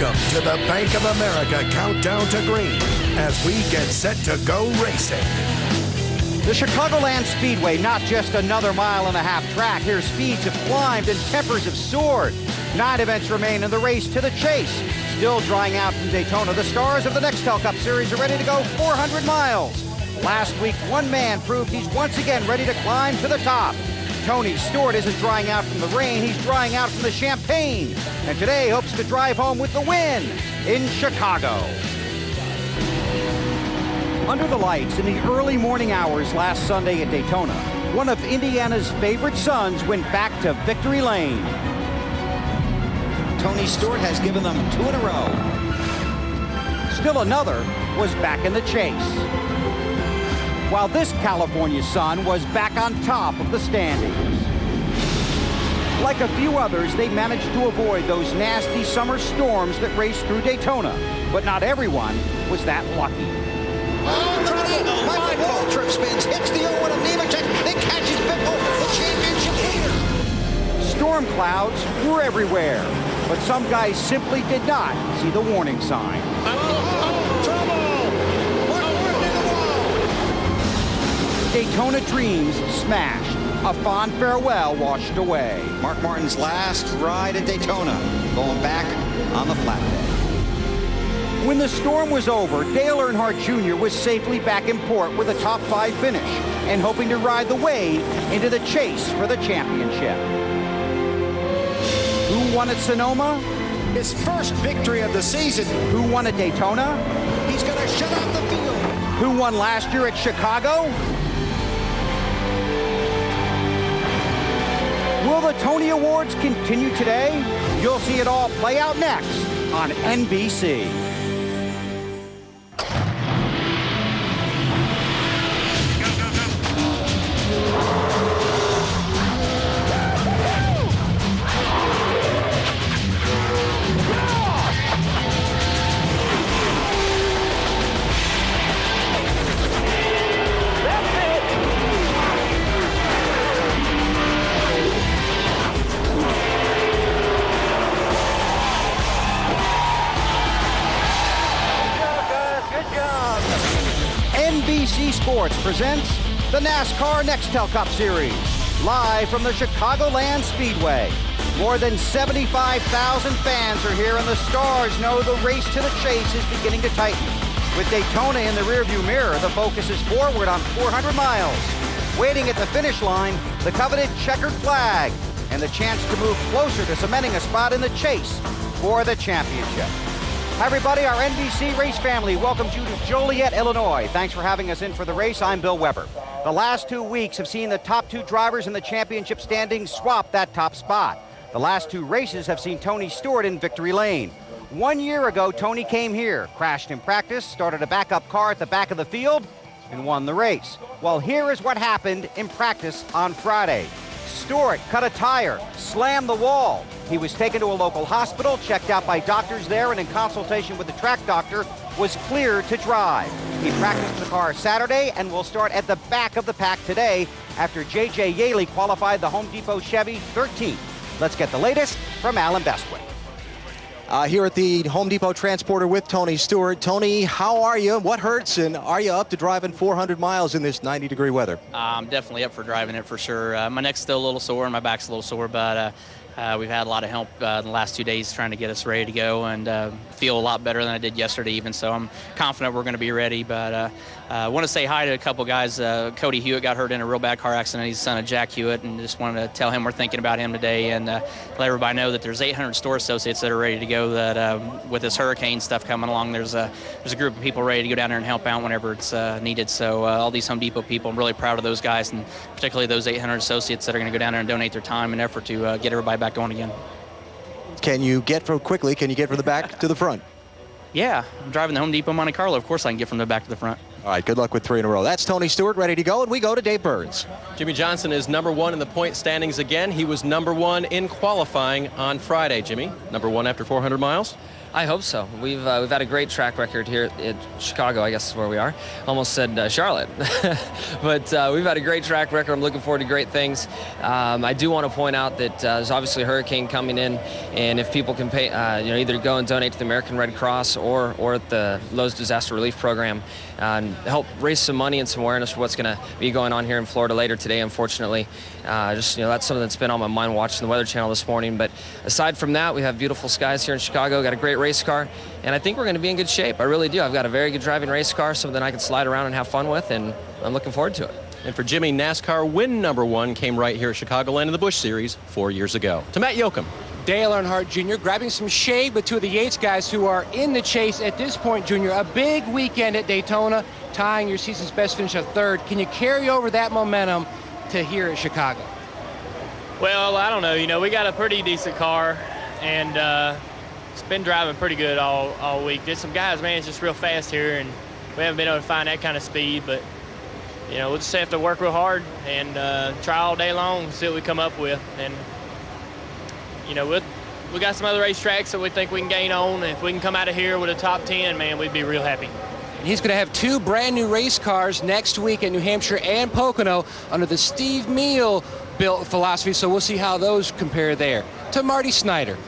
Welcome to the Bank of America Countdown to Green as we get set to go racing. The Chicagoland Speedway, not just another mile-and-a-half track. Here speeds have climbed and tempers have soared. 9 events remain in the race to the chase. Still drying out from Daytona, the stars of the Nextel Cup Series are ready to go 400 miles. Last week, one man proved he's once again ready to climb to the top. Tony Stewart isn't drying out from the rain, he's drying out from the champagne. And today hopes to drive home with the win in Chicago. Under the lights in the early morning hours last Sunday at Daytona, one of Indiana's favorite sons went back to victory lane. Tony Stewart has given them 2 in a row. Still another was back in the chase, while this California son was back on top of the standings. Like a few others, they managed to avoid those nasty summer storms that raced through Daytona, but not everyone was that lucky. Michael Wall trip spins, hits the 0-1 of Nemechek, then catches Biffle, the championship leader. Storm clouds were everywhere, but some guys simply did not see the warning sign. Daytona dreams smashed, a fond farewell washed away. Mark Martin's last ride at Daytona, going back on the flatbed. When the storm was over, Dale Earnhardt Jr. was safely back in port with a top 5 finish and hoping to ride the wave into the chase for the championship. Who won at Sonoma? His first victory of the season. Who won at Daytona? He's going to shut off the field. Who won last year at Chicago? Will the Tony Awards continue today? You'll see it all play out next on NBC. NBC Sports presents the NASCAR Nextel Cup Series, live from the Chicagoland Speedway. More than 75,000 fans are here, and the stars know the race to the chase is beginning to tighten. With Daytona in the rearview mirror, the focus is forward on 400 miles. Waiting at the finish line, the coveted checkered flag, and the chance to move closer to cementing a spot in the chase for the championship. Hi, everybody, our NBC race family welcomes you to Joliet, Illinois. Thanks for having us in for the race. I'm Bill Weber. The last 2 weeks have seen the top 2 drivers in the championship standings swap that top spot. The last 2 races have seen Tony Stewart in victory lane. 1 year ago, Tony came here, crashed in practice, started a backup car at the back of the field, and won the race. Well, here is what happened in practice on Friday. Stewart cut a tire, slammed the wall. He was taken to a local hospital, checked out by doctors there, and in consultation with the track doctor, was cleared to drive. He practiced the car Saturday and will start at the back of the pack today after J.J. Yaley qualified the Home Depot Chevy 13th. Let's get the latest from Alan Bestwick. Here at the Home Depot Transporter with Tony Stewart. Tony, how are you? What hurts? And are you up to driving 400 miles in this 90-degree weather? I'm definitely up for driving it for sure. My neck's still a little sore and my back's a little sore, but we've had a lot of help in the last 2 days trying to get us ready to go, and feel a lot better than I did yesterday even, so I'm confident we're going to be ready. But I want to say hi to a couple guys. Cody Hewitt got hurt in a real bad car accident. He's the son of Jack Hewitt, and just wanted to tell him we're thinking about him today, and let everybody know that there's 800 store associates that are ready to go, that with this hurricane stuff coming along, there's a group of people ready to go down there and help out whenever it's needed. So all these Home Depot people, I'm really proud of those guys, and particularly those 800 associates that are going to go down there and donate their time and effort to get everybody back going again. Can you get from the back to the front? Yeah, I'm driving the Home Depot Monte Carlo. Of course I can get from the back to the front. All right, good luck with 3 in a row. That's Tony Stewart ready to go, and we go to Dave Burns. Jimmy Johnson is #1 in the point standings again. He was #1 in qualifying on Friday, Jimmy. #1 after 400 miles. I hope so. We've had a great track record here at Chicago, I guess is where we are. Almost said Charlotte. But we've had a great track record. I'm looking forward to great things. I do want to point out that there's obviously a hurricane coming in, and if people can pay, either go and donate to the American Red Cross or at the Lowe's Disaster Relief Program and help raise some money and some awareness for what's going to be going on here in Florida later today, unfortunately. That's something that's been on my mind watching the Weather Channel this morning. But aside from that, we have beautiful skies here in Chicago, got a great race car, and I think we're going to be in good shape. I really do. I've got a very good driving race car, something I can slide around and have fun with, and I'm looking forward to it. And for Jimmy, NASCAR win number 1 came right here at Chicagoland in the Busch Series 4 years ago. To Matt Yoakum. Dale Earnhardt Jr. grabbing some shade with two of the Yates guys who are in the chase at this point, Jr. A big weekend at Daytona, tying your season's best finish of 3rd. Can you carry over that momentum to here at Chicago? Well, I don't know. We got a pretty decent car, and it's been driving pretty good all week. There's some guys, man, it's just real fast here, and we haven't been able to find that kind of speed, but we'll just have to work real hard and try all day long and see what we come up with. And we got some other racetracks that we think we can gain on, and if we can come out of here with a top 10, man, we'd be real happy. And he's going to have 2 brand new race cars next week at New Hampshire and Pocono under the Steve Meal built philosophy, so we'll see how those compare there. To Marty Snyder.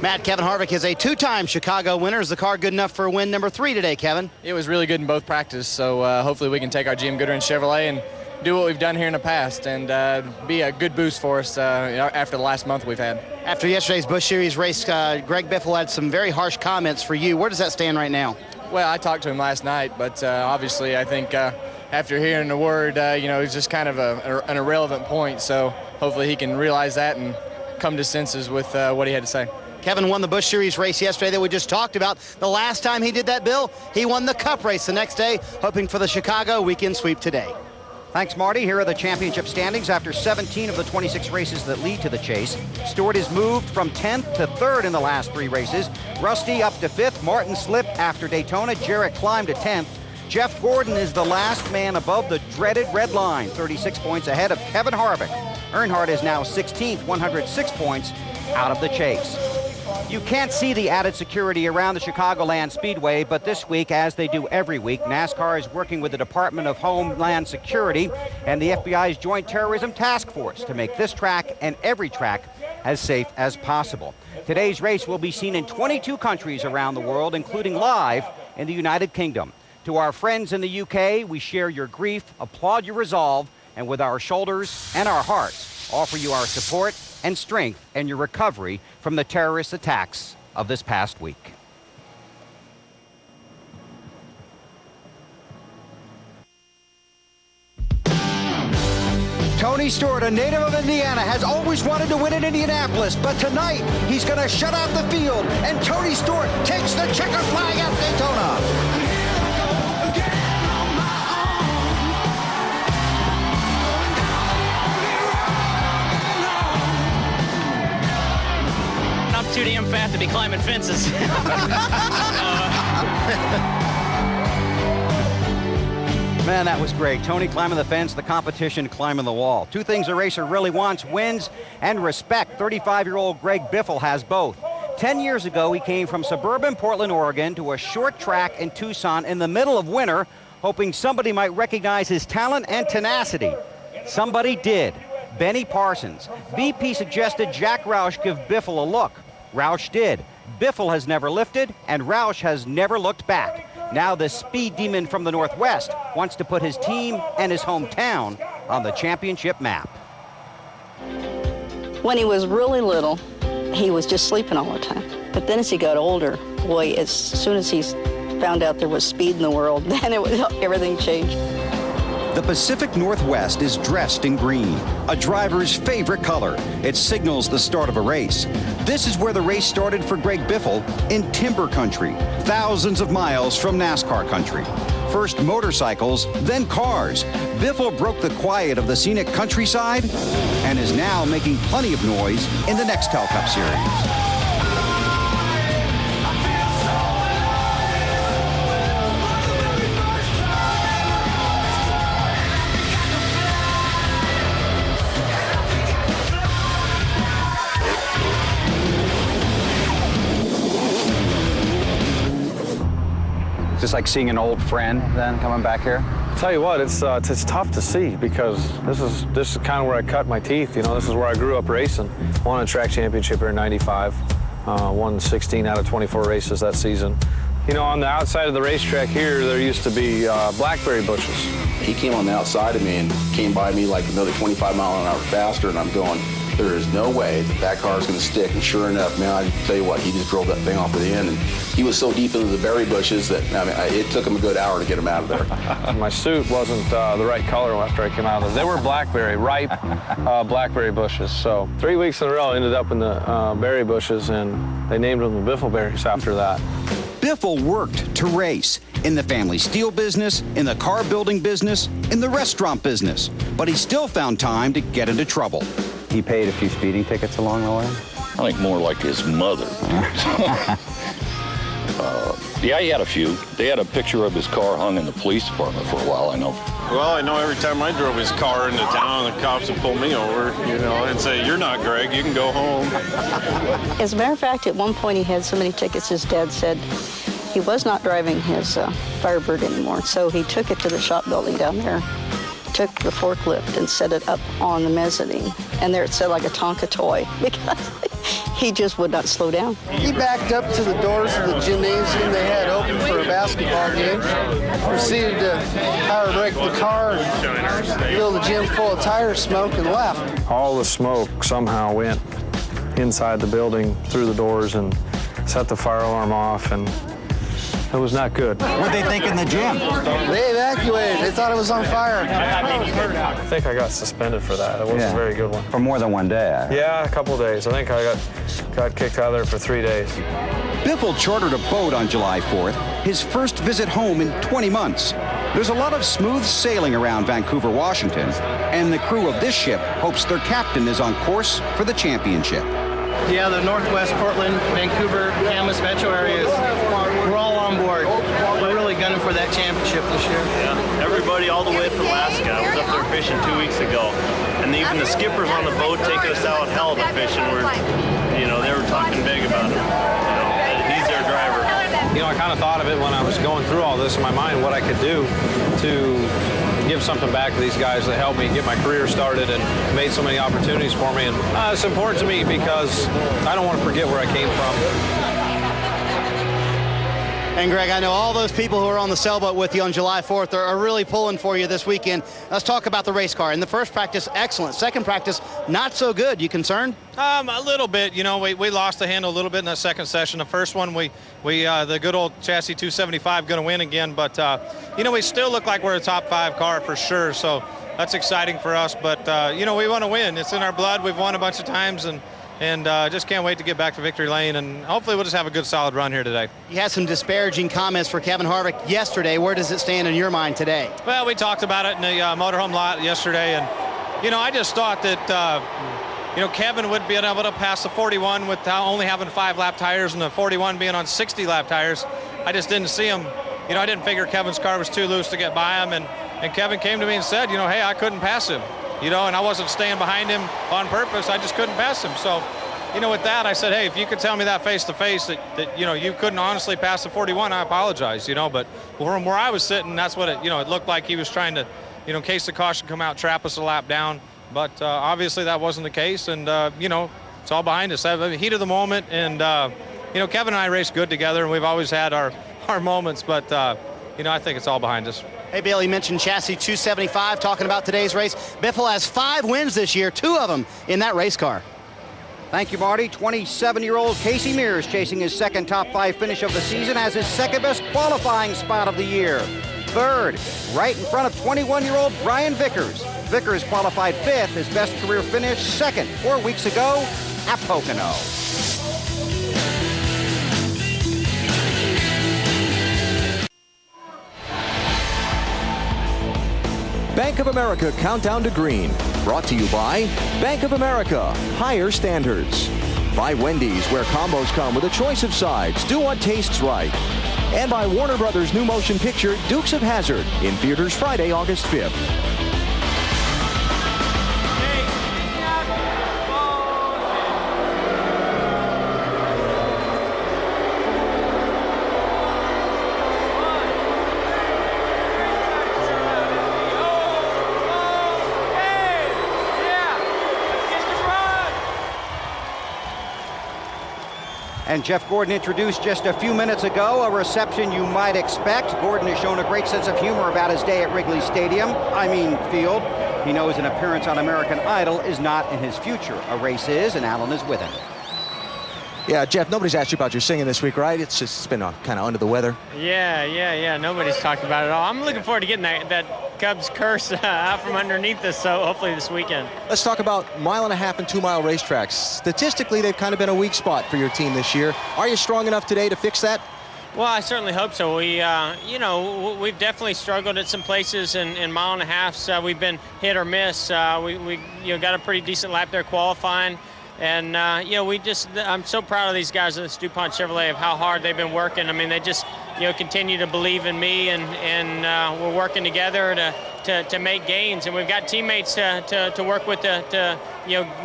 Matt, Kevin Harvick is a 2-time Chicago winner. Is the car good enough for win number 3 today, Kevin? It was really good in both practice, so hopefully we can take our GM Goodwin Chevrolet and do what we've done here in the past and be a good boost for us after the last month we've had. After yesterday's Busch Series race, Greg Biffle had some very harsh comments for you. Where does that stand right now? Well, I talked to him last night, but obviously I think after hearing the word, it's just kind of an irrelevant point, so hopefully he can realize that and come to senses with what he had to say. Kevin won the Busch Series race yesterday that we just talked about. The last time he did that, Bill, he won the Cup race the next day, hoping for the Chicago weekend sweep today. Thanks, Marty. Here are the championship standings after 17 of the 26 races that lead to the chase. Stewart has moved from 10th to 3rd in the last 3 races. Rusty up to 5th. Martin slipped after Daytona. Jarrett climbed to 10th. Jeff Gordon is the last man above the dreaded red line, 36 points ahead of Kevin Harvick. Earnhardt is now 16th, 106 points out of the chase. You can't see the added security around the Chicagoland Speedway, but this week, as they do every week, NASCAR is working with the Department of Homeland Security and the FBI's Joint Terrorism Task Force to make this track and every track as safe as possible. Today's race will be seen in 22 countries around the world, including live in the United Kingdom. To our friends in the UK, we share your grief, applaud your resolve, and with our shoulders and our hearts, offer you our support and strength in your recovery from the terrorist attacks of this past week. Tony Stewart, a native of Indiana, has always wanted to win in Indianapolis, but tonight he's going to shut out the field, and Tony Stewart takes the checker flag at Daytona. Too damn fat to be climbing fences. Man, that was great. Tony climbing the fence, the competition climbing the wall. 2 things a racer really wants: wins and respect. 35-year-old Greg Biffle has both. 10 years ago, he came from suburban Portland, Oregon to a short track in Tucson in the middle of winter, hoping somebody might recognize his talent and tenacity. Somebody did. Benny Parsons. BP suggested Jack Roush give Biffle a look. Roush did. Biffle has never lifted, and Roush has never looked back. Now the speed demon from the Northwest wants to put his team and his hometown on the championship map. When he was really little, he was just sleeping all the time. But then as he got older, boy, as soon as he found out there was speed in the world, then everything changed. The Pacific Northwest is dressed in green, a driver's favorite color. It signals the start of a race. This is where the race started for Greg Biffle, in timber country, thousands of miles from NASCAR country. First motorcycles, then cars. Biffle broke the quiet of the scenic countryside and is now making plenty of noise in the Nextel Cup Series. just like seeing an old friend then coming back here? I'll tell you what, it's tough to see because this is kind of where I cut my teeth. You know, this is where I grew up racing. Won a track championship here in '95. Won 16 out of 24 races that season. You know, on the outside of the racetrack here, there used to be blackberry bushes. He came on the outside of me and came by me like another 25 miles an hour faster, and I'm going, there is no way that car is going to stick. And sure enough, man, I tell you what, he just drove that thing off of the end, and he was so deep into the berry bushes that, I mean, it took him a good hour to get him out of there. My suit wasn't the right color after I came out of it. They were blackberry, ripe blackberry bushes. So 3 weeks in a row, I ended up in the berry bushes, and they named them the Biffleberries after that. Biffle worked to race in the family steel business, in the car building business, in the restaurant business, but he still found time to get into trouble. He paid a few speeding tickets along the way? I think more like his mother. Yeah, he had a few. They had a picture of his car hung in the police department for a while, I know. Well, I know every time I drove his car into town, the cops would pull me over, you know, and say, "You're not Greg, you can go home." As a matter of fact, at one point he had so many tickets, his dad said he was not driving his Firebird anymore. So he took it to the shop building down there, took the forklift and set it up on the mezzanine. And there it said like a Tonka toy because he just would not slow down. He backed up to the doors of the gymnasium they had open for a basketball game, proceeded to power brake the car and fill the gym full of tire smoke and left. All the smoke somehow went inside the building through the doors and set the fire alarm off, and it was not good. What'd they think in the gym? They evacuated. They thought it was on fire. I think I got suspended for that. It wasn't a very good one. For more than one day? Yeah, a couple of days. I think I got kicked out of there for 3 days. Biffle chartered a boat on July 4th, his first visit home in 20 months. There's a lot of smooth sailing around Vancouver, Washington, and the crew of this ship hopes their captain is on course for the championship. Yeah, the Northwest, Portland, Vancouver, Camas metro areas, we're all on board. We're really gunning for that championship this year. Yeah, everybody all the way from Alaska. I was up there fishing 2 weeks ago. And even the skippers on the boat taking us out halibut fishing were, you know, they were talking big about him. You know, he's their driver. You know, I kind of thought of it when I was going through all this in my mind, what I could do to give something back to these guys that helped me get my career started and made so many opportunities for me. And it's important to me because I don't want to forget where I came from. And Greg, I know all those people who are on the sailboat with you on July 4th are really pulling for you this weekend. Let's talk about the race car. In the first practice, excellent. Second practice, not so good. You concerned? A little bit. You know, we lost the handle a little bit in the second session. The first one, we the good old chassis 275 going to win again. But, you know, we still look like we're a top 5 car for sure. So that's exciting for us. But, you know, we want to win. It's in our blood. We've won a bunch of times. And just can't wait to get back to victory lane, and hopefully we'll just have a good, solid run here today. You had some disparaging comments for Kevin Harvick yesterday. Where does it stand in your mind today? Well, we talked about it in the motorhome lot yesterday, and, you know, I just thought that, you know, Kevin would be able to pass the 41 with only having 5-lap tires and the 41 being on 60-lap tires. I just didn't see him. You know, I didn't figure Kevin's car was too loose to get by him, and Kevin came to me and said, you know, hey, I couldn't pass him. You know, and I wasn't staying behind him on purpose. I just couldn't pass him. So, you know, with that, I said, hey, if you could tell me that face-to-face that, you know, you couldn't honestly pass the 41, I apologize, you know. But from where I was sitting, that's what it looked like he was trying to, you know, in case the caution come out, trap us a lap down. But obviously that wasn't the case. And, you know, it's all behind us. I mean, heat of the moment. And, you know, Kevin and I raced good together, and we've always had our moments. But, you know, I think it's all behind us. Hey, Bill, you mentioned chassis 275, talking about today's race. Biffle has 5 wins this year, 2 of them in that race car. Thank you, Marty. 27-year-old Casey Mears chasing his second top 5 finish of the season, has his second best qualifying spot of the year. Third, right in front of 21-year-old Brian Vickers. Vickers qualified 5th, his best career finish, 2nd 4 weeks ago at Pocono. Bank of America Countdown to Green, brought to you by Bank of America, higher standards. By Wendy's, where combos come with a choice of sides, do what tastes right. And by Warner Brothers' new motion picture, Dukes of Hazzard, in theaters Friday, August 5th. And Jeff Gordon introduced just a few minutes ago, a reception you might expect. Gordon has shown a great sense of humor about his day at Wrigley Field. He knows an appearance on American Idol is not in his future. A race is, and Alan is with him. Yeah, Jeff, nobody's asked you about your singing this week, right? It's been kind of under the weather. Yeah. Nobody's talked about it at all. I'm looking forward to getting that Cubs curse out from underneath us, so hopefully this weekend. Let's talk about 1.5 and 2-mile racetracks. Statistically, they've kind of been a weak spot for your team this year. Are you strong enough today to fix that? Well, I certainly hope so. We, we've definitely struggled at some places in 1.5s. We've been hit or miss. We got a pretty decent lap there qualifying. And, I'm so proud of these guys at this DuPont Chevrolet of how hard they've been working. I mean, they just, continue to believe in me, and we're working together to make gains. And we've got teammates to work with to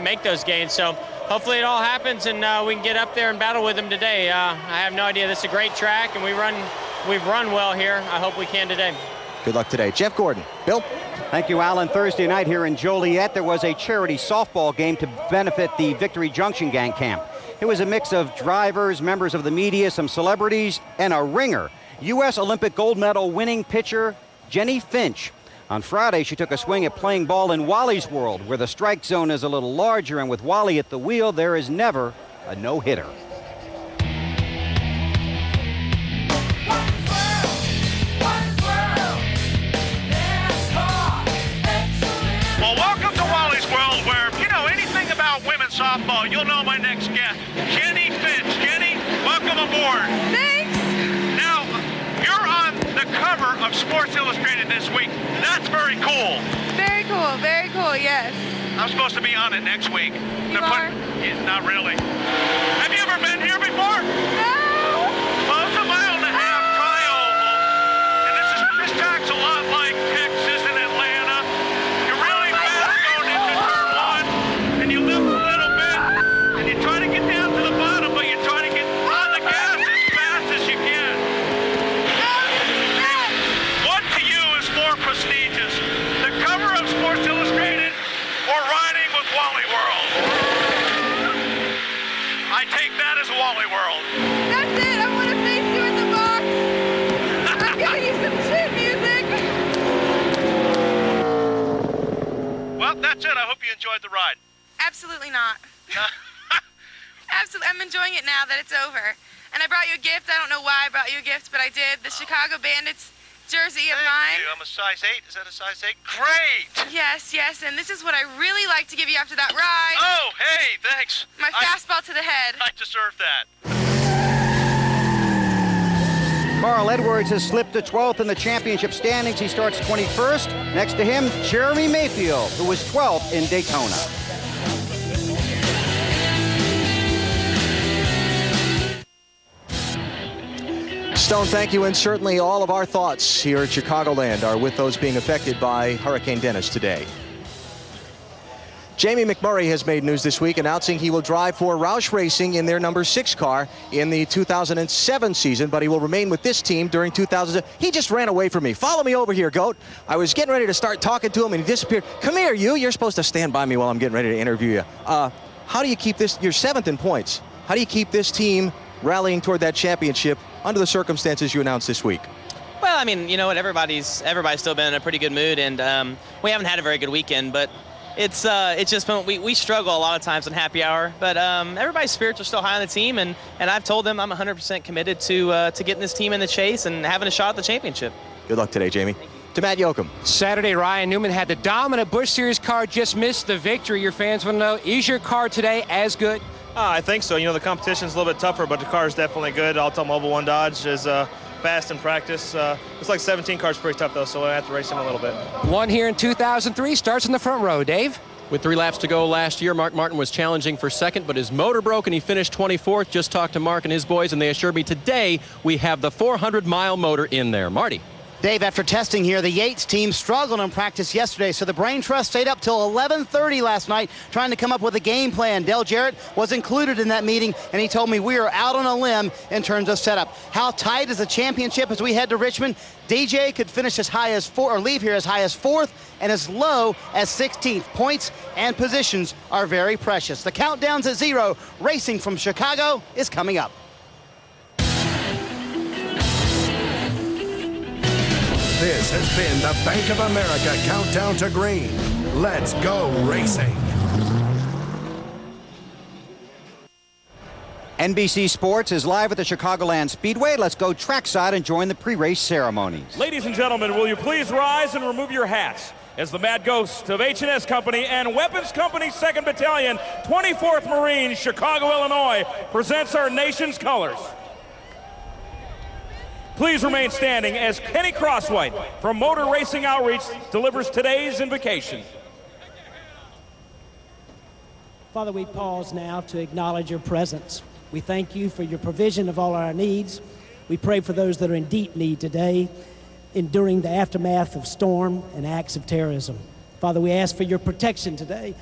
make those gains. So hopefully it all happens and we can get up there and battle with them today. I have no idea. This is a great track, and we've run well here. I hope we can today. Good luck today. Jeff Gordon. Bill? Thank you, Alan. Thursday night here in Joliet, there was a charity softball game to benefit the Victory Junction Gang Camp. It was a mix of drivers, members of the media, some celebrities, and a ringer. U.S. Olympic gold medal winning pitcher Jenny Finch. On Friday, she took a swing at playing ball in Wally's world, where the strike zone is a little larger, and with Wally at the wheel, there is never a no-hitter. Well, welcome to Wally's World, where if you know anything about women's softball, you'll know my next guest, Jenny Finch. Jenny, welcome aboard. Thanks. Now, you're on the cover of Sports Illustrated this week. That's very cool. Very cool, yes. I'm supposed to be on it next week. You are? Yeah, not really. Have you ever been here before? No. Well, it's a 1.5 mile tri-oval, and this track's a lot like Texas and Atlanta. You're really fast going into turn 1, and you lift a little bit, and you try to get down to the bottom, but you try to get on the gas as fast as you can. What to you is more prestigious, the cover of Sports Illustrated or riding with Wally World? I take that as Wally World. That's it. I want to face you in the box. I'm giving you some shit music. Well, that's it. I hope you enjoyed the ride. Absolutely not. Absolutely. I'm enjoying it now that it's over. And I brought you a gift. I don't know why I brought you a gift, but I did. The Chicago Bandits jersey of mine. Thank you. I'm a size 8. Is that a size 8? Great. Yes. And this is what I really like to give you after that ride. Oh, hey, thanks. My fastball to the head. I deserve that. Carl Edwards has slipped to 12th in the championship standings. He starts 21st. Next to him, Jeremy Mayfield, who was 12th in Daytona. Stone, thank you, and certainly all of our thoughts here at Chicagoland are with those being affected by Hurricane Dennis today. Jamie McMurray has made news this week announcing he will drive for Roush Racing in their number 6 car in the 2007 season, but he will remain with this team during 2000. He just ran away from me. Follow me over here, Goat. I was getting ready to start talking to him, and he disappeared. Come here, you. You're supposed to stand by me while I'm getting ready to interview you. How do you keep this? You're 7th in points. How do you keep this team rallying toward that championship under the circumstances you announced this week? Well, I mean, you know what? Everybody's still been in a pretty good mood, and we haven't had a very good weekend, but it's just been, we struggle a lot of times in happy hour, but everybody's spirits are still high on the team, and I've told them I'm 100% committed to getting this team in the chase and having a shot at the championship. Good luck today, Jamie. To Matt Yoakum. Saturday, Ryan Newman had the dominant Busch Series car, just missed the victory. Your fans want to know, is your car today as good? I think so. You know, the competition's a little bit tougher, but the car is definitely good. Alta Mobile 1 Dodge is fast in practice. It's like 17 cars pretty tough, though, so I have to race him a little bit. One here in 2003, starts in the front row. Dave? With 3 laps to go last year, Mark Martin was challenging for second, but his motor broke and he finished 24th. Just talked to Mark and his boys, and they assured me today we have the 400-mile motor in there. Marty? Dave, after testing here, the Yates team struggled in practice yesterday, so the Brain Trust stayed up till 11:30 last night trying to come up with a game plan. Dale Jarrett was included in that meeting, and he told me we are out on a limb in terms of setup. How tight is the championship as we head to Richmond? DJ could finish as high as leave here as high as 4th and as low as 16th. Points and positions are very precious. The countdown's at 0. Racing from Chicago is coming up. This has been the Bank of America Countdown to Green. Let's go racing. NBC Sports is live at the Chicagoland Speedway. Let's go trackside and join the pre-race ceremonies. Ladies and gentlemen, will you please rise and remove your hats as the Mad Ghost of H&S Company and Weapons Company 2nd Battalion, 24th Marines, Chicago, Illinois, presents our nation's colors. Please remain standing as Kenny Crosswhite from Motor Racing Outreach delivers today's invocation. Father, we pause now to acknowledge your presence. We thank you for your provision of all our needs. We pray for those that are in deep need today, enduring the aftermath of storm and acts of terrorism. Father, we ask for your protection today,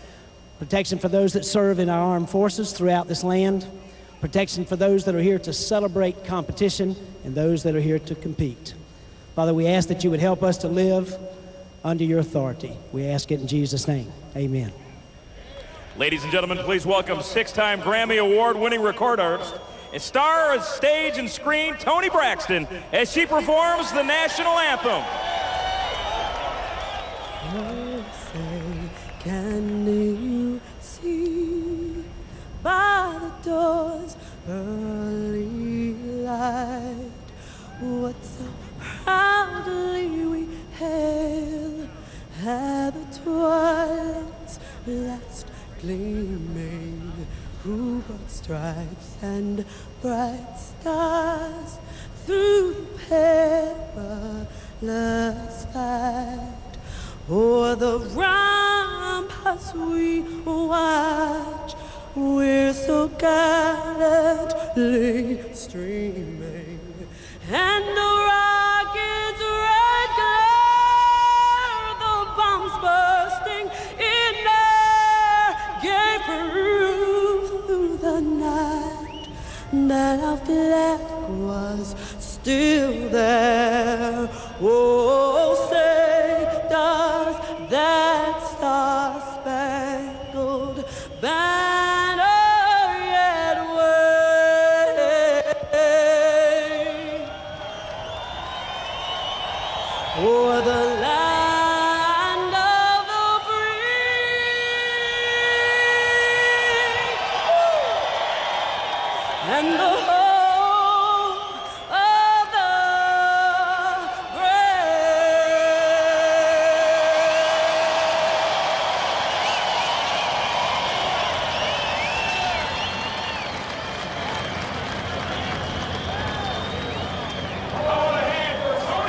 protection for those that serve in our armed forces throughout this land, protection for those that are here to celebrate competition and those that are here to compete. Father, we ask that you would help us to live under your authority. We ask it in Jesus' name. Amen. Ladies and gentlemen, please welcome 6-time Grammy Award-winning record artist and star of stage and screen, Toni Braxton, as she performs the national anthem. Oh, say, can you see by the door's early light what so proudly we hail at the twilight's last gleaming, who brought stripes and bright stars through the perilous fight? O'er the ramparts we watch, we're so gallantly streaming, and the rockets' red glare, the bombs bursting in air, gave proof through the night that our flag was still there. Oh, say does that star-spangled banner yet wave o'er the land of the free and the home of the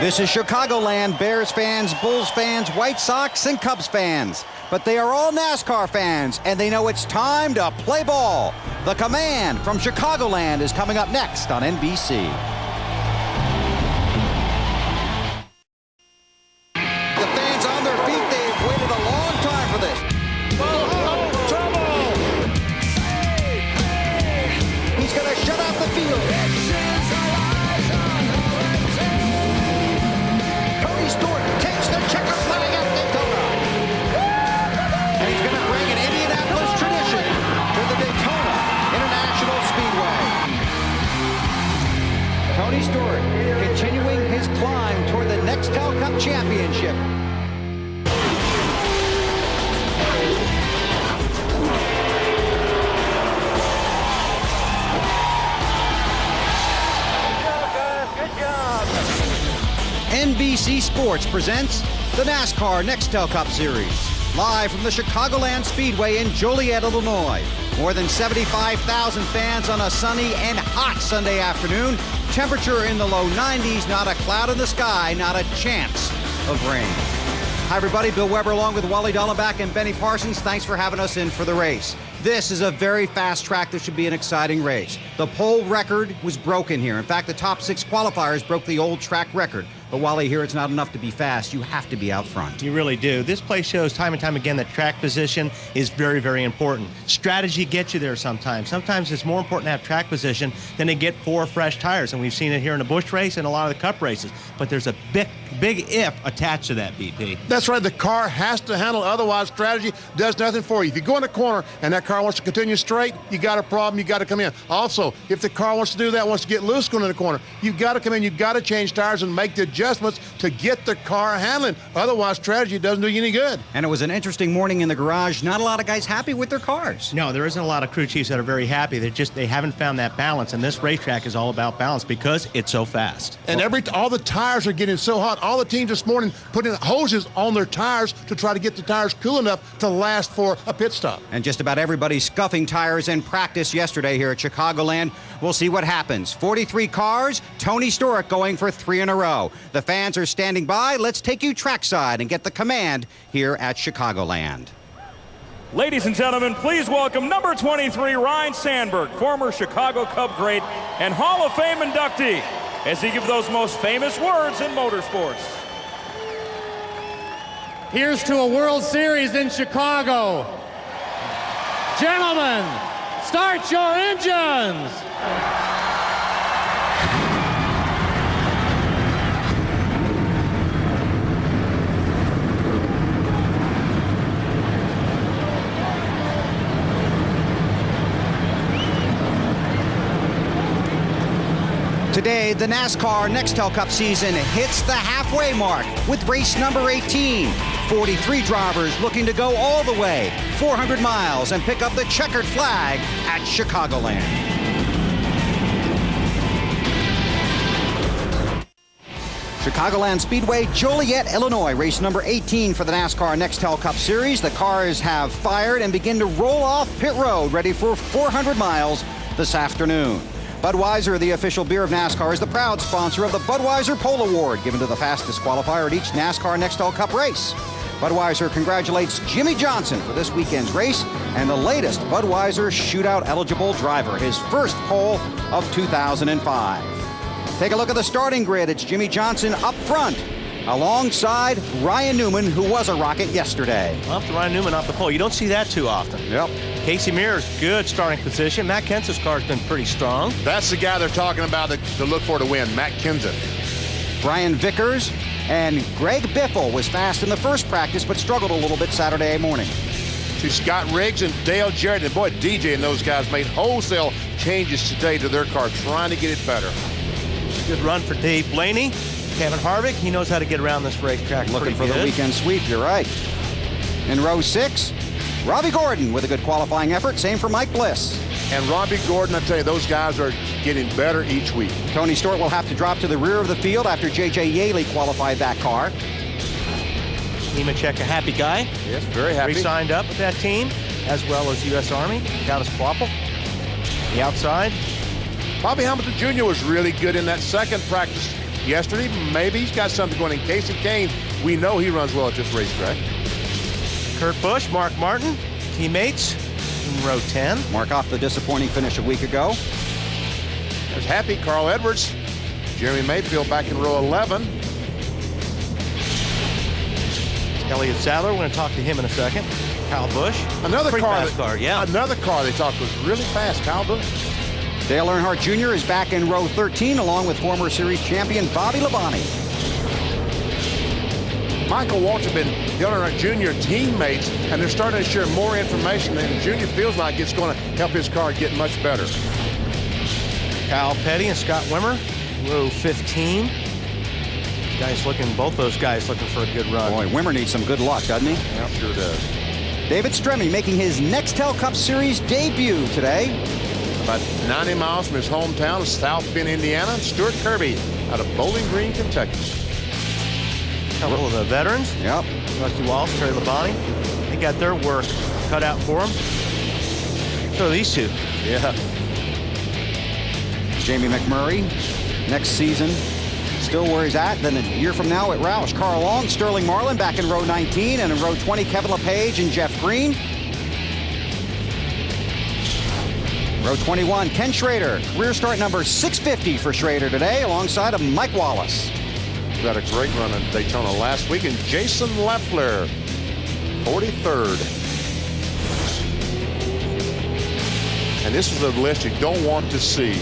This is Chicagoland. Bears fans, Bulls fans, White Sox, and Cubs fans. But they are all NASCAR fans, and they know it's time to play ball. The Command from Chicagoland is coming up next on NBC. The fans on their feet, they've waited a long time for this. Trouble! He's going to shut out the field. Stewart takes the checker flag at Daytona. And he's going to bring an Indianapolis tradition to the Daytona International Speedway. Tony Stewart continuing his climb toward the Nextel Cup championship. NBC Sports presents the NASCAR Nextel Cup Series. Live from the Chicagoland Speedway in Joliet, Illinois. More than 75,000 fans on a sunny and hot Sunday afternoon. Temperature in the low 90s, not a cloud in the sky, not a chance of rain. Hi everybody, Bill Weber along with Wally Dallenbach and Benny Parsons. Thanks for having us in for the race. This is a very fast track. This should be an exciting race. The pole record was broken here. In fact, the top 6 qualifiers broke the old track record. But Wally, here it's not enough to be fast. You have to be out front. You really do. This place shows time and time again that track position is very, very important. Strategy gets you there sometimes. Sometimes it's more important to have track position than to get 4 fresh tires. And we've seen it here in the Busch race and a lot of the Cup races. But there's a big if attached to that, BP. That's right. The car has to handle. Otherwise, strategy does nothing for you. If you go in the corner and that car wants to continue straight, you got a problem. You got to come in. Also, if the car wants to do that, wants to get loose going in the corner, you've got to come in. You've got to change tires and make the adjustments to get the car handling. Otherwise, strategy doesn't do you any good. And it was an interesting morning in the garage. Not a lot of guys happy with their cars. No, there isn't a lot of crew chiefs that are very happy. They haven't found that balance. And this racetrack is all about balance because it's so fast. And all the tires are getting so hot. All the teams this morning putting hoses on their tires to try to get the tires cool enough to last for a pit stop. And just about everybody scuffing tires in practice yesterday here at Chicagoland. We'll see what happens. 43 cars, Tony Stewart going for 3 in a row. The fans are standing by. Let's take you trackside and get the command here at Chicagoland. Ladies and gentlemen, please welcome number 23, Ryan Sandberg, former Chicago Cub great and Hall of Fame inductee, as he gives those most famous words in motorsports. Here's to a World Series in Chicago. Gentlemen, start your engines. Today, the NASCAR Nextel Cup season hits the halfway mark with race number 18. 43 drivers looking to go all the way, 400 miles, and pick up the checkered flag at Chicagoland. Chicagoland Speedway, Joliet, Illinois, race number 18 for the NASCAR Nextel Cup Series. The cars have fired and begin to roll off pit road, ready for 400 miles this afternoon. Budweiser, the official beer of NASCAR, is the proud sponsor of the Budweiser Pole Award, given to the fastest qualifier at each NASCAR Nextel Cup race. Budweiser congratulates Jimmy Johnson for this weekend's race and the latest Budweiser shootout eligible driver, his first pole of 2005. Take a look at the starting grid. It's Jimmy Johnson up front, alongside Ryan Newman, who was a Rocket yesterday. Off to Ryan Newman off the pole. You don't see that too often. Yep. Casey Mears, good starting position. Matt Kenseth's car's been pretty strong. That's the guy they're talking about to look for to win, Matt Kenseth. Brian Vickers and Greg Biffle was fast in the first practice, but struggled a little bit Saturday morning. To Scott Riggs and Dale Jarrett, and boy, DJ and those guys made wholesale changes today to their car, trying to get it better. Good run for Dave Blaney. Kevin Harvick, he knows how to get around this racetrack. Looking for the weekend sweep, you're right. In row 6, Robbie Gordon with a good qualifying effort. Same for Mike Bliss. And Robbie Gordon, I tell you, those guys are getting better each week. Tony Stewart will have to drop to the rear of the field after J.J. Yaley qualified that car. Nemechek, a happy guy. Yes, very happy. Re-signed up with that team, as well as U.S. Army. Got his Quapple. The outside. Bobby Hamilton Jr. was really good in that second practice yesterday. Maybe he's got something going. In Casey Kane, we know he runs well at this racetrack. Kurt Busch, Mark Martin, teammates in row 10. Mark off the disappointing finish a week ago. There's Happy, Carl Edwards, Jeremy Mayfield back in row 11. Elliott Sadler, we're going to talk to him in a second. Kyle Busch. Another car, yeah. Another car they talked was really fast, Kyle Busch. Dale Earnhardt Jr. is back in row 13, along with former series champion Bobby Labonte. Michael Walsh have been Dale Earnhardt Jr. teammates, and they're starting to share more information, and Jr. feels like it's going to help his car get much better. Kyle Petty and Scott Wimmer, row 15. Both those guys looking for a good run. Boy, Wimmer needs some good luck, doesn't he? Yeah, sure does. David Stremme making his Nextel Cup Series debut today. About 90 miles from his hometown of South Bend, Indiana. Stuart Kirby out of Bowling Green, Kentucky. A couple of the veterans. Yep. Rusty Walsh, Terry Labonte. They got their work cut out for them. So these two. Yeah. Jamie McMurray, next season, still where he's at. Then a year from now at Roush. Carl Long, Sterling Marlin back in row 19, and in row 20, Kevin LePage and Jeff Green. Row 21, Ken Schrader. Career start number 650 for Schrader today, alongside of Mike Wallace. who had a great run in Daytona last week, and Jason Leffler, 43rd. And this is a list you don't want to see.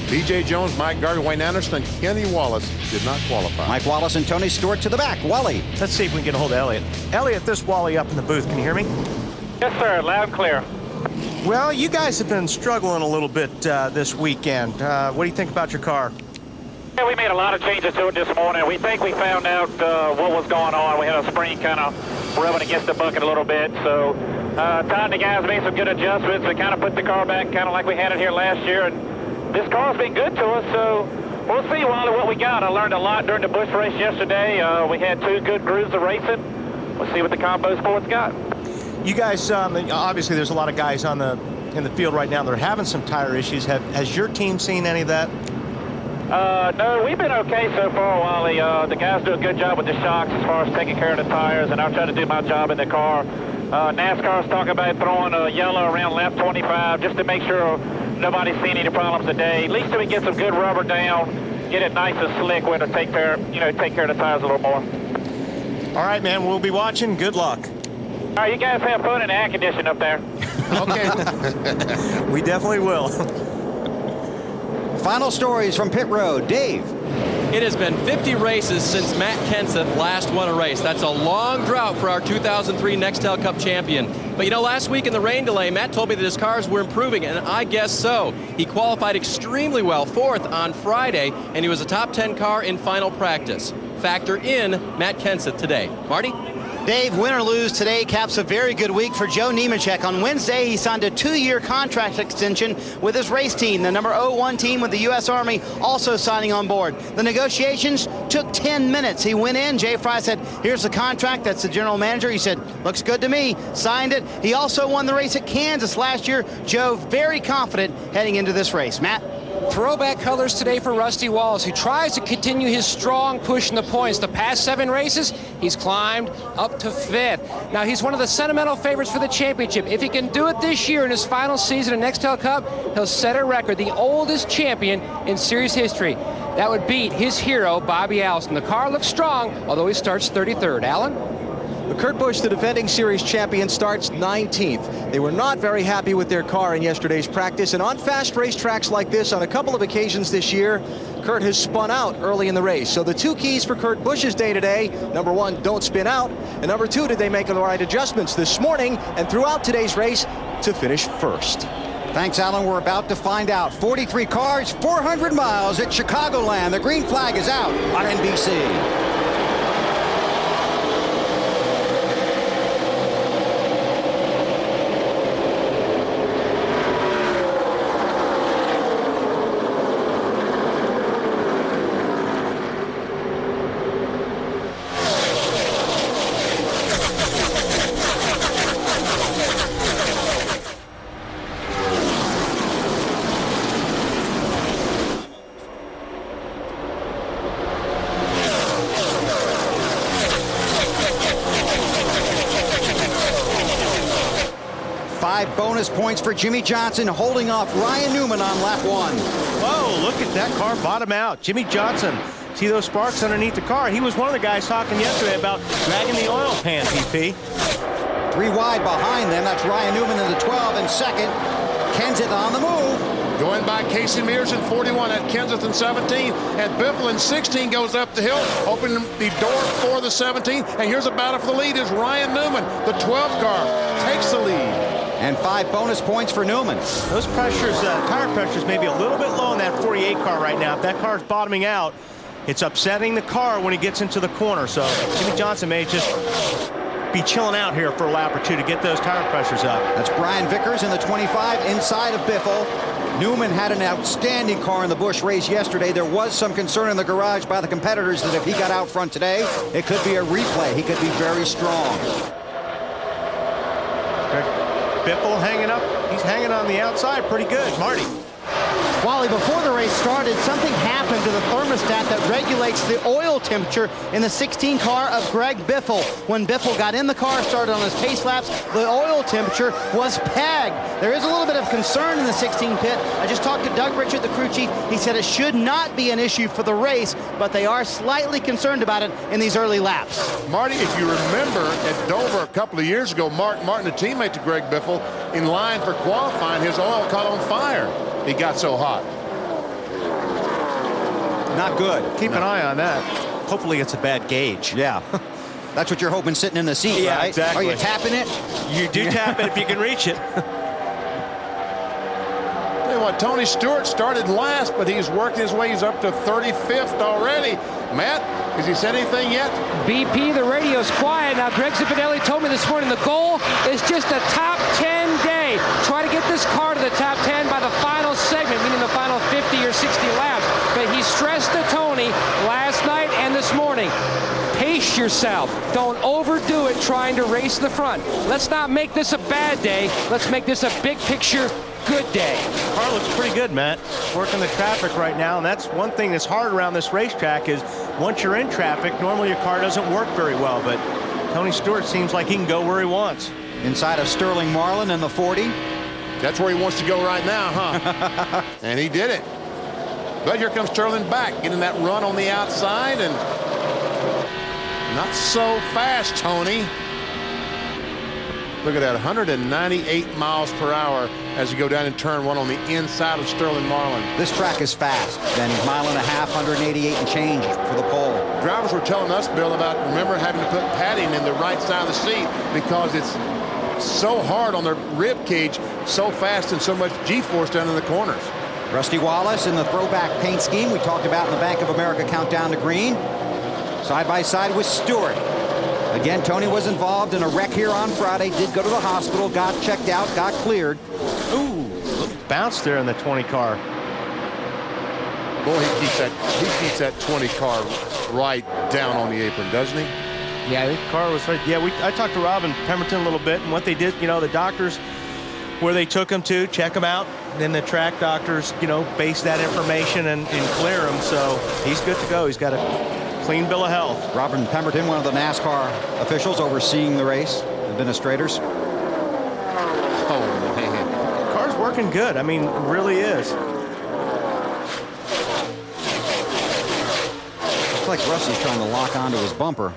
B.J. Jones, Mike Garvey, Wayne Anderson, and Kenny Wallace did not qualify. Mike Wallace and Tony Stewart to the back. Wally. Let's see if we can get a hold of Elliot. Elliot, this Wally up in the booth. Can you hear me? Yes, sir. Loud and clear. Well, you guys have been struggling a little bit this weekend. What do you think about your car? Yeah, we made a lot of changes to it this morning. We think we found out what was going on. We had a spring kind of rubbing against the bucket a little bit. So Todd and the guys made some good adjustments and kind of put the car back kind of like we had it here last year. And this car's been good to us, so we'll see, Wally, what we got. I learned a lot during the Busch race yesterday. We had 2 good grooves of racing. We'll see what the Combo Sports got. You guys, obviously there's a lot of guys in the field right now that are having some tire issues. Has your team seen any of that? No, we've been okay so far, Wally. The guys do a good job with the shocks as far as taking care of the tires, and I'll try to do my job in the car. NASCAR's talking about throwing a yellow around lap 25 just to make sure nobody's seen any problems today. At least till we get some good rubber down, get it nice and slick, we're going to take care of the tires a little more. All right, man, we'll be watching. Good luck. All right, you guys have fun in the air conditioning up there. Okay. We definitely will. Final stories from pit road. Dave. It has been 50 races since Matt Kenseth last won a race. That's a long drought for our 2003 Nextel Cup champion. But you know, last week in the rain delay, Matt told me that his cars were improving, and I guess so. He qualified extremely well, 4th on Friday, and he was a top 10 car in final practice. Factor in Matt Kenseth today. Marty? Dave, win or lose, today caps a very good week for Joe Nemechek. On Wednesday, he signed a 2-year contract extension with his race team, the number 01 team with the U.S. Army, also signing on board. The negotiations took 10 minutes. He went in. Jay Fry said, here's the contract. That's the general manager. He said, looks good to me. Signed it. He also won the race at Kansas last year. Joe, very confident heading into this race. Matt? Throwback colors today for Rusty Wallace, who tries to continue his strong push in the points. The past 7 races, he's climbed up to 5th. Now, he's one of the sentimental favorites for the championship. If he can do it this year in his final season in Nextel Cup, he'll set a record, the oldest champion in series history. That would beat his hero, Bobby Allison. The car looks strong, although he starts 33rd. Alan? Kurt Busch, the defending series champion, starts 19th. They were not very happy with their car in yesterday's practice, and on fast racetracks like this, on a couple of occasions this year, Kurt has spun out early in the race. So the 2 keys for Kurt Busch's day today, number 1, don't spin out, and number 2, did they make the right adjustments this morning and throughout today's race to finish 1st? Thanks, Alan. We're about to find out. 43 cars, 400 miles at Chicagoland. The green flag is out on NBC. Bonus points for Jimmy Johnson, holding off Ryan Newman on lap 1. Whoa, look at that car bottom out. Jimmy Johnson, see those sparks underneath the car? He was one of the guys talking yesterday about dragging the oil pan, PP. 3 wide behind them. That's Ryan Newman in the 12 and second. Kenseth on the move. Going by Casey Mears in 41 at Kenseth in 17. And Biffle in 16 goes up the hill, opening the door for the 17. And here's a battle for the lead is Ryan Newman. The 12 car takes the lead. And 5 bonus points for Newman. Those pressures, tire pressures may be a little bit low in that 48 car right now. If that car's bottoming out, it's upsetting the car when he gets into the corner. So Jimmy Johnson may just be chilling out here for a lap or 2 to get those tire pressures up. That's Brian Vickers in the 25 inside of Biffle. Newman had an outstanding car in the Busch race yesterday. There was some concern in the garage by the competitors that if he got out front today, it could be a replay. He could be very strong. Biffle hanging up. He's hanging on the outside pretty good. Marty. Wally, before the race started, something happened to the thermostat that regulates the oil temperature in the 16 car of Greg Biffle. When Biffle got in the car, started on his pace laps, the oil temperature was pegged. There is a little bit of concern in the 16 pit. I just talked to Doug Richard, the crew chief. He said it should not be an issue for the race, but they are slightly concerned about it in these early laps. Marty, if you remember at Dover a couple of years ago, Mark Martin, a teammate to Greg Biffle, in line for qualifying, his oil caught on fire. He got so hot. Not good. Keep an eye on that. Hopefully it's a bad gauge. Yeah. That's what you're hoping sitting in the seat, yeah, right? Exactly. Are you tapping it? You do tap it if you can reach it. Tell you what, Tony Stewart started last, but he's working his way. He's up to 35th already. Matt, has he said anything yet? BP, the radio's quiet. Now, Greg Zipadelli told me this morning the goal is just a top 10 day. Try to get this car to the top 10 by the final segment, meaning the final 50 or 60 laps. But he stressed to Tony last night and this morning, pace yourself. Don't overdo it trying to race the front. Let's not make this a bad day. Let's make this a big picture good day. The car looks pretty good, Matt. Working the traffic right now, and that's one thing that's hard around this racetrack is once you're in traffic, normally your car doesn't work very well, but Tony Stewart seems like he can go where he wants. Inside of Sterling Marlin in the 40. That's where he wants to go right now, huh? And he did it. But here comes Sterling back, getting that run on the outside, and not so fast, Tony. Look at that, 198 miles per hour as you go down in turn one on the inside of Sterling Marlin. This track is fast. Then mile and a half, 188 and change for the pole. Drivers were telling us, Bill, about, remember, having to put padding in the right side of the seat because it's so hard on their rib cage, so fast and so much G-force down in the corners. Rusty Wallace in the throwback paint scheme we talked about in the Bank of America Countdown to Green. Side by side with Stewart. Again, Tony was involved in a wreck here on Friday, did go to the hospital, got checked out, got cleared. Ooh, little bounce there in the 20 car. Boy, he keeps that 20 car right down on the apron, doesn't he? Yeah, the car was right. Yeah, I talked to Robin Pemberton a little bit, and what they did, you know, the doctors, where they took him to, check him out, then the track doctors, you know, base that information and clear him, so he's good to go. He's got a clean bill of health. Robin Pemberton, one of the NASCAR officials overseeing the race, administrators. Oh, man. The car's working good. I mean, it really is. Looks like Rusty's trying to lock onto his bumper.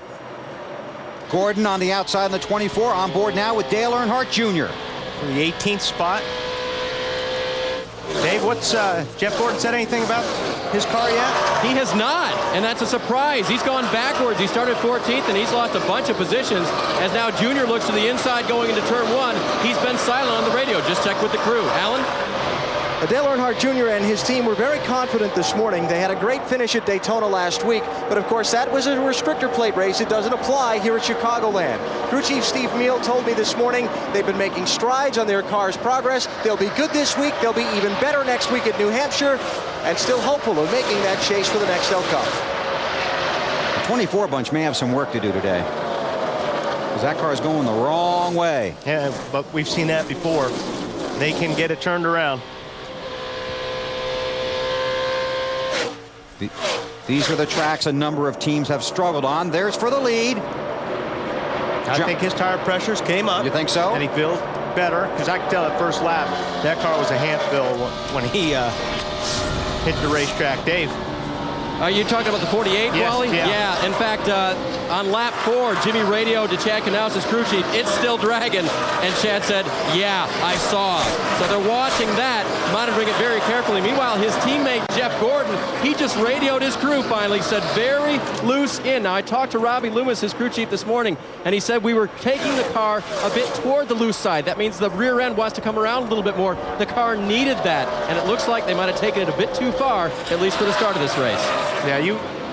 Gordon on the outside in the 24, on board now with Dale Earnhardt Jr. For the 18th spot. Dave, what's Jeff Gordon said anything about his car yet? He has not, and that's a surprise. He's gone backwards. He started 14th, and he's lost a bunch of positions. As now Junior looks to the inside going into turn one, he's been silent on the radio. Just check with the crew. Alan? Dale Earnhardt Jr. and his team were very confident this morning. They had a great finish at Daytona last week, but of course that was a restrictor plate race. It doesn't apply here at Chicagoland. Crew Chief Steve Meal told me this morning they've been making strides on their car's progress. They'll be good this week. They'll be even better next week at New Hampshire, and still hopeful of making that chase for the Nextel Cup. The 24 bunch may have some work to do today, because that car is going the wrong way. Yeah, but we've seen that before. They can get it turned around. These are the tracks a number of teams have struggled on. There's for the lead. I think his tire pressures came up. You think so? And he feels better, because I can tell at first lap that car was a Hampville when he hit the racetrack. Dave. Are you talking about the 48, yes, Wally? Yeah. In fact, on lap 4, Jimmy radioed to Chad Canals, his crew chief, it's still dragging. And Chad said, yeah, I saw. So they're watching that, monitoring it very carefully. Meanwhile, his teammate, Jeff Gordon, he just radioed his crew finally, said very loose in. Now, I talked to Robbie Loomis, his crew chief, this morning, and he said we were taking the car a bit toward the loose side. That means the rear end wants to come around a little bit more. The car needed that, and it looks like they might have taken it a bit too far, at least for the start of this race. Yeah,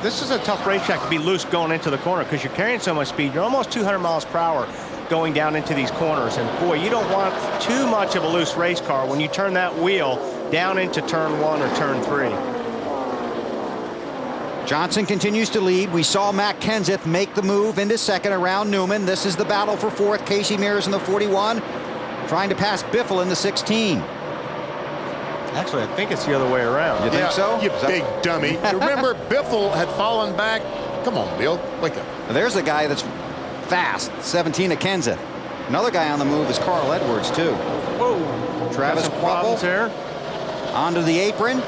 this is a tough racetrack to be loose going into the corner because you're carrying so much speed. You're almost 200 miles per hour going down into these corners. And boy, you don't want too much of a loose race car when you turn that wheel down into turn 1 or turn 3. Johnson continues to lead. We saw Matt Kenseth make the move into second around Newman. This is the battle for fourth. Casey Mears in the 41, trying to pass Biffle in the 16. Actually, I think it's the other way around. You think so? You big dummy. Remember, Biffle had fallen back. Come on, Bill. Wake up. There's the guy that's fast, 17 of Kenseth. Another guy on the move is Carl Edwards, too. Whoa. Travis Quapple there. onto the apron.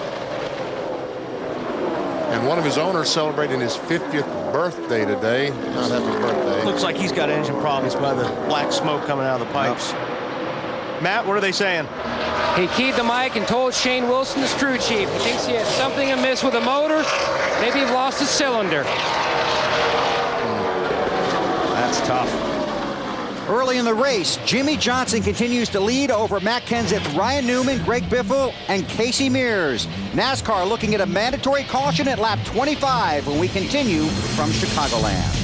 And one of his owners celebrating his 50th birthday today. Not happy birthday. Looks like he's got engine problems by the black smoke coming out of the pipes. Matt, what are they saying? He keyed the mic and told Shane Wilson, the crew chief, he thinks he has something amiss with the motor. Maybe he lost a cylinder. That's tough. Early in the race, Jimmy Johnson continues to lead over Matt Kenseth, Ryan Newman, Greg Biffle, and Casey Mears. NASCAR looking at a mandatory caution at lap 25 when we continue from Chicagoland.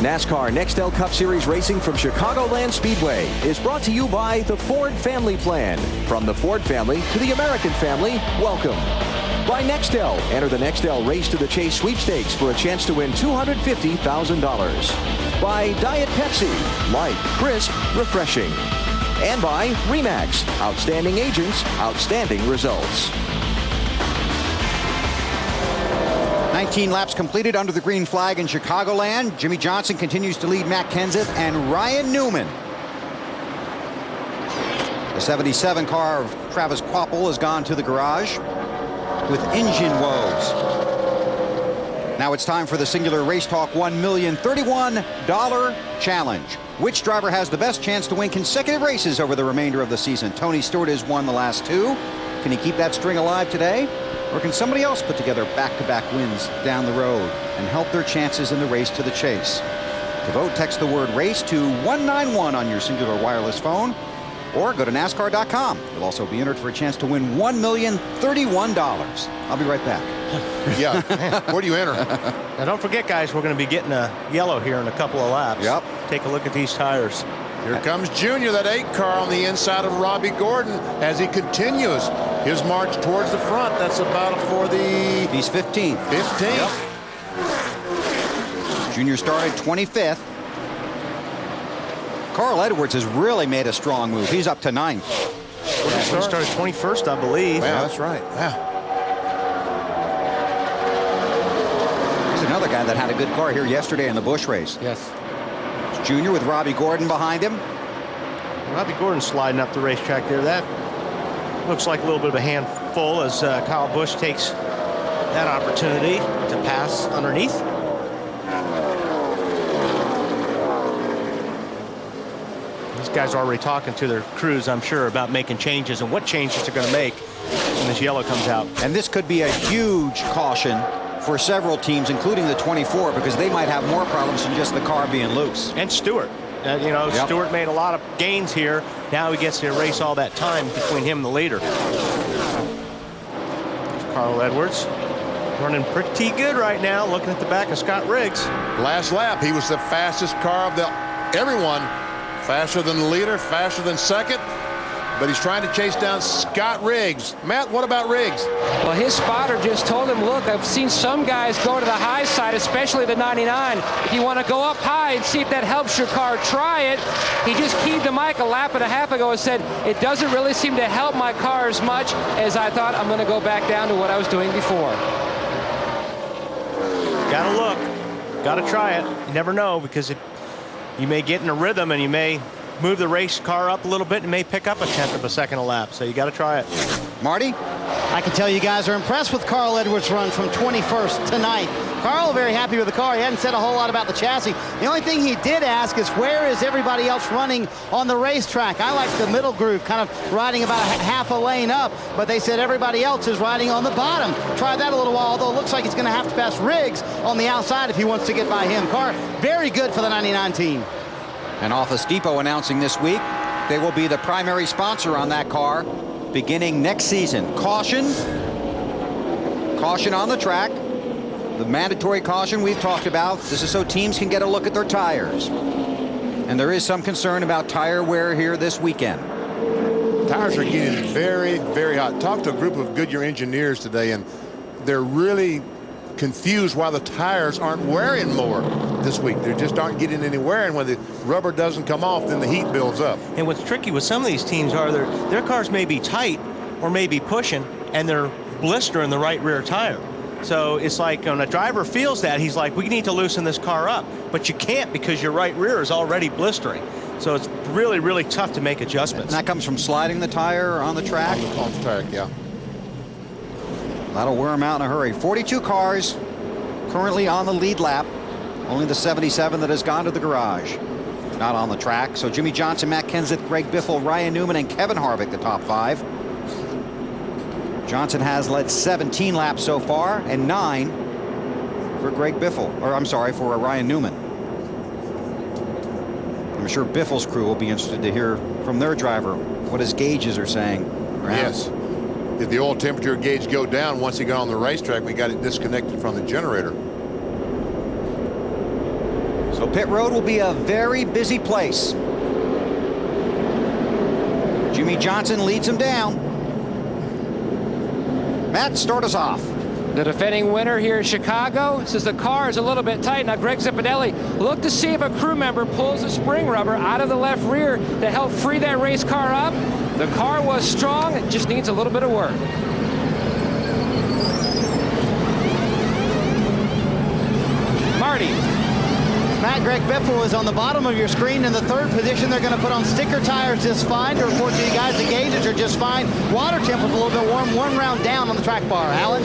NASCAR Nextel Cup Series racing from Chicagoland Speedway is brought to you by the Ford Family Plan. From the Ford family to the American family, welcome. By Nextel. Enter the Nextel Race to the Chase sweepstakes for a chance to win $250,000. By Diet Pepsi. Light, crisp, refreshing. And by RE/MAX. Outstanding agents, outstanding results. 19 laps completed under the green flag in Chicagoland. Jimmy Johnson continues to lead Matt Kenseth and Ryan Newman. The 77 car of Travis Quapple has gone to the garage with engine woes. Now it's time for the Singular Race Talk $1,031 challenge. Which driver has the best chance to win consecutive races over the remainder of the season? Tony Stewart has won the last two. Can he keep that string alive today? Or can somebody else put together back-to-back wins down the road and help their chances in the race to the chase? To vote, text the word RACE to 191 on your Singular wireless phone, or go to NASCAR.com. You'll also be entered for a chance to win $1,031. I'll be right back. Yeah. Where do you enter? Now, don't forget, guys, we're going to be getting a yellow here in a couple of laps. Yep. Take a look at these tires. Here comes Junior, that 8 car on the inside of Robbie Gordon as he continues his march towards the front. That's a battle for the... He's 15th. 15th. Yep. Junior started 25th. Carl Edwards has really made a strong move. He's up to 9th. He started 21st, I believe. Yeah, that's right. Yeah. He's another guy that had a good car here yesterday in the Busch race. Yes. It's Junior with Robbie Gordon behind him. Robbie Gordon sliding up the racetrack there. That looks like a little bit of a handful as Kyle Busch takes that opportunity to pass underneath. These guys are already talking to their crews, I'm sure, about making changes and what changes they're going to make when this yellow comes out. And this could be a huge caution for several teams, including the 24, because they might have more problems than just the car being loose. And Stewart. You know, yep. Stewart made a lot of gains here. Now he gets to erase all that time between him and the leader. Carl Edwards running pretty good right now, looking at the back of Scott Riggs. Last lap, he was the fastest car of everyone. Faster than the leader, faster than second. But he's trying to chase down Scott Riggs. Matt, what about Riggs? Well, his spotter just told him, look, I've seen some guys go to the high side, especially the 99. If you want to go up high and see if that helps your car, try it. He just keyed the mic a lap and a half ago and said, it doesn't really seem to help my car as much as I thought. I'm going to go back down to what I was doing before. Gotta look. Gotta try it. You never know, because you may get in a rhythm and you may move the race car up a little bit and may pick up a 1/10 of a second a lap. So you got to try it. Marty? I can tell you guys are impressed with Carl Edwards' run from 21st to 9th. Carl very happy with the car. He hadn't said a whole lot about the chassis. The only thing he did ask is where is everybody else running on the racetrack? I like the middle groove, kind of riding about half a lane up, but they said everybody else is riding on the bottom. Try that a little while, although it looks like he's going to have to pass Riggs on the outside if he wants to get by him. Car very good for the 99 team. And Office Depot announcing this week they will be the primary sponsor on that car beginning next season. Caution on the track. The mandatory caution we've talked about. This is so teams can get a look at their tires. And there is some concern about tire wear here this weekend. Tires are getting very, very hot. Talked to a group of Goodyear engineers today, and they're really confused why the tires aren't wearing more this week. They just aren't getting any wear, and when the rubber doesn't come off, then the heat builds up. And what's tricky with some of these teams are their cars may be tight or may be pushing, and they're blistering the right rear tire. So it's like when a driver feels that, he's like, we need to loosen this car up. But you can't because your right rear is already blistering. So it's really, really tough to make adjustments. And that comes from sliding the tire on the track? On the track, yeah. That'll wear them out in a hurry. 42 cars currently on the lead lap. Only the 77 that has gone to the garage. Not on the track. So Jimmy Johnson, Matt Kenseth, Greg Biffle, Ryan Newman, and Kevin Harvick, the top 5. Johnson has led 17 laps so far, and 9 for Greg Biffle, or I'm sorry, for Ryan Newman. I'm sure Biffle's crew will be interested to hear from their driver what his gauges are saying. Yes. Did the oil temperature gauge go down once he got on the racetrack? We got it disconnected from the generator. So pit road will be a very busy place. Jimmy Johnson leads him down. Matt, start us off. The defending winner here in Chicago says the car is a little bit tight. Now Greg Zipadelli look to see if a crew member pulls the spring rubber out of the left rear to help free that race car up. The car was strong, it just needs a little bit of work. Marty. Matt, Greg Biffle is on the bottom of your screen in the 3rd position. They're going to put on sticker tires just fine. To report to you guys, the gauges are just fine. Water temp was a little bit warm. 1 round down on the track bar. Alan?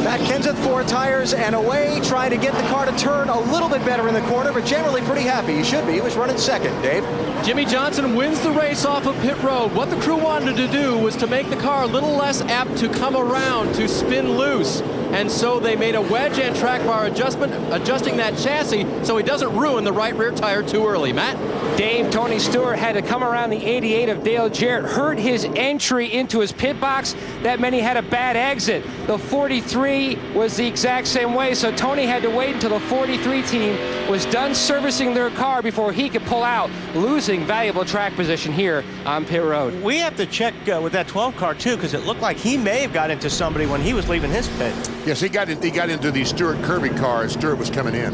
Matt Kenseth, 4 tires and away, trying to get the car to turn a little bit better in the corner, but generally pretty happy. He should be. He was running 2nd, Dave. Jimmy Johnson wins the race off of pit road. What the crew wanted to do was to make the car a little less apt to come around, to spin loose. And so they made a wedge and track bar adjustment, adjusting that chassis so he doesn't ruin the right rear tire too early. Matt? Dave, Tony Stewart had to come around the 88 of Dale Jarrett, hurt his entry into his pit box. That meant he had a bad exit. The 43 was the exact same way, so Tony had to wait until the 43 team was done servicing their car before he could pull out, losing valuable track position here on pit road. We have to check with that 12 car too, because it looked like he may have got into somebody when he was leaving his pit. Yes, he got into the Stewart Kirby car as Stewart was coming in.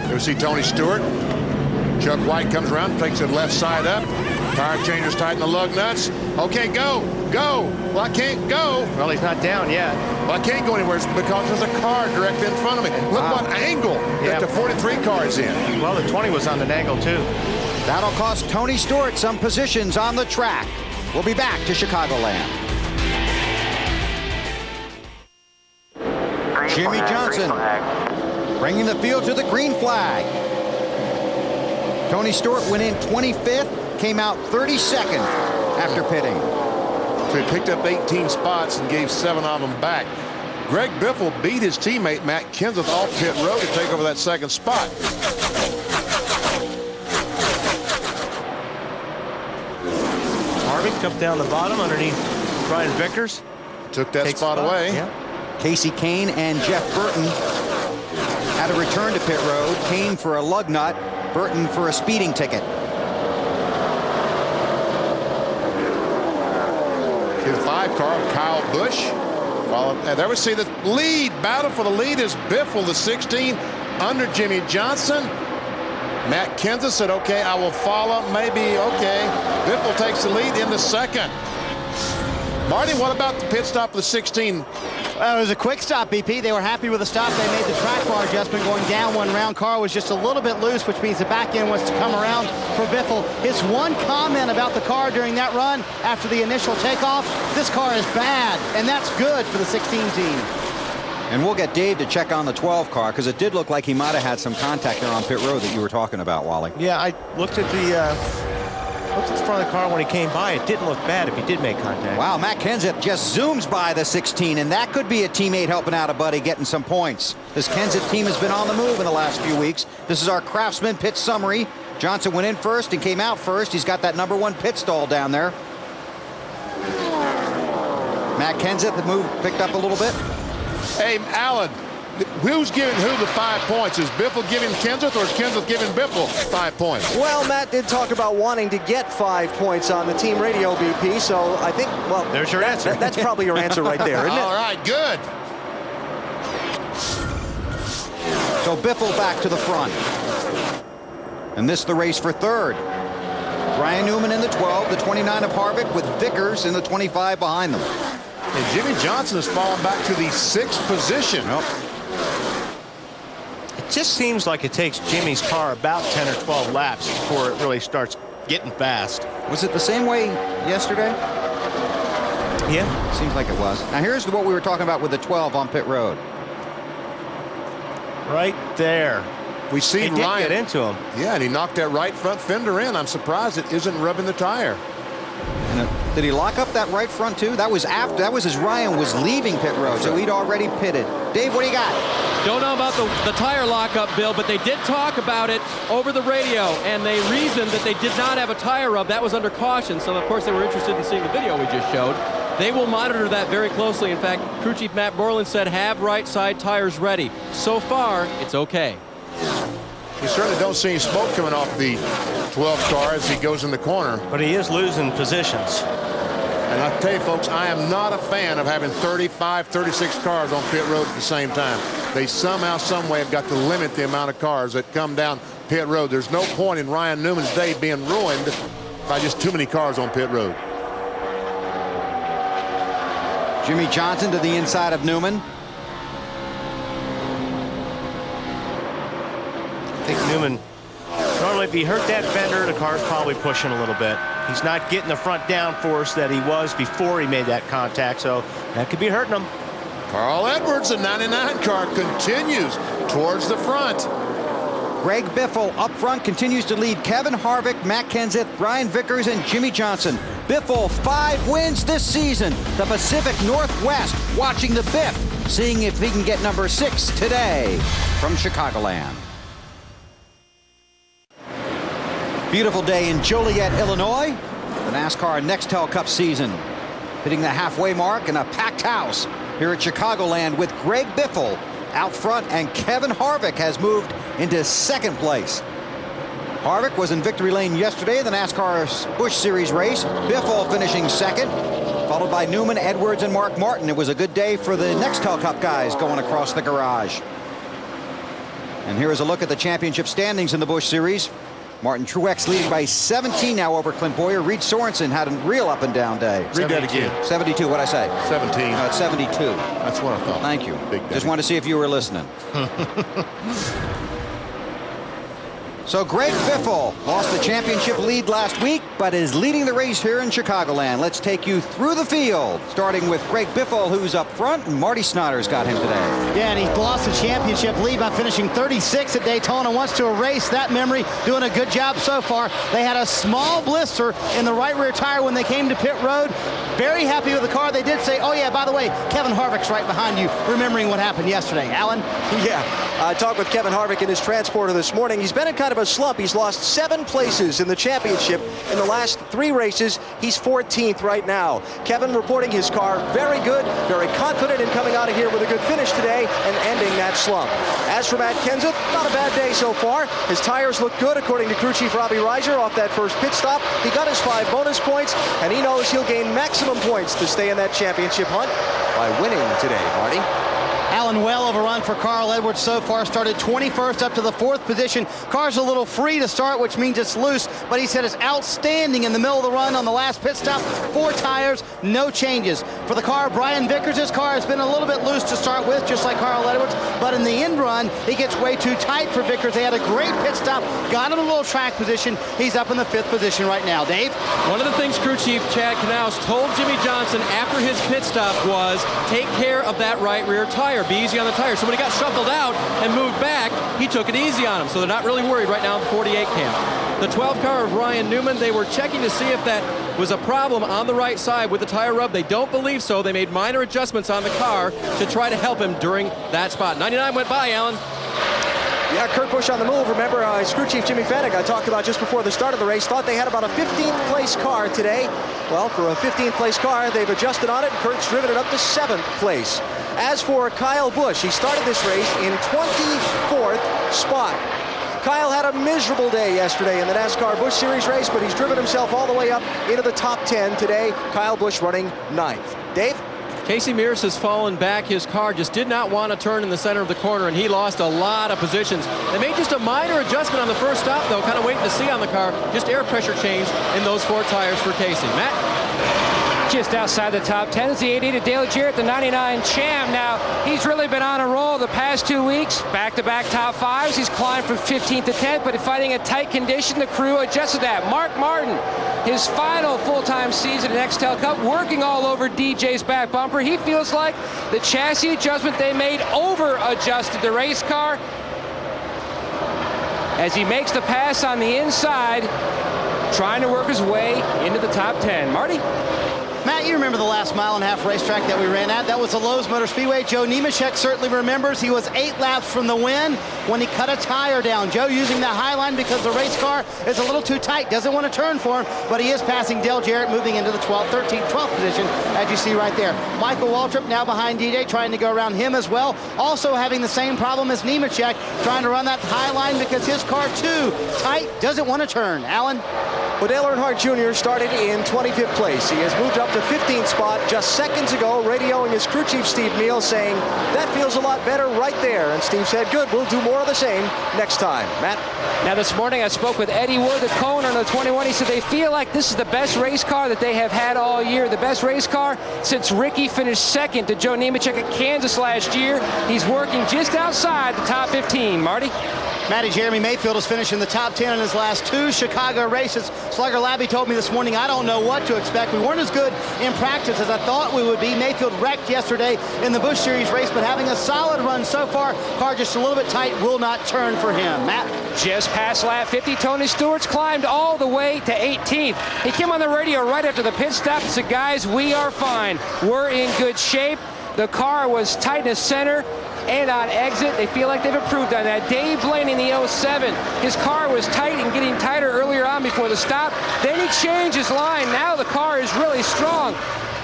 You see Tony Stewart. Chuck White comes around, takes the left side up. Tire changers tighten the lug nuts. Okay, go. Well, I can't go. Well, he's not down yet. Well, I can't go anywhere because there's a car directly in front of me. Look what angle that the 43 car is in. Well, the 20 was on an angle too. That'll cost Tony Stewart some positions on the track. We'll be back to Chicagoland. Jimmy Johnson bringing the field to the green flag. Tony Stewart went in 25th, came out 32nd after pitting. So he picked up 18 spots and gave 7 of them back. Greg Biffle beat his teammate Matt Kenseth off pit road to take over that 2nd spot. Harvick comes down the bottom underneath Brian Vickers. Took that spot away. Yeah. Casey Kane and Jeff Burton had to return to pit road. Kane for a lug nut, Burton for a speeding ticket. His 5 car, Kyle Busch. And there we see the lead. Battle for the lead is Biffle, the 16, under Jimmy Johnson. Matt Kenseth said, okay, I will follow. Maybe, okay. Biffle takes the lead in the 2nd. Marty, what about the pit stop of the 16? Well, it was a quick stop, BP. They were happy with the stop. They made the track bar adjustment going down 1 round. Car was just a little bit loose, which means the back end wants to come around for Biffle. His one comment about the car during that run after the initial takeoff, this car is bad, and that's good for the 16 team. And we'll get Dave to check on the 12 car, because it did look like he might have had some contact there on pit road that you were talking about, Wally. Yeah, I looked at the front of the car when he came by. It didn't look bad if he did make contact. Wow, Matt Kenseth just zooms by the 16, and that could be a teammate helping out a buddy getting some points. This Kenseth team has been on the move in the last few weeks. This is our Craftsman pit summary. Johnson went in first and came out first. He's got that #1 pit stall down there. Matt Kenseth, the move picked up a little bit. Hey, Alan, who's giving who the 5 points? Is Biffle giving Kenseth, or is Kenseth giving Biffle 5 points? Well, Matt did talk about wanting to get 5 points on the team radio, BP, so I think, well, there's your answer. That's probably your answer right there, isn't it? All right, good. So Biffle back to the front. And this the race for third. Brian Newman in the 12, the 29 of Harvick, with Vickers in the 25 behind them. And Jimmy Johnson has fallen back to the 6th position. It just seems like it takes Jimmy's car about 10 or 12 laps before it really starts getting fast. Was it the same way yesterday? Yeah. Seems like it was. Now here's what we were talking about with the 12 on pit road. Right there. We see Ryan get into him. Yeah, and he knocked that right front fender in. I'm surprised it isn't rubbing the tire. And did he lock up that right front too? That was after. That was as Ryan was leaving pit road, so he'd already pitted. Dave, what do you got? Don't know about the tire lockup, Bill, but they did talk about it over the radio, and they reasoned that they did not have a tire rub. That was under caution, so of course they were interested in seeing the video we just showed. They will monitor that very closely. In fact, crew chief Matt Borland said have right side tires ready. So far, it's okay. You certainly don't see any smoke coming off the 12 car as he goes in the corner. But he is losing positions. And I tell you, folks, I am not a fan of having 35, 36 cars on pit road at the same time. They somehow, some way have got to limit the amount of cars that come down pit road. There's no point in Ryan Newman's day being ruined by just too many cars on pit road. Jimmy Johnson to the inside of Newman. I think Newman, normally if he hurt that fender, the car's probably pushing a little bit. He's not getting the front downforce that he was before he made that contact, so that could be hurting him. Carl Edwards, the 99 car, continues towards the front. Greg Biffle up front continues to lead Kevin Harvick, Matt Kenseth, Brian Vickers, and Jimmy Johnson. Biffle 5 wins this season. The Pacific Northwest watching the Biff, seeing if he can get number 6 today from Chicagoland. Beautiful day in Joliet, Illinois. The NASCAR Nextel Cup season hitting the halfway mark in a packed house here at Chicagoland with Greg Biffle out front, and Kevin Harvick has moved into 2nd place. Harvick was in victory lane yesterday in the NASCAR Busch Series race. Biffle finishing 2nd, followed by Newman, Edwards, and Mark Martin. It was a good day for the Nextel Cup guys going across the garage. And here is a look at the championship standings in the Busch Series. Martin Truex leading by 17 now over Clint Boyer. Reed Sorensen had a real up and down day. Read that again. 72, what'd I say? 17. No, it's 72. That's what I thought. Thank you. Big Just wanted to see if you were listening. So Greg Biffle lost the championship lead last week, but is leading the race here in Chicagoland. Let's take you through the field, starting with Greg Biffle, who's up front, and Marty Snyder's got him today. Yeah, and he lost the championship lead by finishing 36 at Daytona. Wants to erase that memory, doing a good job so far. They had a small blister in the right rear tire when they came to pit road. Very happy with the car. They did say, oh yeah, by the way, Kevin Harvick's right behind you, remembering what happened yesterday. Alan? Yeah, I talked with Kevin Harvick in his transporter this morning. He's been in kind of a slump. He's lost 7 places in the championship in the last 3 races. He's 14th right now. Kevin reporting his car very good, very confident in coming out of here with a good finish today and ending that slump. As for Matt Kenseth, not a bad day so far. His tires look good according to crew chief Robbie Reiser off that first pit stop. He got his 5 bonus points, and he knows he'll gain maximum points to stay in that championship hunt by winning today, Marty. Alan, well of a run for Carl Edwards so far. Started 21st up to the 4th position. Car's a little free to start, which means it's loose, but he said it's outstanding in the middle of the run on the last pit stop. 4 tires, no changes. For the car, Brian Vickers' car has been a little bit loose to start with, just like Carl Edwards, but in the end run, he gets way too tight for Vickers. They had a great pit stop, got him a little track position. He's up in the 5th position right now. Dave? One of the things crew chief Chad Knaus told Jimmy Johnson after his pit stop was take care of that right rear tire. Be easy on the tire. So when he got shuffled out and moved back, he took it easy on him. So they're not really worried right now in the 48 camp. The 12 car of Ryan Newman, they were checking to see if that was a problem on the right side with the tire rub. They don't believe so. They made minor adjustments on the car to try to help him during that spot. 99 went by, Alan. Yeah, Kurt Busch on the move. Remember, crew chief Jimmy Fennick, I talked about just before the start of the race, thought they had about a 15th place car today. Well, for a 15th place car, they've adjusted on it, and Kurt's driven it up to 7th place. As for Kyle Busch, he started this race in 24th spot. Kyle had a miserable day yesterday in the NASCAR Busch Series race, but he's driven himself all the way up into the top 10 today. Kyle Busch running 9th. Dave? Casey Mears has fallen back. His car just did not want to turn in the center of the corner, and he lost a lot of positions. They made just a minor adjustment on the first stop, though, kind of waiting to see on the car. Just air pressure change in those 4 tires for Casey. Matt? Just outside the top 10 is the 88 of Dale Jarrett, the 99 Cham. Now, he's really been on a roll the past 2 weeks. Back-to-back top 5s. He's climbed from 15th to 10th, but fighting a tight condition, the crew adjusted that. Mark Martin, his final full-time season in Nextel Cup, working all over DJ's back bumper. He feels like the chassis adjustment they made over-adjusted the race car as he makes the pass on the inside, trying to work his way into the top 10. Marty? Matt, you remember the last mile-and-a-half racetrack that we ran at? That was the Lowe's Motor Speedway. Joe Nemechek certainly remembers. He was 8 laps from the win when he cut a tire down. Joe using the high line because the race car is a little too tight. Doesn't want to turn for him, but he is passing Dale Jarrett, moving into the 12th, 13th, 12th position, as you see right there. Michael Waltrip now behind DJ, trying to go around him as well. Also having the same problem as Nemechek, trying to run that high line because his car, too, tight, doesn't want to turn. Alan? Well, Dale Earnhardt Jr. started in 25th place. He has moved up to 15th spot just seconds ago, radioing his crew chief, Steve Neal, saying, that feels a lot better right there. And Steve said, good, we'll do more of the same next time. Matt? Now, this morning I spoke with Eddie Wood, the co-owner of the 21. He said they feel like this is the best race car that they have had all year. The best race car since Ricky finished second to Joe Nemechek at Kansas last year. He's working just outside the top 15. Marty? Matty, Jeremy Mayfield has finished in the top 10 in his last 2 Chicago races. Slugger Labby told me this morning, I don't know what to expect. We weren't as good in practice as I thought we would be. Mayfield wrecked yesterday in the Busch Series race, but having a solid run so far. Car just a little bit tight, will not turn for him. Matt? Just past lap 50, Tony Stewart's climbed all the way to 18th. He came on the radio right after the pit stop and said, guys, we are fine. We're in good shape. The car was tight in the center and on exit. They feel like they've improved on that. Dave Blaney in the 07, his car was tight and getting tighter earlier on before the stop. Then he changed his line. Now the car is really strong.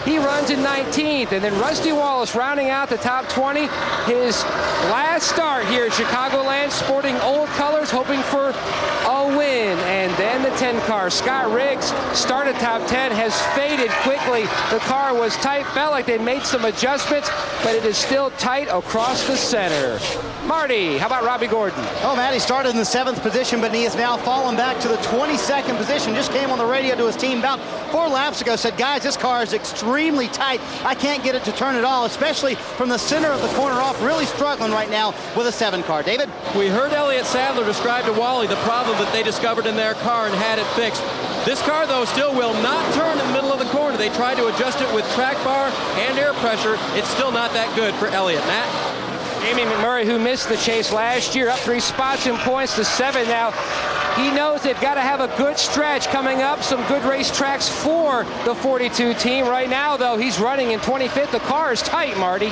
He runs in 19th, and then Rusty Wallace rounding out the top 20. His last start here at Chicagoland, sporting old colors, hoping for a win. And then the 10 car, Scott Riggs, started top 10, has faded quickly. The car was tight, felt like they made some adjustments, but it is still tight across the center. Marty, how about Robbie Gordon? Oh, Matt, he started in the 7th position, but he has now fallen back to the 22nd position. Just came on the radio to his team about 4 laps ago, said, guys, this car is extremely tight. I can't get it to turn at all, especially from the center of the corner off. Really struggling right now with a 7 car. David? We heard Elliott Sadler describe to Wally the problem that they discovered in their car and had it fixed. This car, though, still will not turn in the middle of the corner. They tried to adjust it with track bar and air pressure. It's still not that good for Elliott. Matt? Jamie McMurray, who missed the chase last year, up 3 spots in points to 7 now. He knows they've got to have a good stretch coming up, some good race tracks for the 42 team. Right now, though, he's running in 25th. The car is tight, Marty.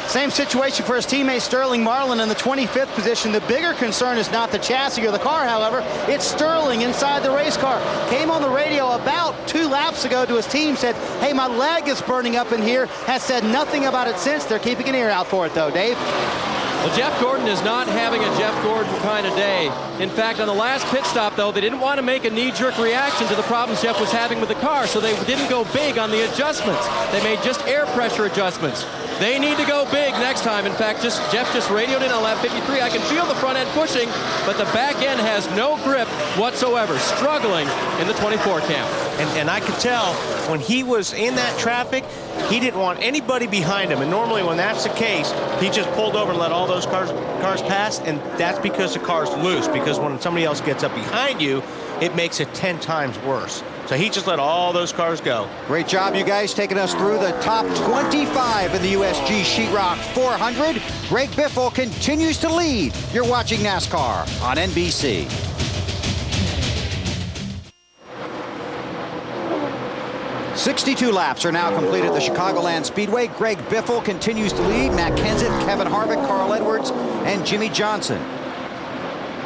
Same situation for his teammate Sterling Marlin in the 25th position. The bigger concern is not the chassis or the car, however. It's Sterling inside the race car. Came on the radio about 2 laps ago to his team, said, hey, my leg is burning up in here. Has said nothing about it since. They're keeping an ear out for it, though. Dave? Well, Jeff Gordon is not having a Jeff Gordon kind of day. In fact, on the last pit stop, though, they didn't want to make a knee-jerk reaction to the problems Jeff was having with the car, so they didn't go big on the adjustments. They made just air pressure adjustments. They need to go big next time. In fact, Jeff just radioed in on lap 53. I can feel the front end pushing, but the back end has no grip whatsoever, struggling in the 24 camp. And I could tell when he was in that traffic, he didn't want anybody behind him. And normally when that's the case, he just pulled over and let all those cars pass. And that's because the car's loose, because when somebody else gets up behind you, it makes it 10 times worse. So he just let all those cars go. Great job, you guys, taking us through the top 25 in the USG Sheetrock 400. Greg Biffle continues to lead. You're watching NASCAR on NBC. "62 laps are now complete at the Chicagoland Speedway. Greg Biffle continues to lead. Matt Kenseth, Kevin Harvick, Carl Edwards, and Jimmy Johnson.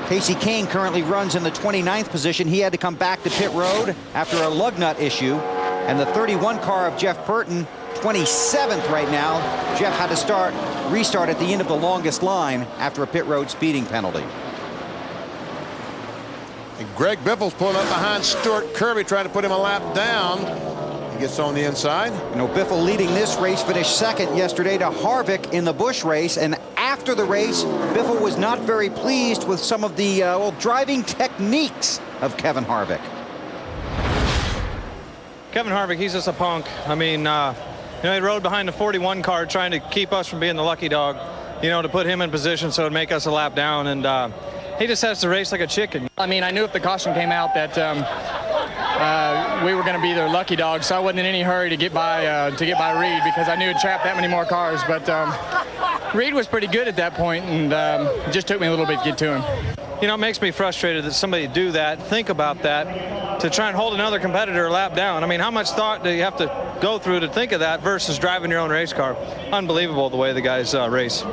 Casey Kane currently runs in the 29th position. He had to come back to pit road after a lug nut issue. And the 31 car of Jeff Burton, 27th right now. Jeff had to restart at the end of the longest line after a pit road speeding penalty. And Greg Biffle's pulling up behind Stuart Kirby, trying to put him a lap down. He gets on the inside. You know, Biffle leading this race, finished second yesterday to Harvick in the Busch race. And after the race, Biffle was not very pleased with some of the driving techniques of Kevin Harvick. Kevin Harvick, he's just a punk. I mean, he rode behind the 41 car trying to keep us from being the lucky dog, to put him in position so it'd make us a lap down. And he just has to race like a chicken. I mean, I knew if the caution came out that we were going to be their lucky dog, so I wasn't in any hurry to get by Reed because I knew it'd trap that many more cars. But Reed was pretty good at that point, and it just took me a little bit to get to him. It makes me frustrated that somebody do that, think about that, to try and hold another competitor a lap down. I mean, how much thought do you have to go through to think of that versus driving your own race car? Unbelievable the way the guys race.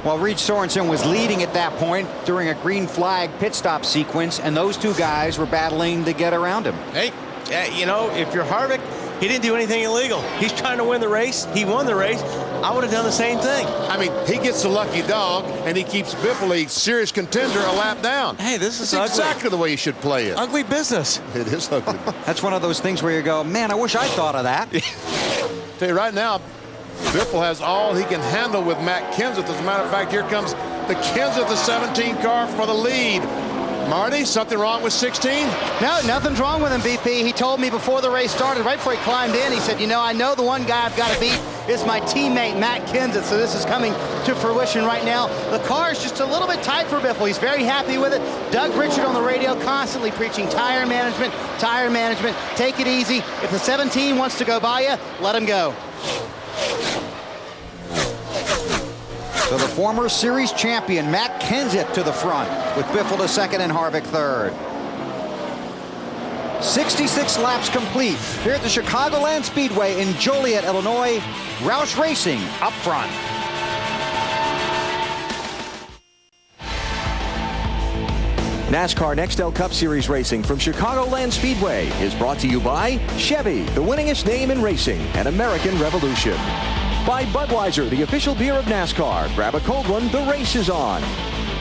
Well, Reed Sorensen was leading at that point during a green flag pit stop sequence, and those two guys were battling to get around him. Hey, if you're Harvick, he didn't do anything illegal. He's trying to win the race. He won the race. I would have done the same thing. I mean, he gets the lucky dog, and he keeps Biffle, a serious contender, a lap down. Hey, this is exactly the way you should play it. Ugly business. It is ugly. That's one of those things where you go, man, I wish I thought of that. Tell you right now, Biffle has all he can handle with Matt Kenseth. As a matter of fact, here comes the Kenseth, the 17 car for the lead. Marty, something wrong with 16? No, nothing's wrong with him, BP. He told me before the race started, right before he climbed in, he said, I know the one guy I've got to beat is my teammate, Matt Kenseth. So this is coming to fruition right now. The car is just a little bit tight for Biffle. He's very happy with it. Doug Richard on the radio constantly preaching tire management, take it easy. If the 17 wants to go by you, let him go. So the former series champion, Matt Kenseth, to the front, with Biffle to second and Harvick third. 66 laps complete here at the Chicagoland Speedway in Joliet, Illinois. Roush Racing up front. NASCAR Nextel Cup Series racing from Chicagoland Speedway is brought to you by Chevy, the winningest name in racing, and American Revolution. By Budweiser, the official beer of NASCAR. Grab a cold one, the race is on.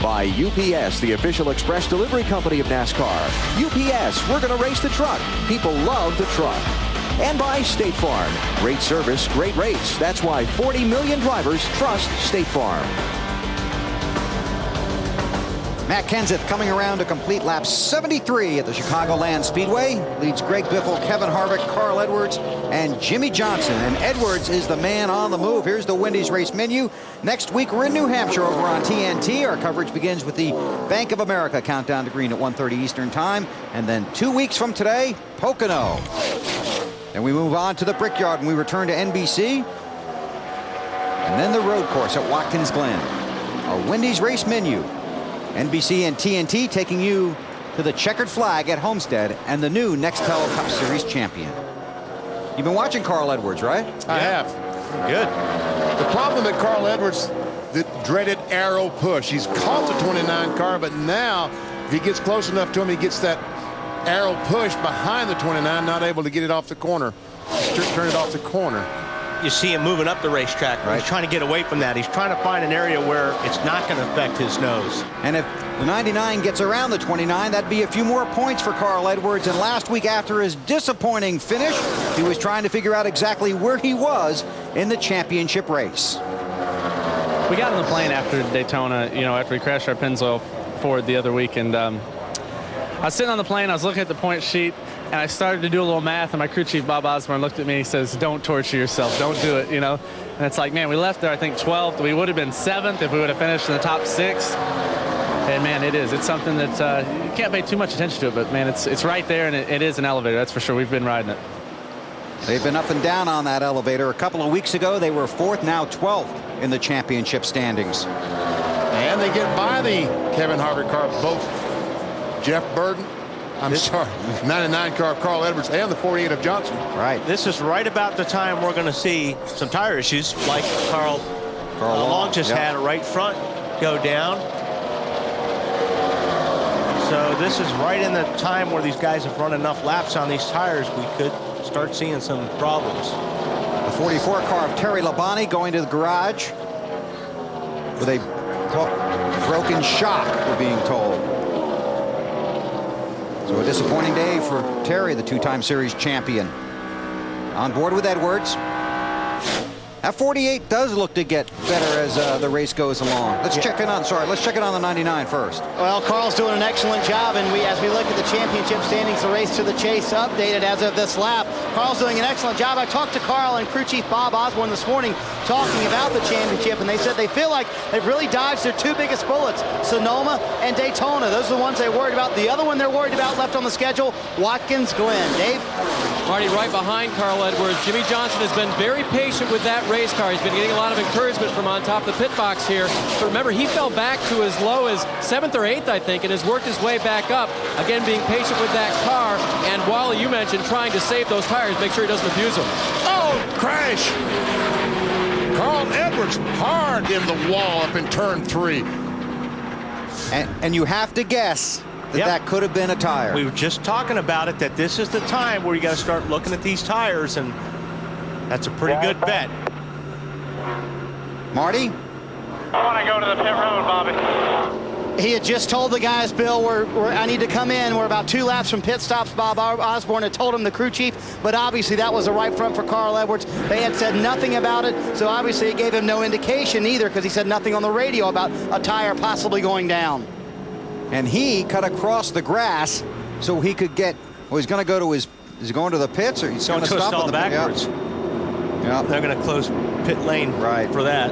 By UPS, the official express delivery company of NASCAR. UPS, we're going to race the truck. People love the truck. And by State Farm. Great service, great rates. That's why 40 million drivers trust State Farm. Matt Kenseth coming around to complete lap 73 at the Chicagoland Speedway. Leads Greg Biffle, Kevin Harvick, Carl Edwards, and Jimmy Johnson. And Edwards is the man on the move. Here's the Wendy's race menu. Next week, we're in New Hampshire over on TNT. Our coverage begins with the Bank of America countdown to green at 1:30 Eastern Time. And then 2 weeks from today, Pocono. Then we move on to the Brickyard and we return to NBC. And then the road course at Watkins Glen. Our Wendy's race menu. NBC and TNT taking you to the checkered flag at Homestead and the new Nextel Cup Series champion. You've been watching Carl Edwards, right? I have. Good. The problem with Carl Edwards, the dreaded arrow push. He's caught the 29 car, but now if he gets close enough to him, he gets that arrow push behind the 29, not able to get it off the corner, turn it off the corner. You see him moving up the racetrack. Right. He's trying to get away from that. He's trying to find an area where it's not going to affect his nose. And if the 99 gets around the 29, that'd be a few more points for Carl Edwards. And last week, after his disappointing finish, he was trying to figure out exactly where he was in the championship race. We got on the plane after Daytona, after we crashed our Pennzoil Ford the other week. And I was sitting on the plane, I was looking at the point sheet, and I started to do a little math, and my crew chief, Bob Osborne, looked at me and he says, don't torture yourself, don't do it, And it's like, man, we left there, I think, 12th. We would have been 7th if we would have finished in the top 6. And, man, it's something that you can't pay too much attention to it, but, man, it's right there, and it is an elevator, that's for sure. We've been riding it. They've been up and down on that elevator. A couple of weeks ago, they were 4th, now 12th in the championship standings. And they get by the Kevin Harvick car, both Jeff Burton, 99 car of Carl Edwards and the 48 of Johnson. Right. This is right about the time we're going to see some tire issues like Carl Long just had a right front go down. So this is right in the time where these guys have run enough laps on these tires. We could start seeing some problems. The 44 car of Terry Labonte going to the garage with a broken shock, we're being told. So a disappointing day for Terry, the two-time series champion. On board with Edwards. That 48 does look to get better as the race goes along. Let's check it on the 99 first. Well, Carl's doing an excellent job, and as we look at the championship standings, the race to the chase updated as of this lap. Carl's doing an excellent job. I talked to Carl and crew chief Bob Osborne this morning talking about the championship, and they said they feel like they've really dodged their two biggest bullets, Sonoma and Daytona. Those are the ones they worried about. The other one they're worried about left on the schedule, Watkins Glen. Dave? Marty, right behind Carl Edwards. Jimmy Johnson has been very patient with that race car. He's been getting a lot of encouragement from on top of the pit box here. But remember, he fell back to as low as 7th or 8th, I think, and has worked his way back up. Again, being patient with that car. And Wally, you mentioned trying to save those tires, make sure he doesn't abuse them. Oh, crash! Carl Edwards hard in the wall up in turn 3. And you have to guess that could have been a tire. We were just talking about it, that this is the time where you got to start looking at these tires, and that's a pretty good bet. Marty? I want to go to the pit road, Bobby. He had just told the guys, Bill, I need to come in. We're about 2 laps from pit stops. Bob Osborne had told him, the crew chief, but obviously that was the right front for Carl Edwards. They had said nothing about it, so obviously it gave him no indication either, because he said nothing on the radio about a tire possibly going down. And he cut across the grass so he could get, well, he's going to go to his, is he going to the pits, or he's going to stop on the backwards? Yeah. They're going to close pit lane for that.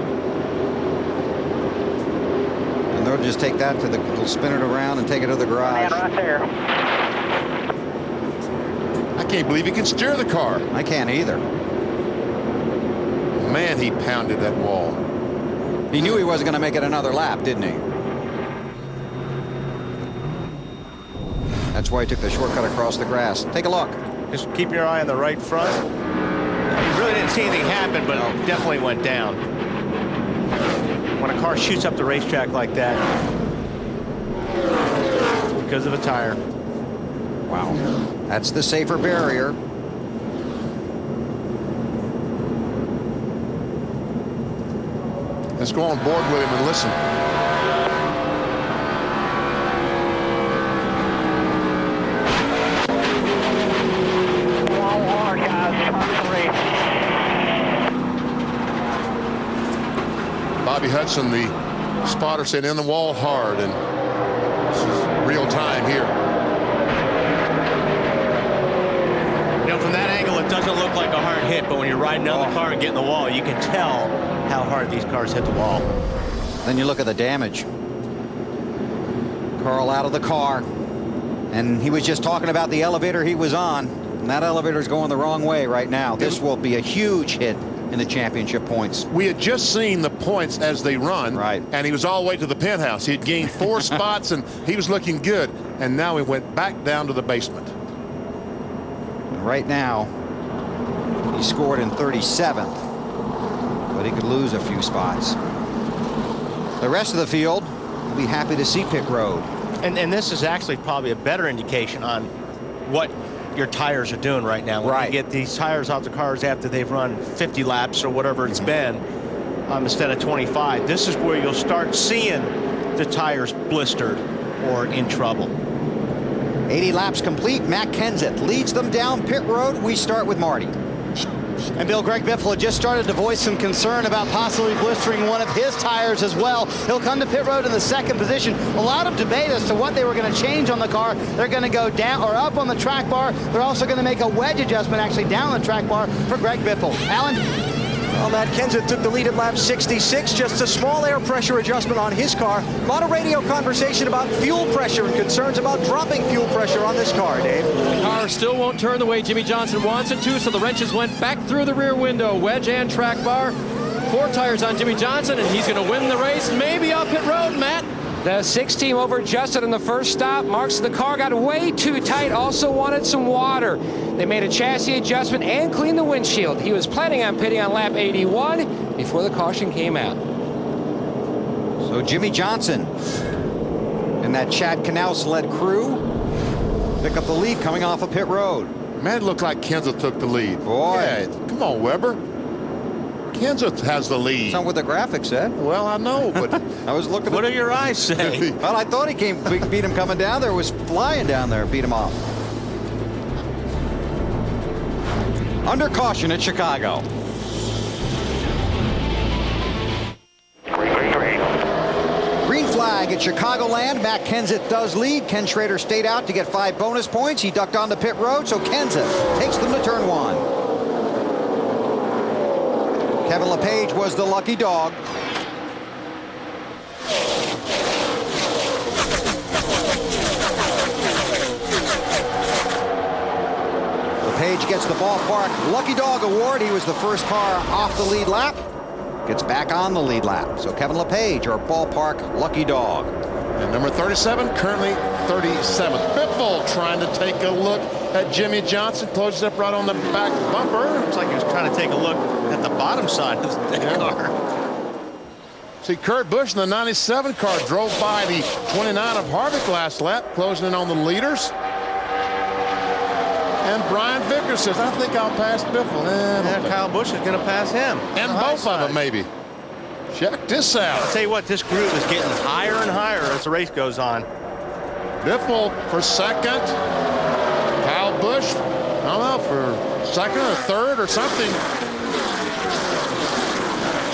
And they'll just take that to the, they'll spin it around and take it to the garage. Man, right there. I can't believe he can steer the car. I can't either. Man, he pounded that wall. He knew he wasn't going to make it another lap, didn't he? That's why he took the shortcut across the grass. Take a look. Just keep your eye on the right front. You really didn't see anything happen, but it definitely went down. When a car shoots up the racetrack like that, because of a tire. Wow. That's the safer barrier. Let's go on board with him and listen. Bobby Hudson, the spotter, said in the wall hard, and this is real time here. You know, from that angle, it doesn't look like a hard hit, but when you're riding down the car and getting the wall, you can tell how hard these cars hit the wall. Then you look at the damage. Carl out of the car, and he was just talking about the elevator he was on, and that elevator's going the wrong way right now. This will be a huge hit in the championship points. We had just seen the points as they run, and he was all the way to the penthouse. He had gained 4 spots, and he was looking good. And now he went back down to the basement. And right now, he scored in 37th, but he could lose a few spots. The rest of the field will be happy to see pit road. And this is actually probably a better indication on what your tires are doing right now. When you get these tires off the cars after they've run 50 laps or whatever it's been, instead of 25, this is where you'll start seeing the tires blistered or in trouble. 80 laps complete. Matt Kenseth leads them down pit road. We start with Marty. And Bill, Greg Biffle had just started to voice some concern about possibly blistering one of his tires as well. He'll come to pit road in the 2nd position. A lot of debate as to what they were going to change on the car. They're going to go down or up on the track bar. They're also going to make a wedge adjustment actually down the track bar for Greg Biffle. Alan? Well, Matt Kenseth took the lead at lap 66. Just a small air pressure adjustment on his car. A lot of radio conversation about fuel pressure and concerns about dropping fuel pressure on this car, Dave. The car still won't turn the way Jimmy Johnson wants it to, so the wrenches went back through the rear window. Wedge and track bar. 4 tires on Jimmy Johnson, and he's going to win the race. Maybe up pit road, Matt. The 6 team over adjusted on the first stop. Marks the car got way too tight, also wanted some water. They made a chassis adjustment and cleaned the windshield. He was planning on pitting on lap 81 before the caution came out. So Jimmy Johnson and that Chad Knaus-led crew pick up the lead coming off of pit road. Man, it looked like Kenseth took the lead. Boy. Yeah, come on, Weber. Kenseth has the lead. That's not what the graphic said. Well, I know, but I was looking. What do your eyes say? Well, I thought he beat him coming down there. It was flying down there, beat him off. Under caution at Chicago. Green flag at Chicagoland. Matt Kenseth does lead. Ken Schrader stayed out to get 5 bonus points. He ducked onto pit road, so Kenseth takes them to turn 1. Kevin LePage was the lucky dog. LePage gets the ballpark Lucky Dog Award. He was the first car off the lead lap. Gets back on the lead lap. So Kevin LePage, our ballpark lucky dog. And number 37, currently 37th. Biffle trying to take a look at Jimmy Johnson. Closes up right on the back bumper. Looks like he was trying to take a look at the bottom side of the car. See, Kurt Busch in the 97 car drove by the 29 of Harvick last lap, closing in on the leaders. And Brian Vickers says, I think I'll pass Biffle. And Kyle Busch is going to pass him. And both of them, maybe. Check this out. I'll tell you what, this group is getting higher and higher as the race goes on. Biffle for second. Kyle Busch, I don't know, for second or third or something.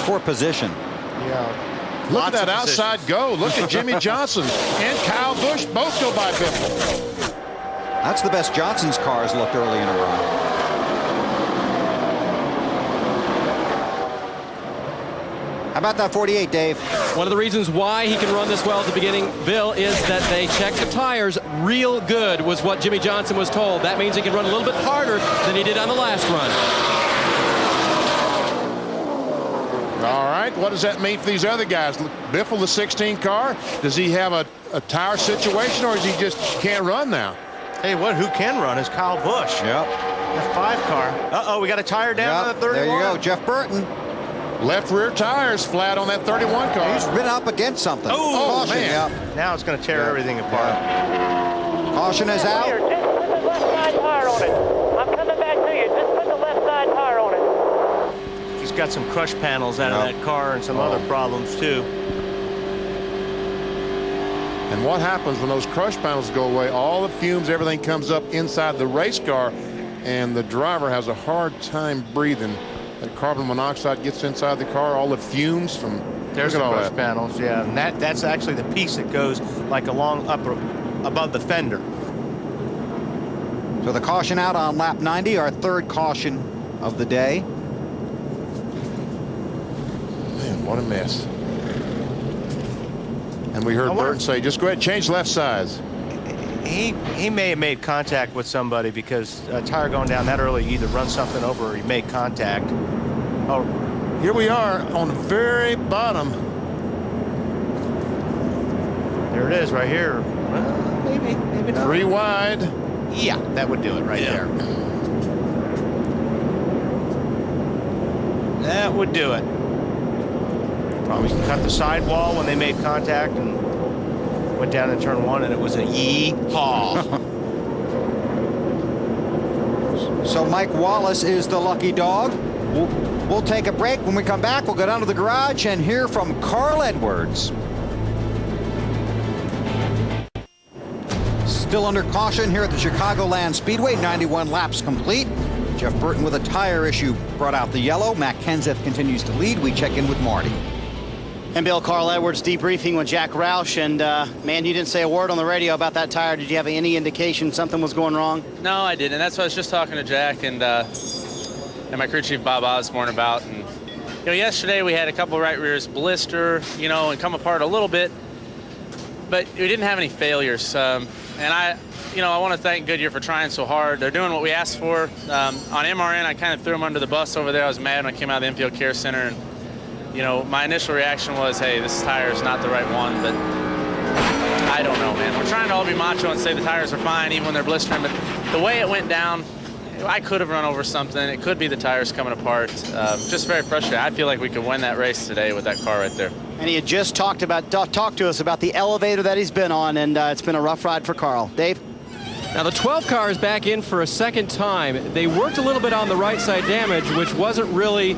For position. Yeah. Look at that outside go. Look at Jimmy Johnson and Kyle Busch both go by Biffle. That's the best Johnson's cars looked early in a run. How about that 48, Dave? One of the reasons why he can run this well at the beginning, Bill, is that they checked the tires real good, was what Jimmy Johnson was told. That means he can run a little bit harder than he did on the last run. All right, what does that mean for these other guys? Biffle, the 16 car, does he have a tire situation, or is he just can't run now? Hey, who can run is Kyle Busch. Yep. That 5 car. Uh-oh, we got a tire down on the 31. There you go, Jeff Burton. Left rear tires flat on that 31 car. He's been up against something. Oh, Caution, man. yep. Now it's going to tear everything apart. Caution is out. Here, just put the left side tire on it. I'm coming back to you. Just put the left side tire on it. He's got some crush panels out of that car and some other problems, too. And what happens when those crush panels go away? All the fumes, everything comes up inside the race car, and the driver has a hard time breathing. That carbon monoxide gets inside the car, all the fumes from... There's the crush panels, yeah. And that's actually the piece that goes like along above the fender. So the caution out on lap 90, our third caution of the day. Man, what a mess. And we heard Burton say, just go ahead and change left sides. He may have made contact with somebody, because a tire going down that early, you either run something over or you make contact. Oh, here we are on the very bottom. There it is right here. Well, maybe not. 3 wide. Yeah, that would do it right there. That would do it. Probably cut the sidewall when they made contact and went down in turn 1, and it was a yee-haw. So Mike Wallace is the lucky dog. We'll take a break. When we come back, we'll go down to the garage and hear from Carl Edwards. Still under caution here at the Chicagoland Speedway. 91 laps complete. Jeff Burton with a tire issue brought out the yellow. Matt Kenseth continues to lead. We check in with Marty. And Bill, Carl Edwards debriefing with Jack Roush. And, man, you didn't say a word on the radio about that tire. Did you have any indication something was going wrong? No, I didn't. And that's what I was just talking to Jack and my crew chief, Bob Osborne, about. And, you know, yesterday we had a couple right rears blister, you know, and come apart a little bit. But we didn't have any failures. And I want to thank Goodyear for trying so hard. They're doing what we asked for. On MRN, I kind of threw them under the bus over there. I was mad when I came out of the infield care center. And, you know, my initial reaction was, hey, this tire is not the right one. But I don't know, man. We're trying to all be macho and say the tires are fine even when they're blistering. But the way it went down, I could have run over something. It could be the tires coming apart. Just very frustrating. I feel like we could win that race today with that car right there. And he had just talked to us about the elevator that he's been on, and it's been a rough ride for Carl. Dave? Now the 12 car is back in for a second time. They worked a little bit on the right side damage, which wasn't really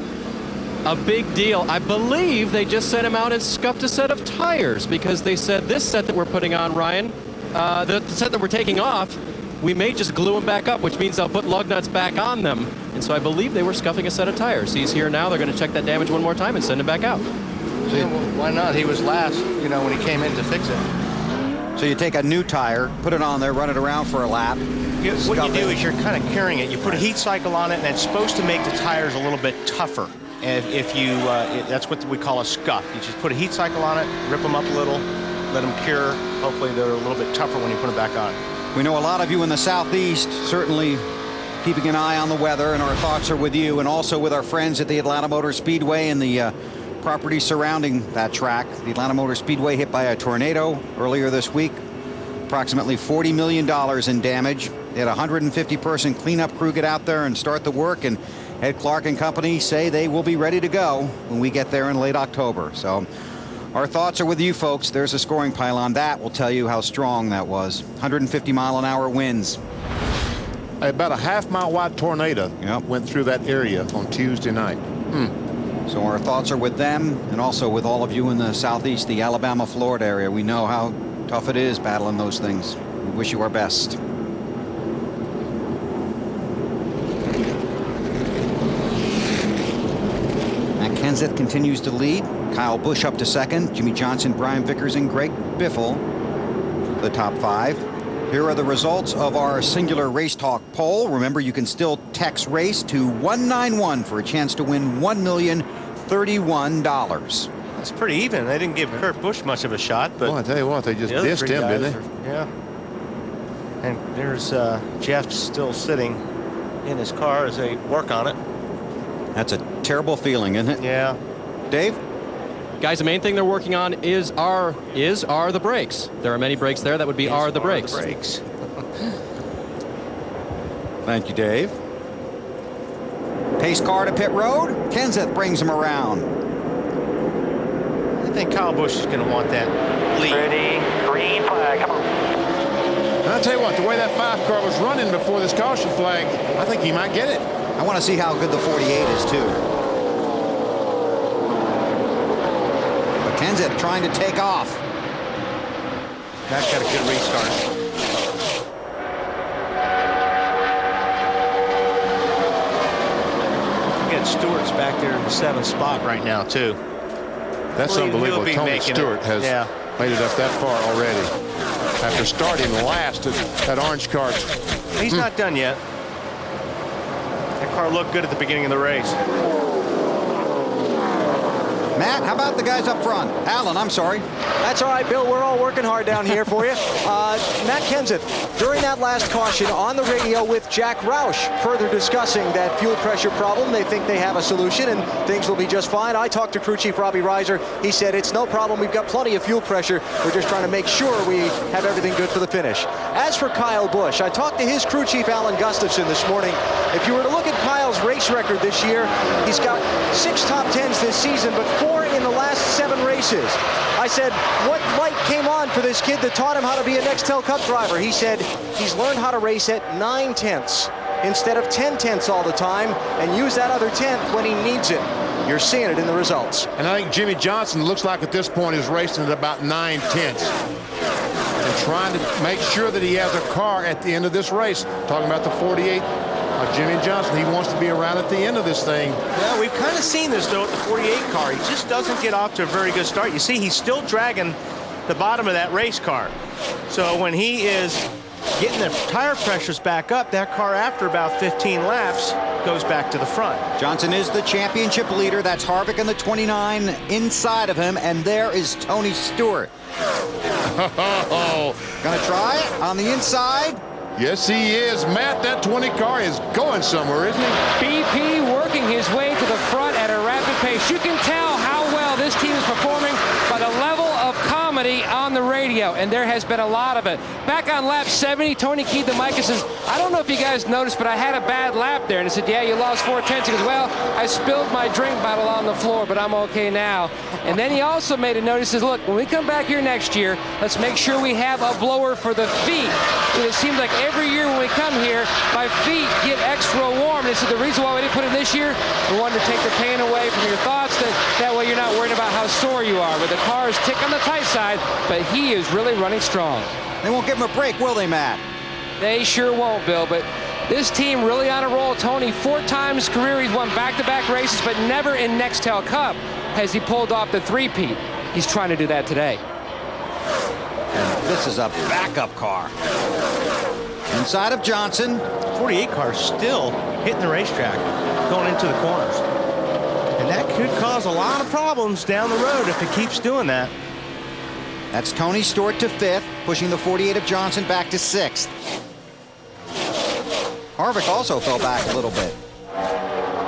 a big deal. I believe they just sent him out and scuffed a set of tires because they said this set that we're putting on, Ryan, the set that we're taking off, we may just glue them back up, which means they'll put lug nuts back on them. And so I believe they were scuffing a set of tires. He's here now. They're going to check that damage one more time and send him back out. Yeah, well, why not? He was last, when he came in to fix it. So you take a new tire, put it on there, run it around for a lap. What you do is you're kind of curing it. You put a heat cycle on it, and it's supposed to make the tires a little bit tougher. And if you, that's what we call a scuff. You just put a heat cycle on it, rip them up a little, let them cure. Hopefully they're a little bit tougher when you put them back on. We know a lot of you in the Southeast certainly keeping an eye on the weather, and our thoughts are with you and also with our friends at the Atlanta Motor Speedway and the property surrounding that track. The Atlanta Motor Speedway hit by a tornado earlier this week. Approximately $40 million in damage. They had a 150-person cleanup crew get out there and start the work, and Ed Clark and company say they will be ready to go when we get there in late October. So our thoughts are with you folks. There's a scoring pylon. That will tell you how strong that was. 150-mile-an-hour winds. About a half-mile wide tornado went through that area on Tuesday night. So our thoughts are with them and also with all of you in the Southeast, the Alabama, Florida area. We know how tough it is battling those things. We wish you our best. Matt Kenseth continues to lead. Kyle Busch up to second. Jimmy Johnson, Brian Vickers, and Greg Biffle, the top 5. Here are the results of our Singular Race Talk poll. Remember, you can still text RACE to 191 for a chance to win $1,031. That's pretty even. They didn't give Kurt Busch much of a shot, but well, I tell you what, they just dissed him, didn't they? Yeah. And there's Jeff still sitting in his car as they work on it. That's a terrible feeling, isn't it? Yeah. Dave? Guys, the main thing they're working on are the brakes. There are many brakes there. That would be are the brakes. Thank you, Dave. Pace car to pit road. Kenseth brings him around. I think Kyle Busch is going to want that lead. Ready, green flag, come on. And I'll tell you what, the way that 5 car was running before this caution flag, I think he might get it. I want to see how good the 48 is, too. But Kenseth trying to take off. That's got a good restart. Stewart's back there in the 7th spot right now, too. That's unbelievable. Tony Stewart has made it up that far already after starting last at Orange Cart. He's not done yet. That car looked good at the beginning of the race. Matt, how about the guys up front? Alan, I'm sorry. That's all right, Bill. We're all working hard down here for you. Matt Kenseth, during that last caution on the radio with Jack Roush, further discussing that fuel pressure problem. They think they have a solution and things will be just fine. I talked to crew chief Robbie Reiser. He said it's no problem. We've got plenty of fuel pressure. We're just trying to make sure we have everything good for the finish. As for Kyle Busch, I talked to his crew chief Alan Gustafson this morning. If you were to look at Kyle's race record this year, he's got 6 top 10s this season, but 4 in the last 7 races. I said, what light came on for this kid that taught him how to be a Nextel Cup driver? He said he's learned how to race at 9/10 instead of 10/10 all the time and use that other 10th when he needs it. You're seeing it in the results. And I think Jimmy Johnson looks like at this point is racing at about 9/10 and trying to make sure that he has a car at the end of this race. Talking about the 48. Jimmy Johnson, he wants to be around at the end of this thing. Yeah, we've kind of seen this, though, at the 48 car. He just doesn't get off to a very good start. You see, he's still dragging the bottom of that race car. So when he is getting the tire pressures back up, that car, after about 15 laps, goes back to the front. Johnson is the championship leader. That's Harvick in the 29 inside of him, and there is Tony Stewart. Gonna try it on the inside. Yes, he is. Matt, that 20 car is going somewhere, isn't he? BP working his way to the front at a rapid pace. You can tell how well this team is performing by the level of comedy on the radio, and there has been a lot of it. Back on lap 70, Tony keyed the mic and says, I don't know if you guys noticed, but I had a bad lap there. And I said, yeah, you lost 4/10. He goes, well, I spilled my drink bottle on the floor, but I'm okay now. And then he also made a note. He says, look, when we come back here next year, let's make sure we have a blower for the feet. And it seems like every year when we come here, my feet get extra warm. they said the reason why we didn't put him this year, we wanted to take the pain away from your thoughts. That way you're not worried about how sore you are. But the cars tick on the tight side, but he is really running strong. They won't give him a break, will they, Matt? They sure won't, Bill. But this team really on a roll. Tony, 4 times career, he's won back-to-back races, but never in Nextel Cup has he pulled off the three-peat. He's trying to do that today. And this is a backup car. Inside of Johnson. 48 car still hitting the racetrack, going into the corners. And that could cause a lot of problems down the road if it keeps doing that. That's Tony Stewart to 5th, pushing the 48 of Johnson back to 6th. Harvick also fell back a little bit.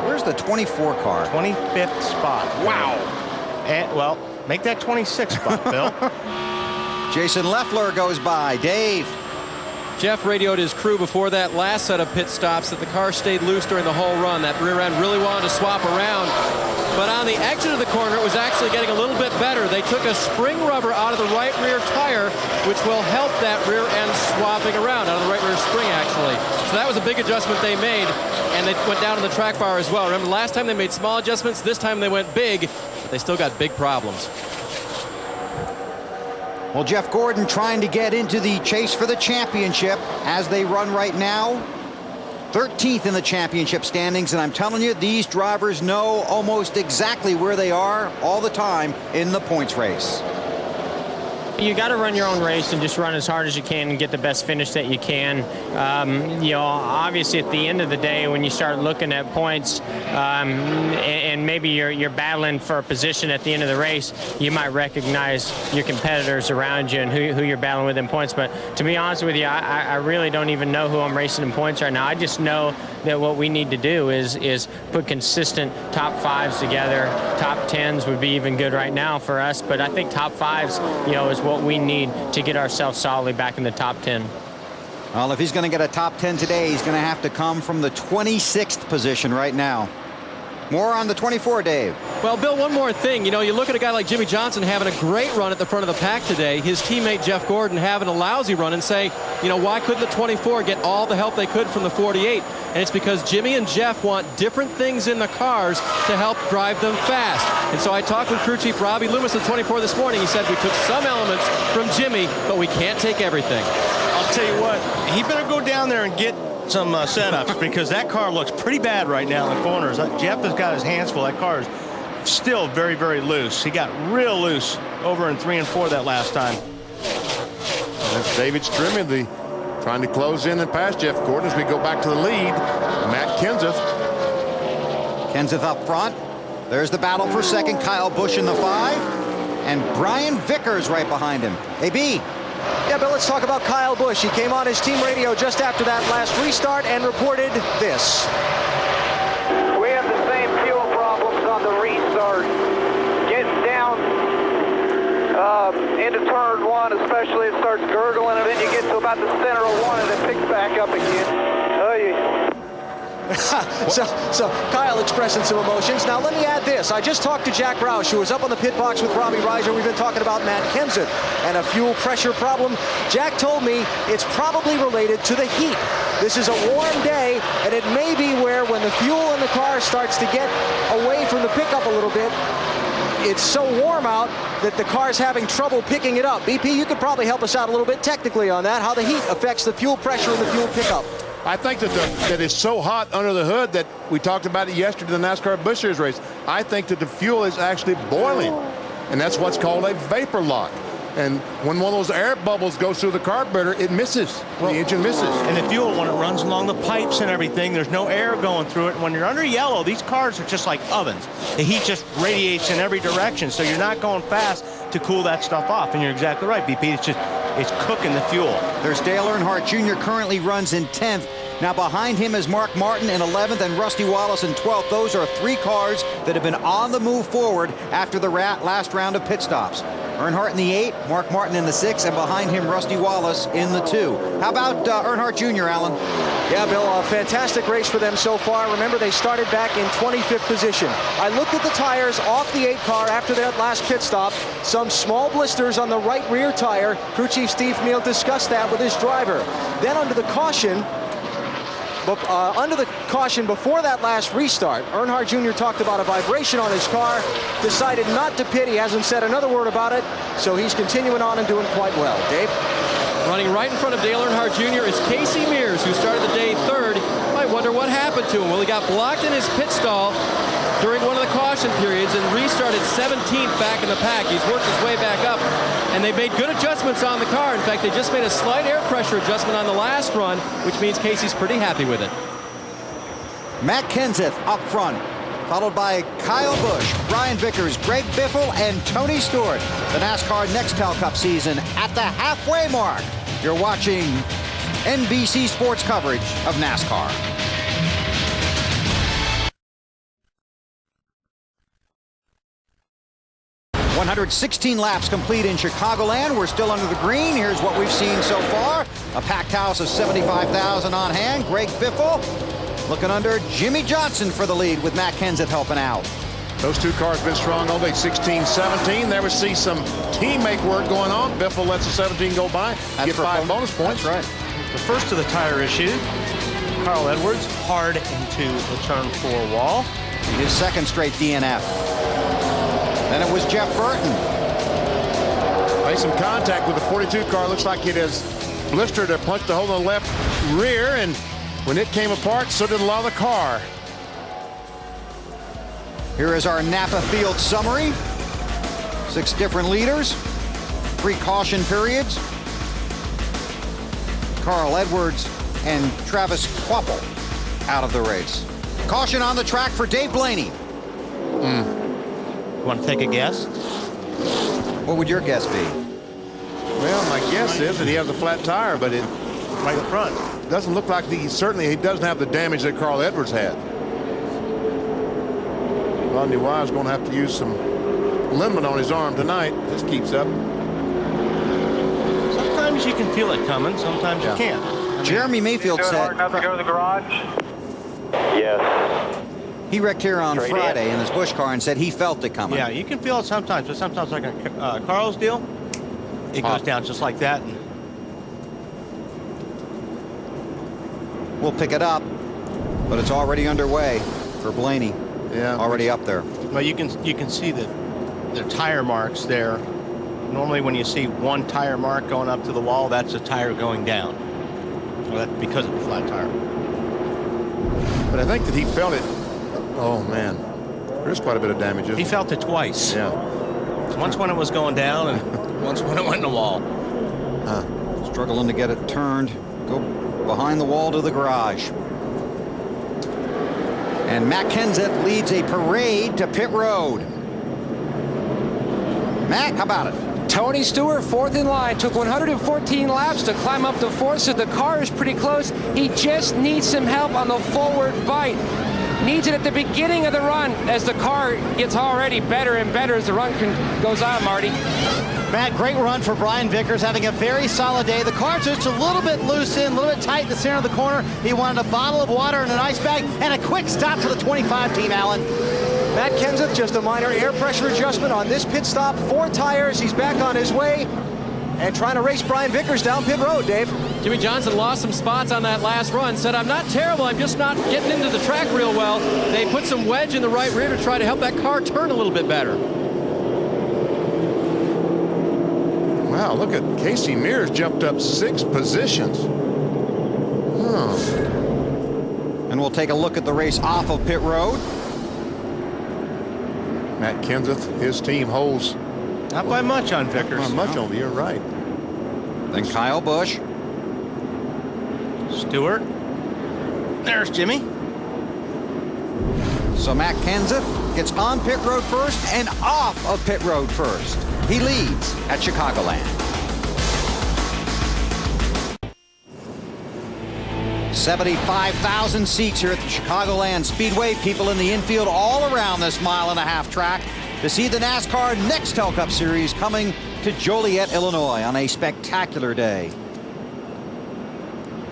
Where's the 24 car? 25th spot. Wow. And, well, make that 26th spot, Bill. Jason Leffler goes by. Dave. Jeff radioed his crew before that last set of pit stops that the car stayed loose during the whole run. That rear end really wanted to swap around. But on the exit of the corner, it was actually getting a little bit better. They took a spring rubber out of the right rear tire, which will help that rear end swapping around, out of the right rear spring, actually. So that was a big adjustment they made, and they went down to the track bar as well. Remember, last time they made small adjustments, this time they went big, but they still got big problems. Well, Jeff Gordon trying to get into the chase for the championship as they run right now. 13th in the championship standings, and I'm telling you, these drivers know almost exactly where they are all the time in the points race. You got to run your own race and just run as hard as you can and get the best finish that you can. You know, obviously at the end of the day, when you start looking at points and maybe you're battling for a position at the end of the race, you might recognize your competitors around you and who you're battling with in points. But to be honest with you, I really don't even know who I'm racing in points right now. I just know that what we need to do is put consistent top 5s together. Top 10s would be even good right now for us, but I think top 5s, you know, is what we need to get ourselves solidly back in the top 10. Well, if he's going to get a top 10 today, he's going to have to come from the 26th position right now. More on the 24, Dave. Well, Bill, one more thing. You know, you look at a guy like Jimmy Johnson having a great run at the front of the pack today. His teammate Jeff Gordon having a lousy run, and say, you know, why couldn't the 24 get all the help they could from the 48? And it's because Jimmy and Jeff want different things in the cars to help drive them fast. And so I talked with crew chief Robbie Loomis of 24 this morning. He said we took some elements from Jimmy, but we can't take everything. I'll tell you what, he better go down there and get some setups, because that car looks pretty bad right now in the corners. Jeff has got his hands full. That car is still very, very loose. He got real loose over in 3 and 4 that last time. That's David Strimmy, trying to close in and pass Jeff Gordon as we go back to the lead. Matt Kenseth. Kenseth up front. There's the battle for second. Kyle Busch in the 5. And Brian Vickers right behind him. AB. Yeah, but let's talk about Kyle Busch. He came on his team radio just after that last restart and reported this. We have the same fuel problems on the restart. Getting down into turn 1, especially, it starts gurgling, and then you get to about the center of 1 and it picks back up again. Oh, yeah. so Kyle expressing some emotions. Now let me add this. I just talked to Jack Roush, who was up on the pit box with Robbie Reiser. We've been talking about Matt Kenseth and a fuel pressure problem. Jack told me it's probably related to the heat. This is a warm day, and it may be where when the fuel in the car starts to get away from the pickup a little bit, it's so warm out that the car's having trouble picking it up. BP, you could probably help us out a little bit technically on that, how the heat affects the fuel pressure and the fuel pickup. I think that it's so hot under the hood that we talked about it yesterday in the NASCAR Busch Series race. I think that the fuel is actually boiling, and that's what's called a vapor lock. And when one of those air bubbles goes through the carburetor, it misses. The engine misses. And the fuel, when it runs along the pipes and everything, there's no air going through it. When you're under yellow, these cars are just like ovens. The heat just radiates in every direction, so you're not going fast to cool that stuff off. And you're exactly right, BP. It's cooking the fuel. There's Dale Earnhardt Jr. currently runs in 10th. Now behind him is Mark Martin in 11th and Rusty Wallace in 12th. Those are 3 cars that have been on the move forward after the last round of pit stops. Earnhardt in the 8, Mark Martin in the 6, and behind him Rusty Wallace in the 2. How about Earnhardt Jr., Alan? Yeah, Bill, a fantastic race for them so far. Remember, they started back in 25th position. I looked at the tires off the 8 car after that last pit stop. Some small blisters on the right rear tire. Crew Chief Steve Meal discussed that with his driver. Then under the caution, under the caution before that last restart. Earnhardt Jr. talked about a vibration on his car, decided not to pit. He hasn't said another word about it, so he's continuing on and doing quite well. Dave? Running right in front of Dale Earnhardt Jr. is Casey Mears, who started the day third. You might wonder what happened to him. Well, he got blocked in his pit stall during one of the caution periods and restarted 17th back in the pack. He's worked his way back up, and they made good adjustments on the car. In fact, they just made a slight air pressure adjustment on the last run, which means Casey's pretty happy with it. Matt Kenseth up front, followed by Kyle Busch, Brian Vickers, Greg Biffle, and Tony Stewart. The NASCAR Nextel Cup season at the halfway mark. You're watching NBC Sports coverage of NASCAR. ...116 laps complete in Chicagoland. We're still under the green. Here's what we've seen so far. A packed house of 75,000 on hand. Greg Biffle looking under Jimmy Johnson for the lead with Matt Kenseth helping out. Those two cars been strong all day, 16, 17. There we see some teammate work going on. Biffle lets the 17 go by, get 5 bonus points. That's right. The first of the tire issue, Carl Edwards hard into the turn 4 wall. His second straight DNF. Then it was Jeff Burton. Made some contact with the 42 car. Looks like it has blistered or punched a hole in the left rear, and when it came apart, so did a lot of the car. Here is our Napa Field summary. 6 different leaders, 3 caution periods. Carl Edwards and Travis Kvapil out of the race. Caution on the track for Dave Blaney. You want to take a guess? What would your guess be? Well, my guess is that he has a flat tire, but it right in front. Doesn't look like he doesn't have the damage that Carl Edwards had. Rodney Wise going to have to use some limit on his arm tonight. This keeps up. Sometimes you can feel it coming, sometimes you can't. Jeremy Mayfield said hard enough to go to the garage? Yes. he wrecked here on Friday in his Busch car and said he felt it coming. Yeah, you can feel it sometimes, but sometimes like a Carl's deal, it goes down just like that. We'll pick it up, but it's already underway for Blaney. Yeah, already up there. Well, you can see the tire marks there. Normally, when you see one tire mark going up to the wall, that's a tire going down. Well, that's because of the flat tire. But I think that he felt it. Oh man, there's quite a bit of damage. He felt it twice. Yeah. Once when it was going down, and once when it went in the wall. Struggling to get it turned. Go behind the wall to the garage. And Matt Kenseth leads a parade to pit road. Matt, how about it? Tony Stewart, fourth in line, took 114 laps to climb up to fourth, so the car is pretty close. He just needs some help on the forward bite. Needs it at the beginning of the run as the car gets already better and better as the run goes on, Marty. Matt, great run for Brian Vickers, having a very solid day. The car's just a little bit loose in, a little bit tight in the center of the corner. He wanted a bottle of water and an ice bag and a quick stop for the 25 team, Alan. Matt Kenseth, just a minor air pressure adjustment on this pit stop. 4 tires, he's back on his way and trying to race Brian Vickers down pit road, Dave. Jimmy Johnson lost some spots on that last run, said, I'm not terrible, I'm just not getting into the track real well. They put some wedge in the right rear to try to help that car turn a little bit better. Wow, look at Casey Mears jumped up 6 positions. And we'll take a look at the race off of pit road. Matt Kenseth, his team holds. Not by much on Vickers. Not much on, you're right. Then Kyle Busch. Stewart. There's Jimmy. So Matt Kenseth gets on pit road first and off of pit road first. He leads at Chicagoland. 75,000 seats here at the Chicagoland Speedway. People in the infield all around this mile-and-a-half track to see the NASCAR Nextel Cup Series coming to Joliet, Illinois on a spectacular day.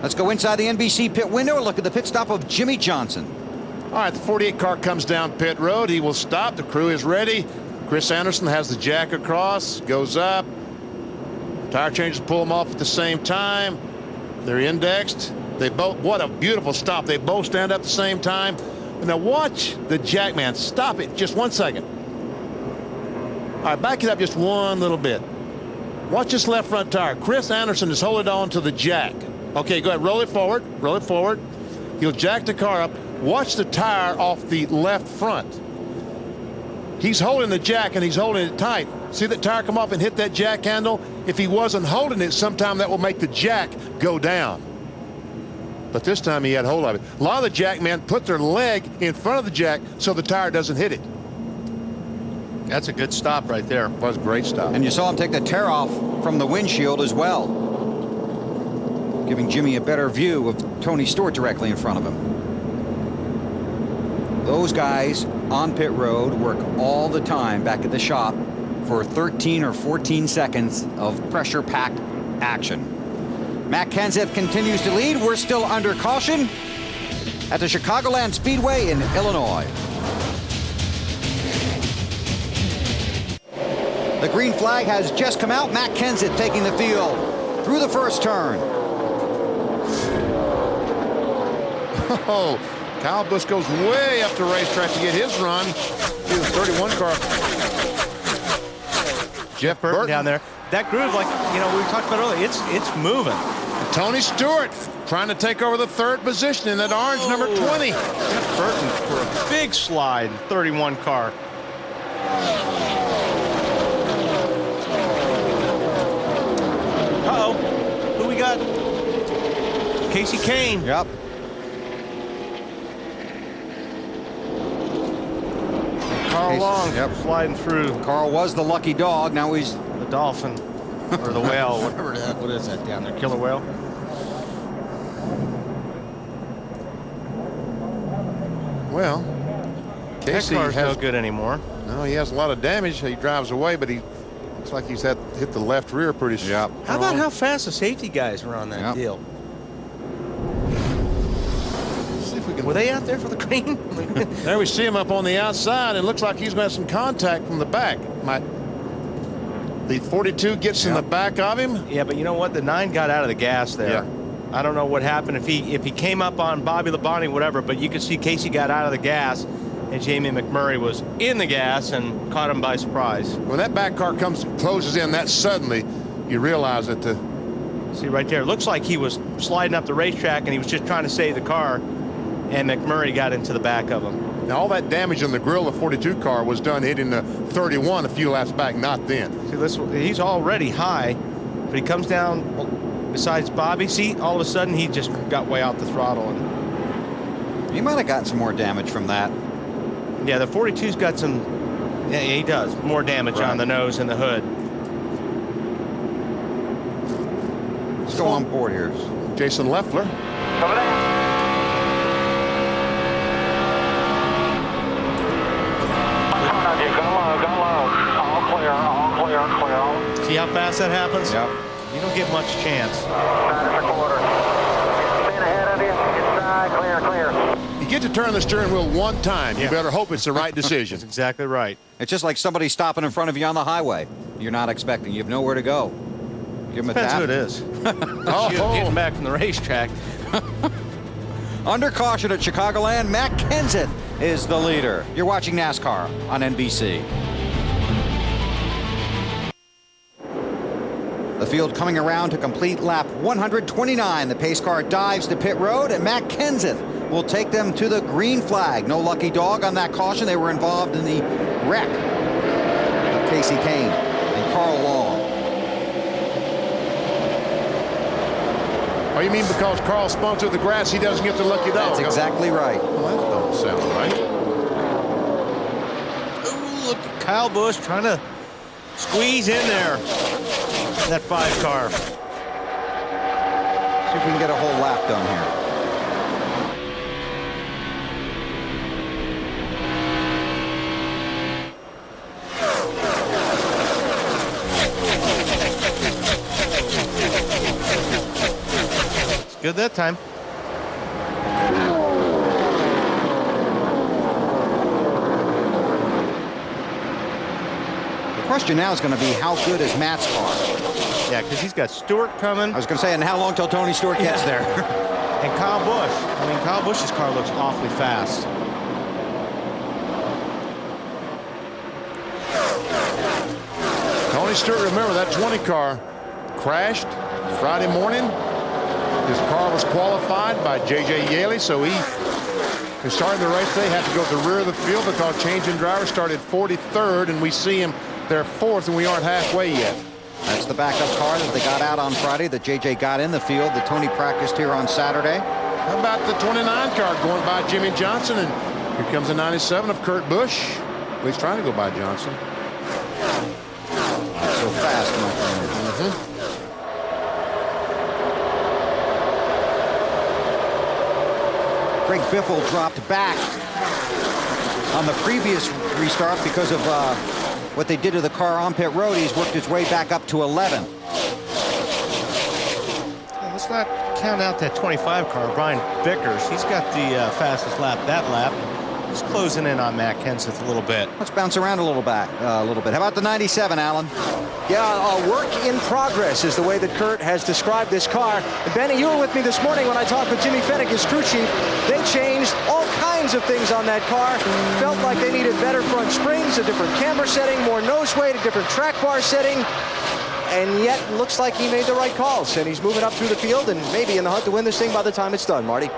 Let's go inside the NBC pit window and look at the pit stop of Jimmy Johnson. All right, the 48 car comes down pit road. He will stop. The crew is ready. Chris Anderson has the jack across, goes up. Tire changers pull them off at the same time. They're indexed. What a beautiful stop. They both stand up at the same time. Now watch the Jackman. Stop it just 1 second. All right, back it up just one little bit. Watch this left front tire. Chris Anderson is holding on to the jack. Okay, go ahead, roll it forward. Roll it forward. He'll jack the car up. Watch the tire off the left front. He's holding the jack and he's holding it tight. See that tire come off and hit that jack handle? If he wasn't holding it, sometime that will make the jack go down. But this time he had hold of it. A lot of the jack men put their leg in front of the jack so the tire doesn't hit it. That's a good stop right there. It was a great stop. And you saw him take the tear off from the windshield as well, giving Jimmy a better view of Tony Stewart directly in front of him. Those guys on pit road work all the time back at the shop for 13 or 14 seconds of pressure-packed action. Matt Kenseth continues to lead. We're still under caution at the Chicagoland Speedway in Illinois. The green flag has just come out. Matt Kenseth taking the field through the first turn. Oh, Kyle Busch goes way up the racetrack to get his run. He was 31 car. Jeff Burton down there. That groove, like we talked about earlier, it's moving. And Tony Stewart trying to take over the third position in that orange number 20. Jeff Burton for a big slide, 31 car. Uh-oh. Who we got? Casey Kane. Yep. Carl Long sliding through. Carl was the lucky dog. Now he's the dolphin or the whale, whatever that. What is that down there? Killer whale. Well, Casey that car's has no good anymore. No, he has a lot of damage. He drives away, but he looks like he's hit the left rear pretty strong. How about how fast the safety guys were on that deal? Were they out there for the green? There we see him up on the outside. It looks like he's going to have some contact from the back. The 42 gets in the back of him. Yeah, but you know what? The 9 got out of the gas there. Yeah. I don't know what happened if he came up on Bobby Labonte, whatever, but you could see Casey got out of the gas and Jamie McMurray was in the gas and caught him by surprise. When that back car closes in that suddenly, you realize that see right there, it looks like he was sliding up the racetrack and he was just trying to save the car. And McMurray got into the back of him. Now all that damage on the grill of the 42 car was done hitting the 31 a few laps back, not then. See, he's already high, but he comes down besides Bobby. See, all of a sudden he just got way out the throttle. And he might have gotten some more damage from that. Yeah, the 42's got some. Yeah, he does more damage on the nose and the hood. Let's go on board here. Jason Leffler. Over there. See how fast that happens? Yep. You don't get much chance. 9.25. Staying ahead of you. Inside, clear. You get to turn the steering wheel one time. You better hope it's the right decision. That's exactly right. It's just like somebody stopping in front of you on the highway. You're not expecting. You have nowhere to go. Give him a tap. Depends who it is. Getting back from the racetrack. Under caution at Chicagoland, Matt Kenseth is the leader. You're watching NASCAR on NBC. The field coming around to complete lap 129. The pace car dives to pit road, and Matt Kenseth will take them to the green flag. No lucky dog on that caution. They were involved in the wreck of Casey Kane and Carl Long. Oh, you mean because Carl spun through the grass, he doesn't get the lucky dog? That's exactly right. Well, that don't sound right. Ooh, look at Kyle Busch trying to squeeze in there. That 5 car. See if we can get a whole lap done here. It's good that time. The question now is going to be how good is Matt's car? Yeah, because he's got Stewart coming. I was going to say, and how long till Tony Stewart gets there? And Kyle Busch. I mean, Kyle Busch's car looks awfully fast. Tony Stewart, remember that 20 car crashed Friday morning. His car was qualified by J.J. Yaley, so he is starting the race today. Had to go to the rear of the field because changing driver started 43rd, and we see him there 4th, and we aren't halfway yet. That's the backup car that they got out on Friday that J.J. got in the field that Tony practiced here on Saturday. How about the 29 car going by Jimmy Johnson, and here comes the 97 of Kurt Busch. Well, he's trying to go by Johnson. So fast, my friend. Greg Biffle dropped back on the previous restart because of what they did to the car on pit road. He's worked his way back up to 11. Let's not count out that 25 car, Brian Vickers. He's got the fastest lap that lap. He's closing in on Matt Kenseth a little bit. Let's bounce around a little bit. How about the 97, Alan? Yeah, a work in progress is the way that Kurt has described this car. And Benny, you were with me this morning when I talked with Jimmy Fennick, his crew chief. They changed all kinds of things on that car. Felt like they needed better front springs, a different camber setting, more nose weight, a different track bar setting. And yet, looks like he made the right calls. And he's moving up through the field and maybe in the hunt to win this thing by the time it's done, Marty.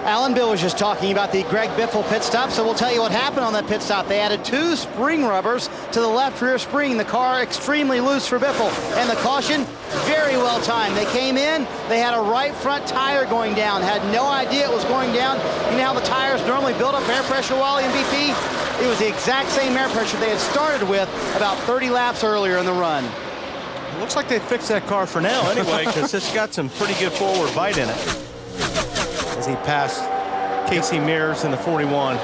Alan, Bill was just talking about the Greg Biffle pit stop, so we'll tell you what happened on that pit stop. They added 2 spring rubbers to the left rear spring. The car extremely loose for Biffle, and the caution, very well timed. They came in, they had a right front tire going down, had no idea it was going down. You know how the tires normally build up air pressure, Wally and BP? It was the exact same air pressure they had started with about 30 laps earlier in the run. It looks like they fixed that car for now anyway, because it's got some pretty good forward bite in it. As he passed Casey Mears in the 41.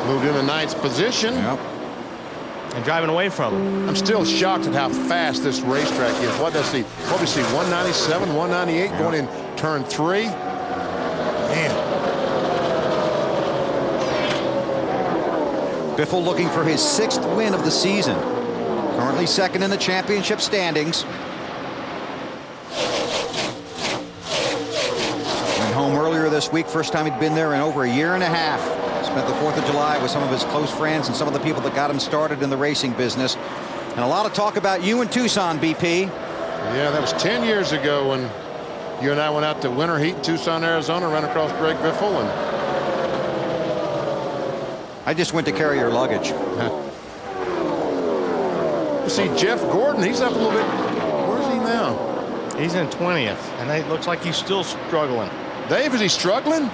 Moved in the 9th position. Yep. And driving away from him. I'm still shocked at how fast this racetrack is. What does he? What we see? 197, 198 going in turn 3. Man. Biffle looking for his 6th win of the season. Currently 2nd in the championship standings. Home earlier this week, first time he'd been there in over a year and a half. Spent the 4th of July with some of his close friends and some of the people that got him started in the racing business. And a lot of talk about you in Tucson, BP. Yeah, that was 10 years ago when you and I went out to winter heat in Tucson, Arizona, ran across Greg Biffle, and I just went to carry your luggage. You see Jeff Gordon, he's up a little bit. Where's he now? He's in 20th, and it looks like he's still struggling. Dave, is he struggling?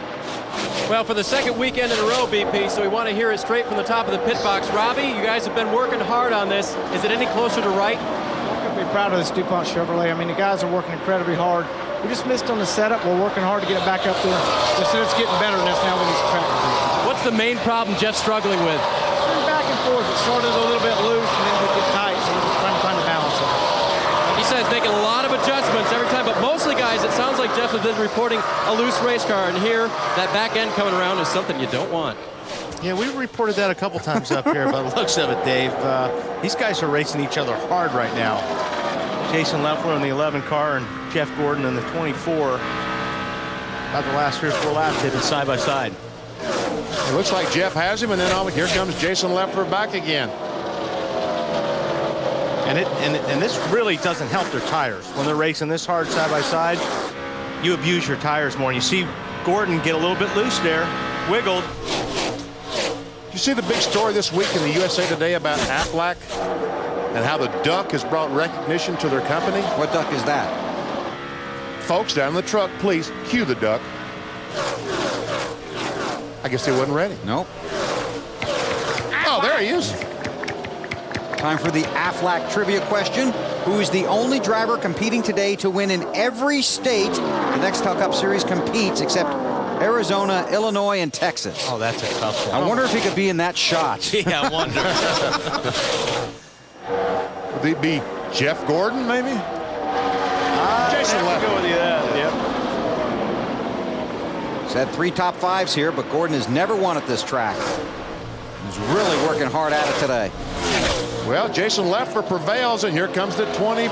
Well, for the 2nd weekend in a row, BP, so we want to hear it straight from the top of the pit box. Robbie, you guys have been working hard on this. Is it any closer to right? I'm going to be proud of this DuPont Chevrolet. I mean, the guys are working incredibly hard. We just missed on the setup. We're working hard to get it back up there. Just so it's getting better than this now with these track positions. What's the main problem Jeff's struggling with? It's back and forth. It started a little bit loose, and then we get tight, so we're just trying to find the balance of it. He says making a lot of adjustments every time, but mostly, guys, it sounds like Jeff has been reporting a loose race car, and here, that back end coming around is something you don't want. Yeah, we reported that a couple times up here by the looks of it, Dave. These guys are racing each other hard right now. Jason Leffler in the 11 car and Jeff Gordon in the 24. About the last 3 or 4 laps, they've been side by side. It looks like Jeff has him, and then here comes Jason Leffler back again. And this really doesn't help their tires. When they're racing this hard side by side, you abuse your tires more. And you see Gordon get a little bit loose there, wiggled. You see the big story this week in the USA Today about Aflac and how the duck has brought recognition to their company? What duck is that? Folks down in the truck, please cue the duck. I guess they wasn't ready. Nope. Oh, there he is. Time for the Aflac trivia question. Who is the only driver competing today to win in every state the Nextel Cup Series competes except Arizona, Illinois, and Texas? Oh, that's a tough one. I wonder if he could be in that shot. Yeah, I wonder. Would it be Jeff Gordon, maybe? Jason Leffler. Go with you that. Yep. He's had 3 top 5s here, but Gordon has never won at this track. He's really working hard at it today. Well, Jason Leffler prevails, and here comes the 40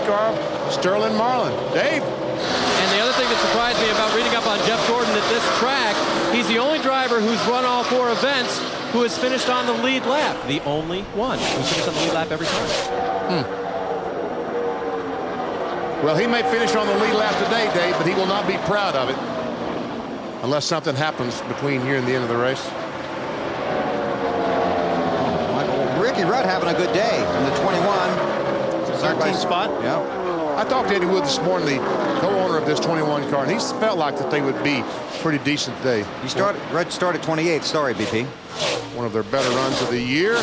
car, Sterling Marlin. Dave? And the other thing that surprised me about reading up on Jeff Gordon at this track, he's the only driver who's run all 4 events who has finished on the lead lap. The only one who's finished on the lead lap every time. Well, he may finish on the lead lap today, Dave, but he will not be proud of it unless something happens between here and the end of the race. Ricky Rudd having a good day in the 21. 13th spot. Yeah. I talked to Eddie Wood this morning, the co-owner of this 21 car, and he felt like that they would be pretty decent today. Red started 28th. Sorry, BP. One of their better runs of the year.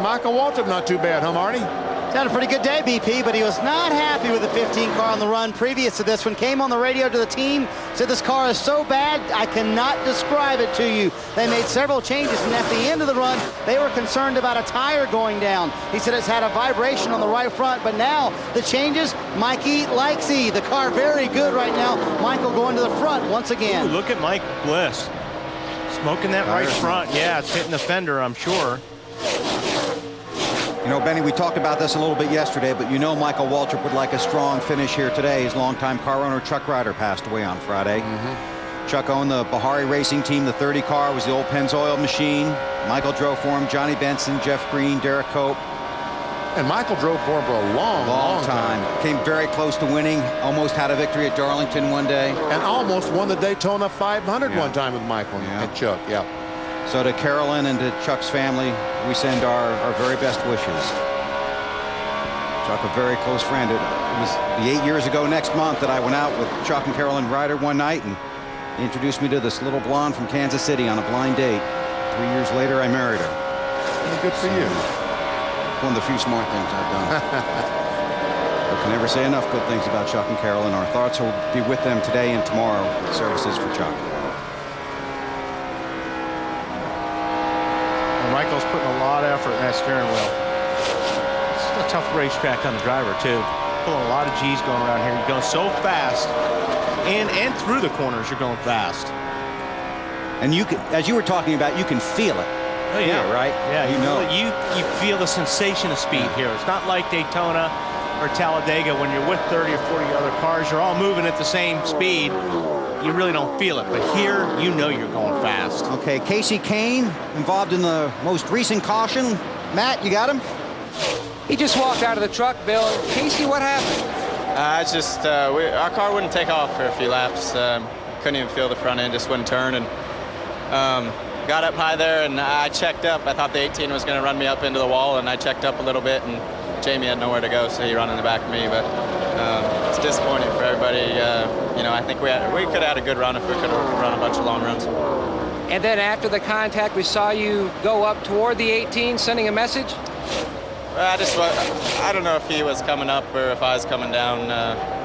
Michael Waltrip, not too bad, huh, Marty? He's had a pretty good day, BP, but he was not happy with the 15 car on the run previous to this one. Came on the radio to the team, said this car is so bad, I cannot describe it to you. They made several changes, and at the end of the run, they were concerned about a tire going down. He said it's had a vibration on the right front, but now the changes, Mikey Likesy. The car very good right now. Michael going to the front once again. Ooh, look at Mike Bliss. Smoking that right front. Yeah, it's hitting the fender, I'm sure. You know, Benny, we talked about this a little bit yesterday, but you know Michael Waltrip would like a strong finish here today. His longtime car owner, Chuck Ryder, passed away on Friday. Chuck owned the Bahari Racing Team. The 30 car was the old Pennzoil machine. Michael drove for him. Johnny Benson, Jeff Green, Derek Cope. And Michael drove for him for a long time. Came very close to winning. Almost had a victory at Darlington one day. And almost won the Daytona 500 one time with Michael and Chuck. Yeah. So to Carolyn and to Chuck's family, we send our very best wishes. Chuck, a very close friend. It was the 8 years ago next month that I went out with Chuck and Carolyn Ryder one night, and he introduced me to this little blonde from Kansas City on a blind date. 3 years later, I married her. Good for you. One of the few smart things I've done. I can never say enough good things about Chuck and Carolyn. Our thoughts will be with them today and tomorrow. Services for Chuck. Michael's putting a lot of effort in that steering wheel. It's a tough racetrack on the driver, too. Pulling a lot of G's going around here. You're going so fast. And through the corners, you're going fast. And you can, as you were talking about, you can feel it. Oh, yeah. Here, right? Yeah, you know. You feel the sensation of speed here. It's not like Daytona or Talladega when you're with 30 or 40 other cars. You're all moving at the same speed. You really don't feel it, but here you know you're going fast. Okay, Casey Kane involved in the most recent caution. Matt, you got him? He just walked out of the truck, Bill. Casey, what happened? It's just our car wouldn't take off for a few laps. Couldn't even feel the front end, just wouldn't turn, and got up high there, and I checked up. I thought the 18 was going to run me up into the wall, and I checked up a little bit, and Jamie had nowhere to go, so he ran in the back of me. But it's disappointing for everybody. You know, I think we could have had a good run if we could have run a bunch of long runs. And then after the contact, we saw you go up toward the 18, sending a message? I don't know if he was coming up or if I was coming down.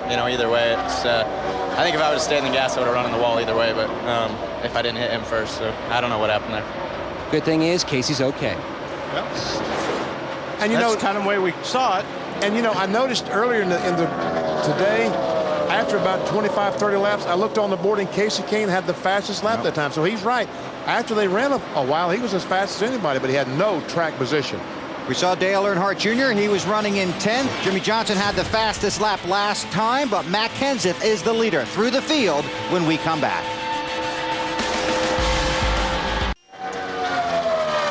You know, either way, it's. I think if I would have stayed in the gas, I would have run in the wall either way. But if I didn't hit him first, so I don't know what happened there. Good thing is, Casey's okay. Yep. And you know, kind of the way we saw it. And you know, I noticed earlier today, after about 25, 30 laps, I looked on the board and Casey Kane had the fastest lap that time. So he's right. After they ran a while, he was as fast as anybody, but he had no track position. We saw Dale Earnhardt Jr. He was running in 10th. Jimmie Johnson had the fastest lap last time, but Matt Kenseth is the leader through the field when we come back.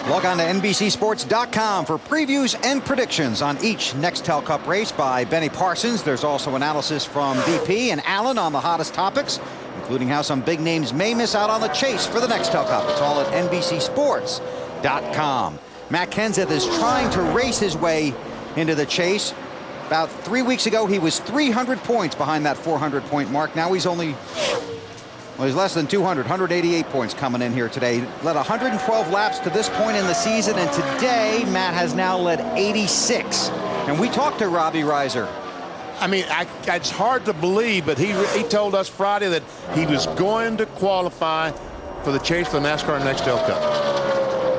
Log on to NBCSports.com for previews and predictions on each Nextel Cup race by Benny Parsons. There's also analysis from BP and Alan on the hottest topics, including how some big names may miss out on the chase for the Nextel Cup. It's all at NBCSports.com. Matt Kenseth is trying to race his way into the chase. About 3 weeks ago, he was 300 points behind that 400-point mark. Now he's only... well, he's less than 200, 188 points coming in here today. Led 112 laps to this point in the season, and today Matt has now led 86. And we talked to Robbie Reiser. I mean, it's hard to believe, but he told us Friday that he was going to qualify for the chase for the NASCAR Nextel Cup.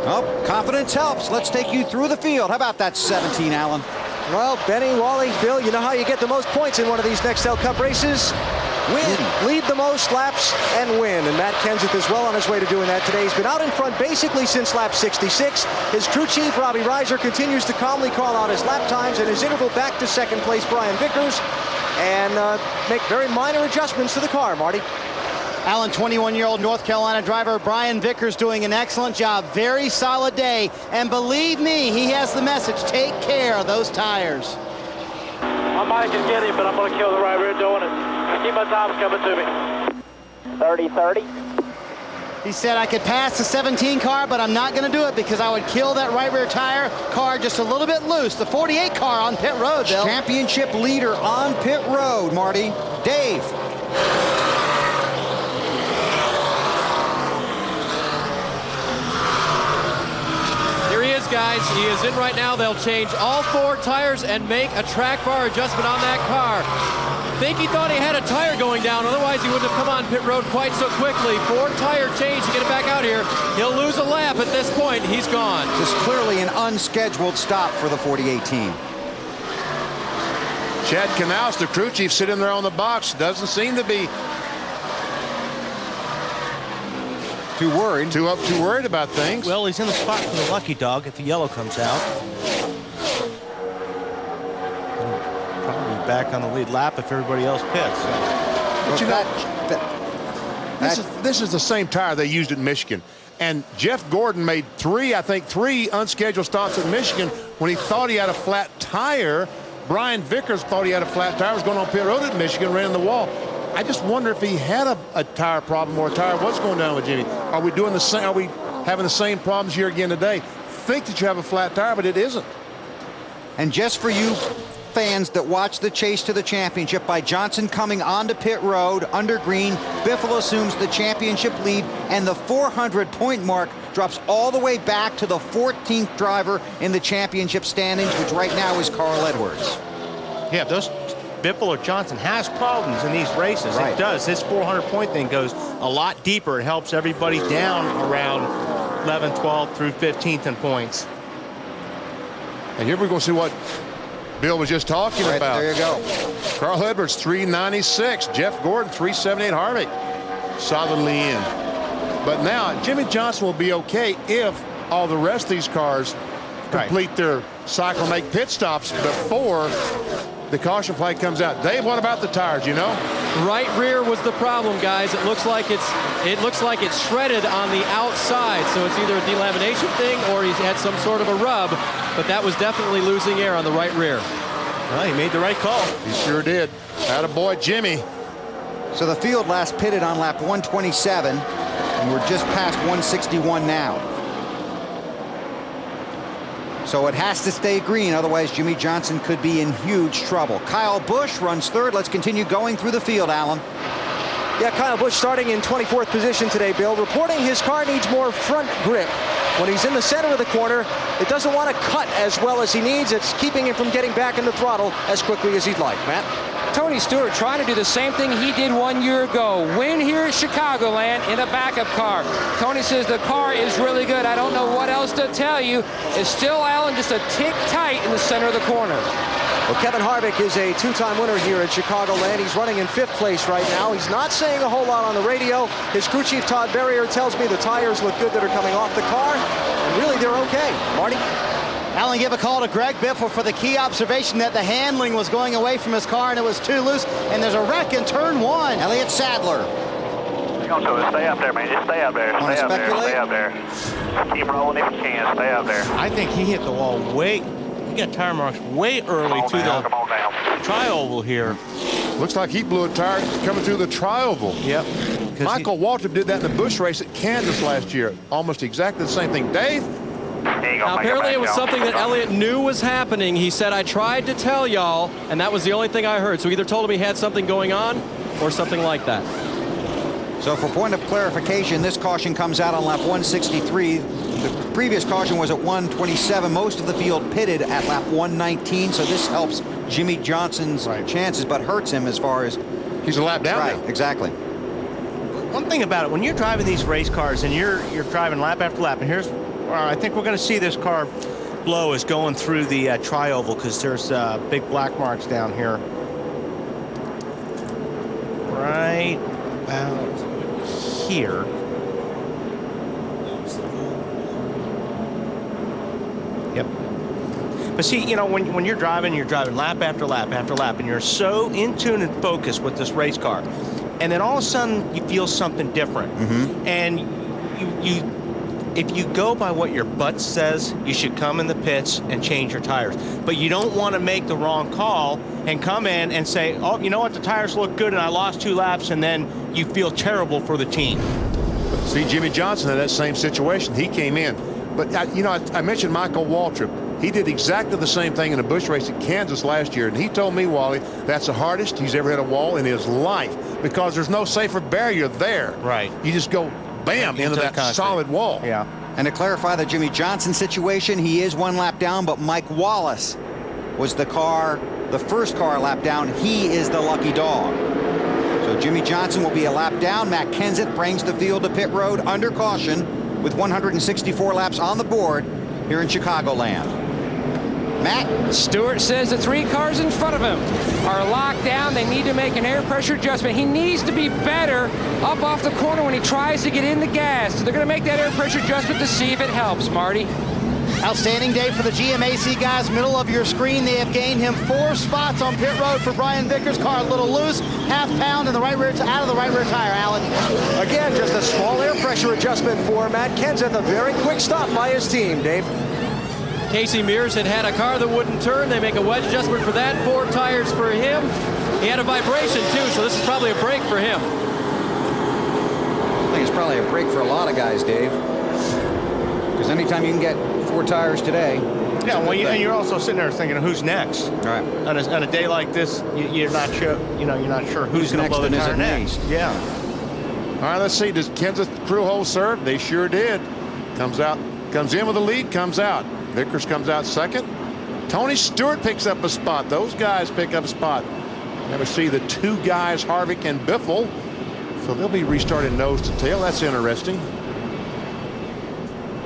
Oh, confidence helps. Let's take you through the field. How about that 17, Alan? Well, Benny, Wally, Bill, you know how you get the most points in one of these Nextel Cup races? Win. Lead the most laps and win. And Matt Kenseth is well on his way to doing that today. He's been out in front basically since lap 66. His crew chief, Robbie Reiser, continues to calmly call out his lap times and his interval back to second place, Brian Vickers. and make very minor adjustments to the car, Marty. Alan, 21-year-old North Carolina driver Brian Vickers doing an excellent job. Very solid day. And believe me, he has the message. Take care of those tires. I might can get him, but I'm going to kill the right rear doing it. Keep my times coming to me. 30-30. He said I could pass the 17 car, but I'm not going to do it because I would kill that right rear tire. Car just a little bit loose. The 48 car on pit road, Bill. Championship leader on pit road, Marty. Dave. Here he is, guys. He is in right now. They'll change all 4 tires and make a track bar adjustment on that car. I think he thought he had a tire going down, otherwise he wouldn't have come on pit road quite so quickly. 4 tire change to get it back out here. He'll lose a lap at this point. He's gone. This is clearly an unscheduled stop for the 48 team. Chad Knaus, the crew chief, sitting there on the box. Doesn't seem to be too worried. Too worried about things. Well, he's in the spot for the lucky dog if the yellow comes out. Probably back on the lead lap if everybody else pits. So. But you know, this is the same tire they used at Michigan. And Jeff Gordon made three unscheduled stops at Michigan when he thought he had a flat tire. Brian Vickers thought he had a flat tire, was going on pit road at Michigan, ran the wall. I just wonder if he had a tire problem or a tire. What's going down with Jimmy? Are we doing the same? Are we having the same problems here again today? Think that you have a flat tire, but it isn't. And just for you fans that watch the chase to the championship, by Johnson coming onto pit road under green, Biffle assumes the championship lead, and the 400-point mark drops all the way back to the 14th driver in the championship standings, which right now is Carl Edwards. Yeah, those Biffle or Johnson has problems in these races. Right. It does. This 400-point thing goes a lot deeper. It helps everybody down around 11th, 12th through 15th in points. And here we're going to see what Bill was just talking about. There you go. Carl Edwards, 396. Jeff Gordon, 378. Harvick solidly in. But now Jimmy Johnson will be okay if all the rest of these cars complete their cycle and make pit stops before the caution flag comes out. Dave, what about the tires, you know? Right rear was the problem, guys. It looks like it's shredded on the outside, so it's either a delamination thing or he's had some sort of a rub, but that was definitely losing air on the right rear. Well, he made the right call. He sure did. Attaboy, Jimmy. So the field last pitted on lap 127, and we're just past 161 now. So it has to stay green, otherwise Jimmy Johnson could be in huge trouble. Kyle Busch runs third. Let's continue going through the field, Alan. Yeah, Kyle Busch starting in 24th position today, Bill, reporting his car needs more front grip. When he's in the center of the corner, it doesn't want to cut as well as he needs. It's keeping him from getting back in the throttle as quickly as he'd like. Matt? Tony Stewart trying to do the same thing he did 1 year ago. Win here at Chicagoland in a backup car. Tony says the car is really good. I don't know what else to tell you. It's still, Alan, just a tick tight in the center of the corner. Well, Kevin Harvick is a two-time winner here at Chicagoland. He's running in 5th place right now. He's not saying a whole lot on the radio. His crew chief, Todd Berrier, tells me the tires look good that are coming off the car, and really they're okay. Marty? Alan gave a call to Greg Biffle for the key observation that the handling was going away from his car and it was too loose, and there's a wreck in turn 1. Elliott Sadler. Stay up there, man. Just stay up there. Stay up there. Stay up there. Keep rolling if you can. Stay up there. I think he hit the wall he got tire marks way early to the tri-oval here. Looks like he blew a tire coming through the tri-oval. Yep. Michael Waltrip did that in the Busch race at Kansas last year. Almost exactly the same thing. Dave? Now, apparently it was something that Elliott knew was happening. He said, I tried to tell y'all, and that was the only thing I heard. So either told him he had something going on or something like that. So for point of clarification, this caution comes out on lap 163. The previous caution was at 127. Most of the field pitted at lap 119, so this helps Jimmy Johnson's chances, but hurts him as far as... He's a lap down. Right, exactly. One thing about it, when you're driving these race cars and you're driving lap after lap, and here's... I think we're going to see this car blow is going through the tri-oval because there's big black marks down here. Right about here. Yep. But see, you know, when you're driving lap after lap after lap, and you're so in tune and focused with this race car, and then all of a sudden you feel something different. And if you go by what your butt says, you should come in the pits and change your tires. But you don't want to make the wrong call and come in and say, oh, you know what, the tires look good and I lost 2 laps, and then you feel terrible for the team. See, Jimmy Johnson had that same situation. He came in. But, you know, I mentioned Michael Waltrip. He did exactly the same thing in a bush race at Kansas last year. And he told me, Wally, that's the hardest he's ever hit a wall in his life because there's no safer barrier there. Right. You just go bam into that solid wall. Yeah. And to clarify the Jimmy Johnson situation, he is 1 lap down, but Mike Wallace was the first car lap down. He is the lucky dog. So Jimmy Johnson will be a lap down. Matt Kenseth brings the field to pit road under caution with 164 laps on the board here in Chicagoland. Matt? Stewart says the 3 cars in front of him are locked down. They need to make an air pressure adjustment. He needs to be better up off the corner when he tries to get in the gas. So they're going to make that air pressure adjustment to see if it helps, Marty. Outstanding day for the GMAC guys. Middle of your screen, they have gained him 4 spots on pit road for Brian Vickers. Car a little loose, half pound in the right rear out of the right rear tire, Alan. Again, just a small air pressure adjustment for Matt Kenseth. A very quick stop by his team, Dave. Casey Mears had a car that wouldn't turn. They make a wedge adjustment for that. 4 tires for him. He had a vibration too, so this is probably a break for him. I think it's probably a break for a lot of guys, Dave. Because anytime you can get 4 tires today. Yeah, well, and you're also sitting there thinking, who's next? Right. On a day like this, you're not sure. You know, you're not sure who's going to blow the tire next. Yeah. All right, let's see. Does Kenseth crew hole serve? They sure did. Comes in with the lead, comes out. Vickers comes out second. Tony Stewart picks up a spot. Those guys pick up a spot. Never see the 2 guys, Harvick and Biffle. So they'll be restarting nose to tail. That's interesting.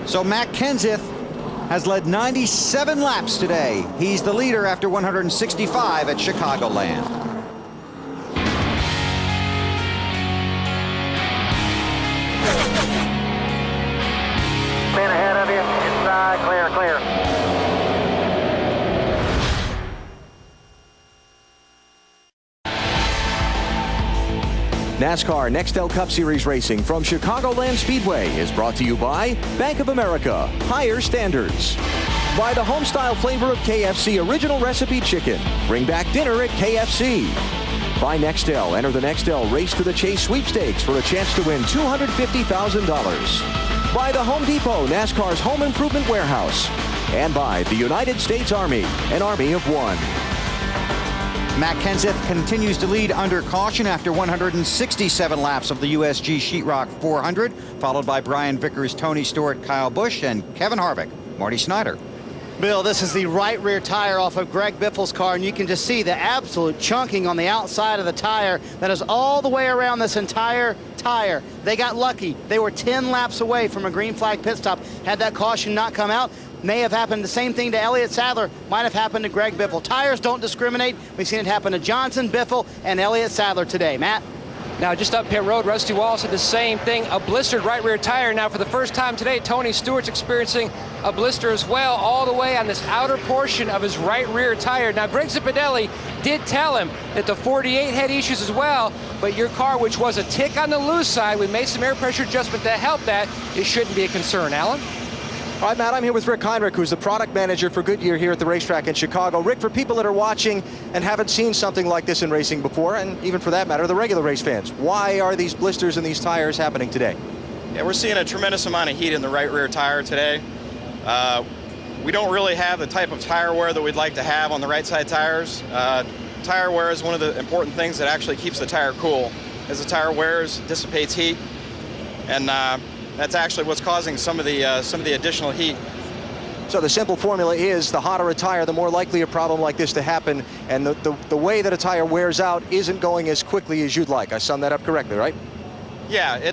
So Matt Kenseth has led 97 laps today. He's the leader after 165 at Chicagoland. Man ahead of you, inside, clear. NASCAR Nextel Cup Series racing from Chicagoland Speedway is brought to you by Bank of America, higher standards. By the home-style flavor of KFC Original Recipe Chicken. Bring back dinner at KFC. By Nextel, enter the Nextel Race to the Chase sweepstakes for a chance to win $250,000. By the Home Depot, NASCAR's home improvement warehouse. And by the United States Army, an army of one. Matt Kenseth continues to lead under caution after 167 laps of the USG Sheetrock 400, followed by Brian Vickers, Tony Stewart, Kyle Busch, and Kevin Harvick. Marty Snyder. Bill, this is the right rear tire off of Greg Biffle's car, and you can just see the absolute chunking on the outside of the tire that is all the way around this entire tire. They got lucky. They were 10 laps away from a green flag pit stop. Had that caution not come out, may have happened. The same thing to Elliott Sadler might have happened to Greg Biffle. Tires don't discriminate. We've seen it happen to Johnson, Biffle, and Elliott Sadler today. Matt? Now, just up pit road, Rusty Wallace had the same thing, a blistered right rear tire. Now, for the first time today, Tony Stewart's experiencing a blister as well, all the way on this outer portion of his right rear tire. Now, Greg Zipadelli did tell him that the 48 had issues as well, but your car, which was a tick on the loose side, we made some air pressure adjustment to help that. It shouldn't be a concern. Alan? All right, Matt, I'm here with Rick Heinrich, who's the product manager for Goodyear here at the racetrack in Chicago. Rick, for people that are watching and haven't seen something like this in racing before, and even for that matter, the regular race fans, why are these blisters in these tires happening today? Yeah, we're seeing a tremendous amount of heat in the right rear tire today. We don't really have the type of tire wear that we'd like to have on the right side tires. Tire wear is one of the important things that actually keeps the tire cool. As the tire wears, it dissipates heat, and that's actually what's causing some of the additional heat. So the simple formula is the hotter a tire, the more likely a problem like this to happen, and the way that a tire wears out isn't going as quickly as you'd like. I summed that up correctly, right? Yeah,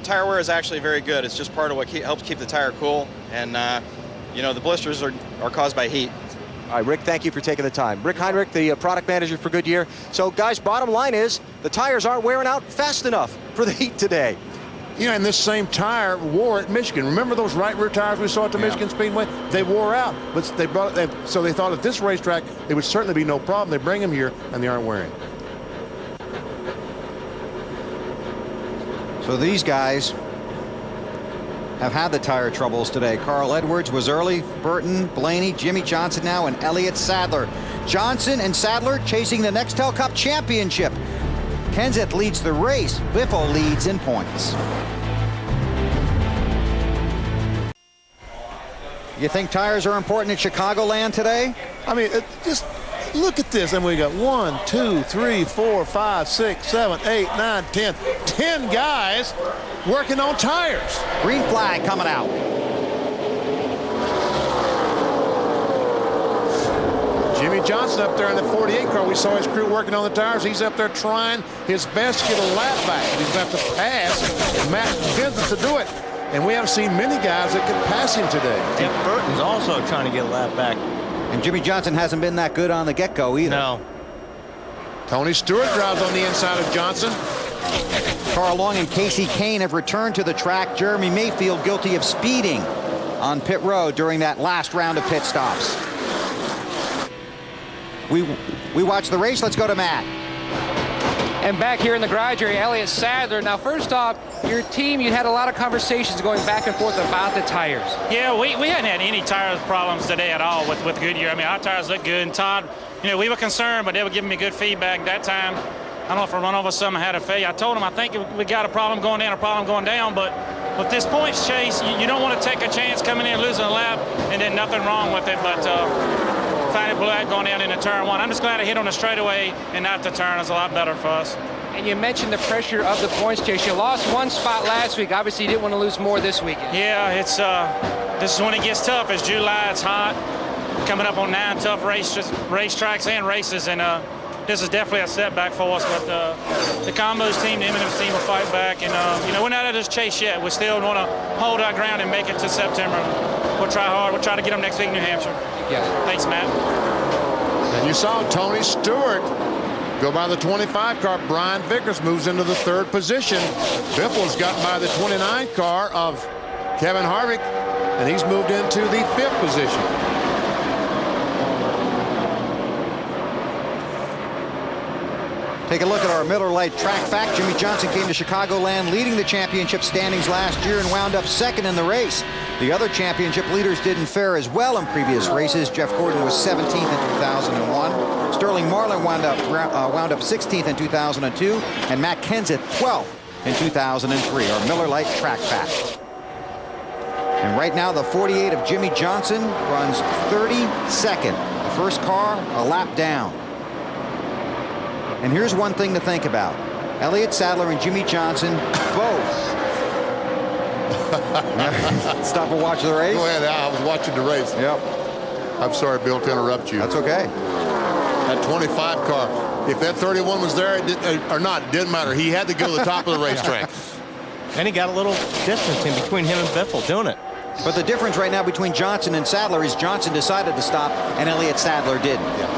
tire wear is actually very good. It's just part of what helps keep the tire cool, and you know, the blisters are caused by heat. All right, Rick, thank you for taking the time. Rick Heinrich, the product manager for Goodyear. So, guys, bottom line is the tires aren't wearing out fast enough for the heat today. You know, and this same tire wore at Michigan. Remember those right rear tires we saw at the Michigan Speedway? They wore out, but they brought it. So they thought at this racetrack it would certainly be no problem. They bring them here and they aren't wearing. So these guys have had the tire troubles today. Carl Edwards was early, Burton, Blaney, Jimmy Johnson now, and Elliott Sadler. Johnson and Sadler chasing the Nextel Cup championship. Kenseth leads the race. Biffle leads in points. You think tires are important at Chicagoland today? I mean, just look at this. And we got 1, 2, 3, 4, 5, 6, 7, 8, 9, 10. 10 guys working on tires. Green flag coming out. Jimmy Johnson up there in the 48 car. We saw his crew working on the tires. He's up there trying his best to get a lap back. He's going to have to pass Matt Kenseth to do it. And we haven't seen many guys that can pass him today. Tim Burton's also trying to get a lap back. And Jimmy Johnson hasn't been that good on the get-go either. No. Tony Stewart drives on the inside of Johnson. Carl Long and Casey Kane have returned to the track. Jeremy Mayfield guilty of speeding on pit road during that last round of pit stops. We watch the race. Let's go to Matt. And back here in the garage area, Elliott Sadler. Now, first off, your team, you had a lot of conversations going back and forth about the tires. Yeah, we hadn't had any tire problems today at all with Goodyear. I mean, our tires look good. And Todd, you know, we were concerned, but they were giving me good feedback that time. I don't know if one of us had a failure. I told them I think we got a problem going in, a problem going down, but with this points chase, you don't want to take a chance coming in, losing a lap, and then nothing wrong with it. But finally blew out going down into turn one. I'm just glad I hit on the straightaway and not the turn. It's a lot better for us. And you mentioned the pressure of the points chase. You lost one spot last week. Obviously, you didn't want to lose more this weekend. Yeah, it's this is when it gets tough. It's July. It's hot. Coming up on 9 tough racetracks and races, and this is definitely a setback for us. But the Combos team, the M&M's team will fight back, and you know, we're not at this chase yet. We still want to hold our ground and make it to September. We'll try hard. We'll try to get them next week in New Hampshire. Yeah. Thanks, Matt. And you saw Tony Stewart go by the 25 car. Brian Vickers moves into the 3rd position. Biffle's gotten by the 29 car of Kevin Harvick, and he's moved into the 5th position. Take a look at our Miller Lite track fact. Jimmy Johnson came to Chicagoland leading the championship standings last year and wound up 2nd in the race. The other championship leaders didn't fare as well in previous races. Jeff Gordon was 17th in 2001. Sterling Marlin wound up 16th in 2002. And Matt Kenseth 12th in 2003. Our Miller Lite track fact. And right now the 48 of Jimmy Johnson runs 32nd. The first car a lap down. And here's one thing to think about. Elliott Sadler and Jimmy Johnson both. Stop and watch the race? Go ahead, I was watching the race. Yep. I'm sorry, Bill, to interrupt you. That's okay. That 25 car, if that 31 was there or not, it didn't matter. He had to go to the top of the racetrack. And he got a little distance in between him and Biffle doing it. But the difference right now between Johnson and Sadler is Johnson decided to stop and Elliott Sadler didn't. Yeah.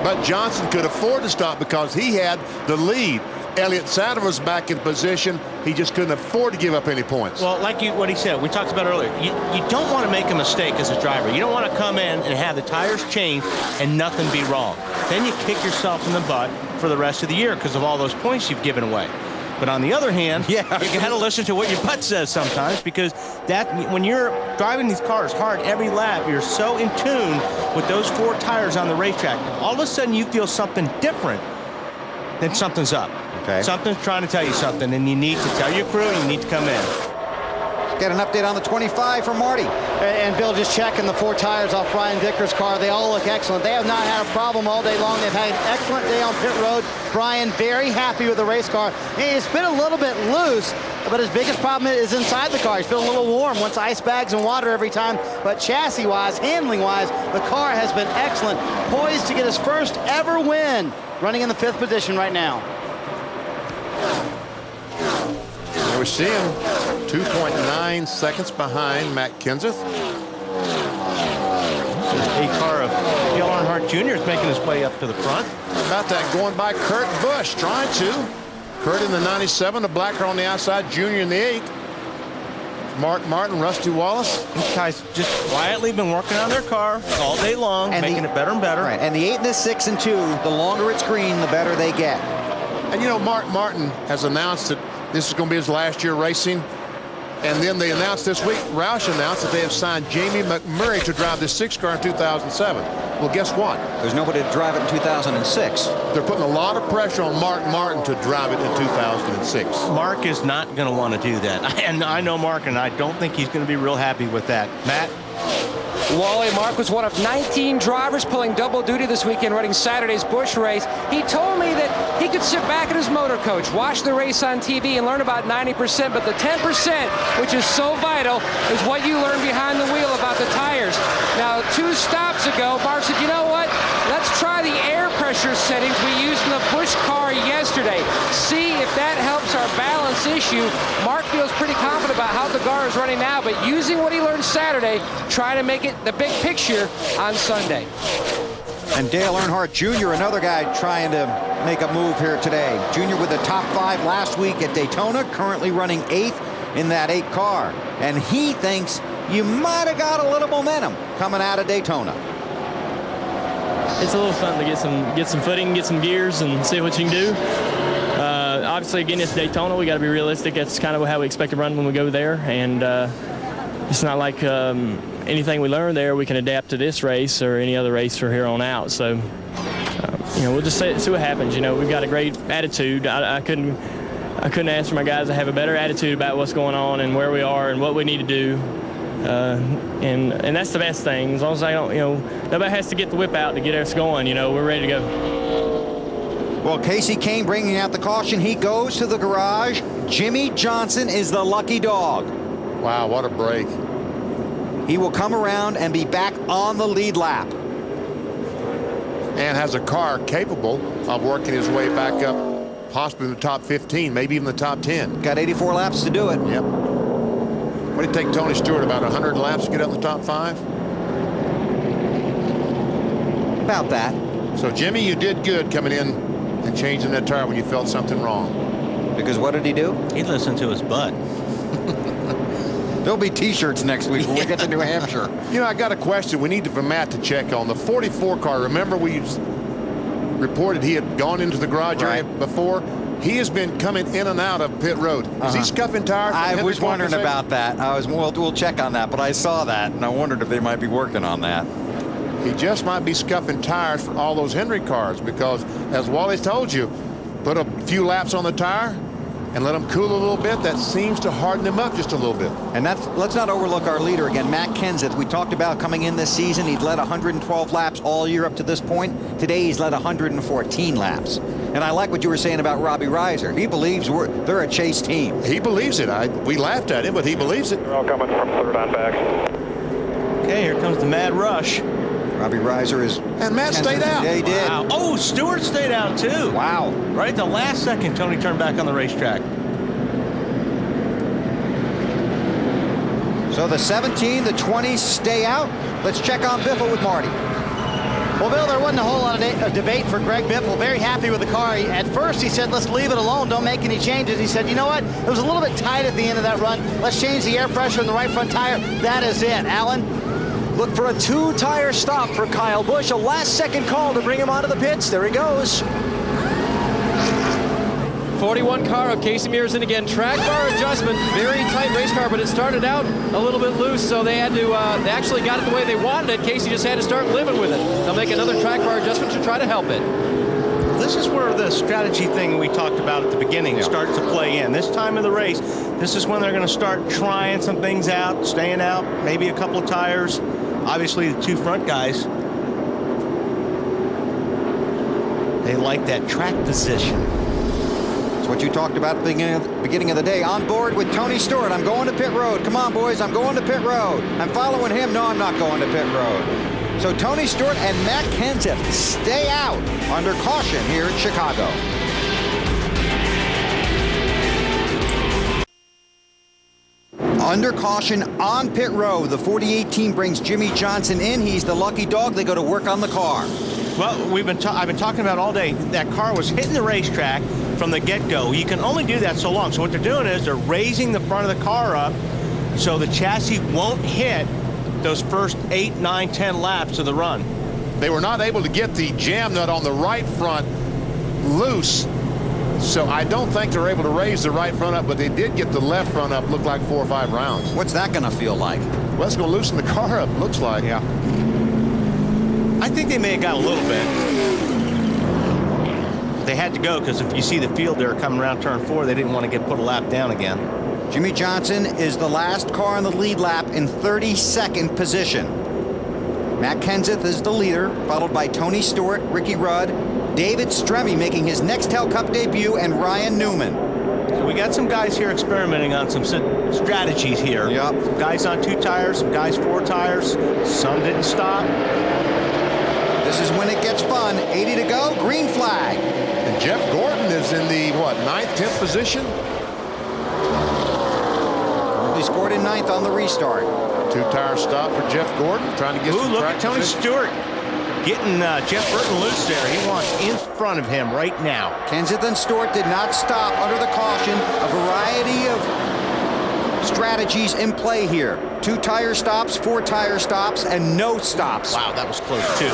But Johnson could afford to stop because he had the lead. Elliott Sadler was back in position. He just couldn't afford to give up any points. Well, like what he said, we talked about earlier, you don't want to make a mistake as a driver. You don't want to come in and have the tires change and nothing be wrong. Then you kick yourself in the butt for the rest of the year because of all those points you've given away. But on the other hand, you got to listen to what your butt says sometimes, because when you're driving these cars hard every lap, you're so in tune with those 4 tires on the racetrack. All of a sudden you feel something different, then something's up. Okay. Something's trying to tell you something, and you need to tell your crew, and you need to come in. Get an update on the 25 from Marty. And Bill, just checking the 4 tires off Brian Vickers' car. They all look excellent. They have not had a problem all day long. They've had an excellent day on pit road. Brian very happy with the race car. Hey, it's been a little bit loose, but his biggest problem is inside the car. He's feeling a little warm. Wants ice bags and water every time. But chassis-wise, handling-wise, the car has been excellent. Poised to get his first ever win. Running in the 5th position right now. We're seeing 2.9 seconds behind Matt Kenseth. A car of Dale Earnhardt Jr. is making his way up to the front. About that, going by Kurt Busch, trying to. Kurt in the 97, the black car on the outside, Junior in the 8. Mark Martin, Rusty Wallace. These guys just quietly been working on their car all day long, And making it better and better. Right, and the 8 and the 6 and 2, the longer it's green, the better they get. And you know, Mark Martin has announced that this is going to be his last year racing. And then they announced this week, Roush announced that they have signed Jamie McMurray to drive the 6 car in 2007. Well, guess what? There's nobody to drive it in 2006. They're putting a lot of pressure on Mark Martin to drive it in 2006. Mark is not going to want to do that. And I know Mark, and I don't think he's going to be real happy with that. Matt? Wally, Mark was one of 19 drivers pulling double duty this weekend running Saturday's Busch race. He told me that he could sit back in his motor coach, watch the race on TV, and learn about 90%, but the 10%, which is so vital, is what you learn behind the wheel about the tires. Now, 2 stops ago, Mark said, you know what? Let's try the air pressure settings we used in the Busch car yesterday. See if that helps our balance issue. Mark feels pretty confident about how the car is running now, but using what he learned Saturday, try to make it the big picture on Sunday. And Dale Earnhardt Jr., another guy trying to make a move here today. Jr. with the top 5 last week at Daytona, currently running 8th in that 8 car. And he thinks you might have got a little momentum coming out of Daytona. It's a little fun to get some footing, get some gears, and see what you can do. Obviously, again, it's Daytona. We got to be realistic. That's kind of how we expect to run when we go there. And it's not like anything we learn there we can adapt to this race or any other race from here on out. So, you know, we'll just see what happens. You know, we've got a great attitude. I couldn't ask for my guys to have a better attitude about what's going on and where we are and what we need to do. And that's the best thing. As long as I don't, you know, nobody has to get the whip out to get us going. You know, we're ready to go. Well, Casey Kane bringing out the caution. He goes to the garage. Jimmy Johnson is the lucky dog. Wow, what a break. He will come around and be back on the lead lap. And has a car capable of working his way back up, possibly in the top 15, maybe even the top 10. Got 84 laps to do it. Yep. What did it take Tony Stewart, about 100 laps to get up in the top 5? About that. So, Jimmy, you did good coming in and changing that tire when you felt something wrong. Because what did he do? He listened to his butt. There'll be T-shirts next week when we get to New Hampshire. You know, I got a question we need for Matt to check on. The 44 car, remember we reported he had gone into the garage area before? He has been coming in and out of pit road. Is he scuffing tires? I was wondering about that. We'll check on that, but I saw that, and I wondered if they might be working on that. He just might be scuffing tires for all those Henry cars because, as Wally told you, put a few laps on the tire and let them cool a little bit. That seems to harden them up just a little bit. And let's not overlook our leader again, Matt Kenseth. We talked about coming in this season. He'd led 112 laps all year up to this point. Today he's led 114 laps. And I like what you were saying about Robbie Reiser. He believes they're a chase team. He believes it. We laughed at him, but he believes it. They're all coming from third on back. Okay, here comes the mad rush. Robbie Reiser is... And Matt stayed out. Yeah, he did. Wow. Oh, Stewart stayed out, too. Wow. Right at the last second, Tony turned back on the racetrack. So the 17, the 20 stay out. Let's check on Biffle with Marty. Well, Bill, there wasn't a whole lot of debate for Greg Biffle. Very happy with the car. At first, he said, let's leave it alone. Don't make any changes. He said, you know what? It was a little bit tight at the end of that run. Let's change the air pressure in the right front tire. That is it. Alan? Look for a 2-tire stop for Kyle Busch. A last-second call to bring him onto the pits. There he goes. 41 car of Casey Mears, and again, track bar adjustment, very tight race car, but it started out a little bit loose, so they had to, they actually got it the way they wanted it. Casey just had to start living with it. They'll make another track bar adjustment to try to help it. This is where the strategy thing we talked about at the beginning starts to play in. This time of the race, this is when they're going to start trying some things out, staying out, maybe a couple of tires. Obviously, the 2 front guys, they like that track position. It's what you talked about at the beginning of the day. On board with Tony Stewart. I'm going to pit road. Come on, boys. I'm going to pit road. I'm following him. No, I'm not going to pit road. So Tony Stewart and Matt Kenseth stay out under caution here in Chicago. Under caution on pit road. The 48 team brings Jimmy Johnson in. He's the lucky dog. They go to work on the car. Well, I've been talking about all day. That car was hitting the racetrack from the get-go. You can only do that so long. So what they're doing is they're raising the front of the car up so the chassis won't hit those first 8, 9, 10 laps of the run. They were not able to get the jam nut on the right front loose, so I don't think they're able to raise the right front up, but they did get the left front up, looked like 4 or 5 rounds. What's that going to feel like? Well, it's going to loosen the car up, looks like. Yeah. I think they may have got a little bit. They had to go because if you see the field there coming around turn 4, they didn't want to get put a lap down again. Jimmie Johnson is the last car in the lead lap in 32nd position. Matt Kenseth is the leader, followed by Tony Stewart, Ricky Rudd, David Stremme making his Nextel Cup debut, and Ryan Newman. So we got some guys here experimenting on some strategies here. Yep. Some guys on 2 tires, some guys 4 tires. Some didn't stop. This is when it gets fun. 80 to go, green flag. And Jeff Gordon is in the, what, 9th, 10th position? He scored in 9th on the restart. 2-tire stop for Jeff Gordon, trying to get some look track at Tony position. Stewart getting Jeff Burton loose there. He wants in front of him right now. Kenseth and Stewart did not stop under the caution. A variety of strategies in play here. 2-tire stops, 4-tire stops, and no stops. Wow, that was close too.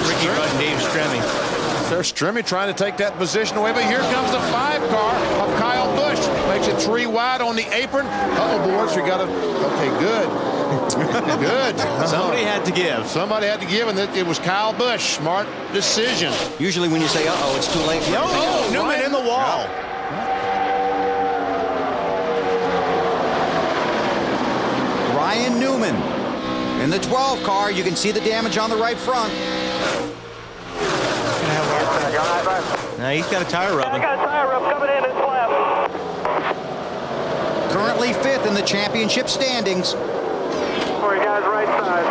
Ricky Rudd and Dave Stremme. There's Stremme trying to take that position away, but here comes the 5 car of Kyle Busch. Makes it 3 wide on the apron. Boards, we got to, okay, good. Good. Somebody had to give. Somebody had to give, and it was Kyle Busch. Smart decision. Usually when you say, uh-oh, it's too late. Newman in the wall. Ryan Newman in the 12 car. You can see the damage on the right front. Now he's got a tire rub. I got a tire rub coming in this lap. Currently 5th in the championship standings. For you guys right side.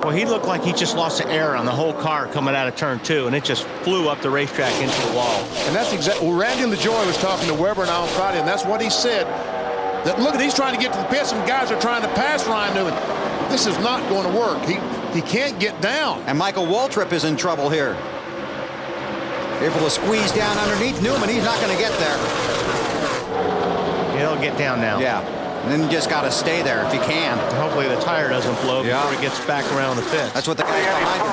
Well, he looked like he just lost the air on the whole car coming out of turn 2, and it just flew up the racetrack into the wall. And that's exactly, well, Randy LaJoy was talking to Weber and I on Friday, and that's what he said. That look, he's trying to get to the pit. Some guys are trying to pass Ryan Newman. This is not going to work. He can't get down. And Michael Waltrip is in trouble here. Able to squeeze down underneath Newman. He's not going to get there. He'll get down now. Yeah. And then you just got to stay there if you can. Hopefully the tire doesn't blow before it gets back around the pit. That's what the guys behind him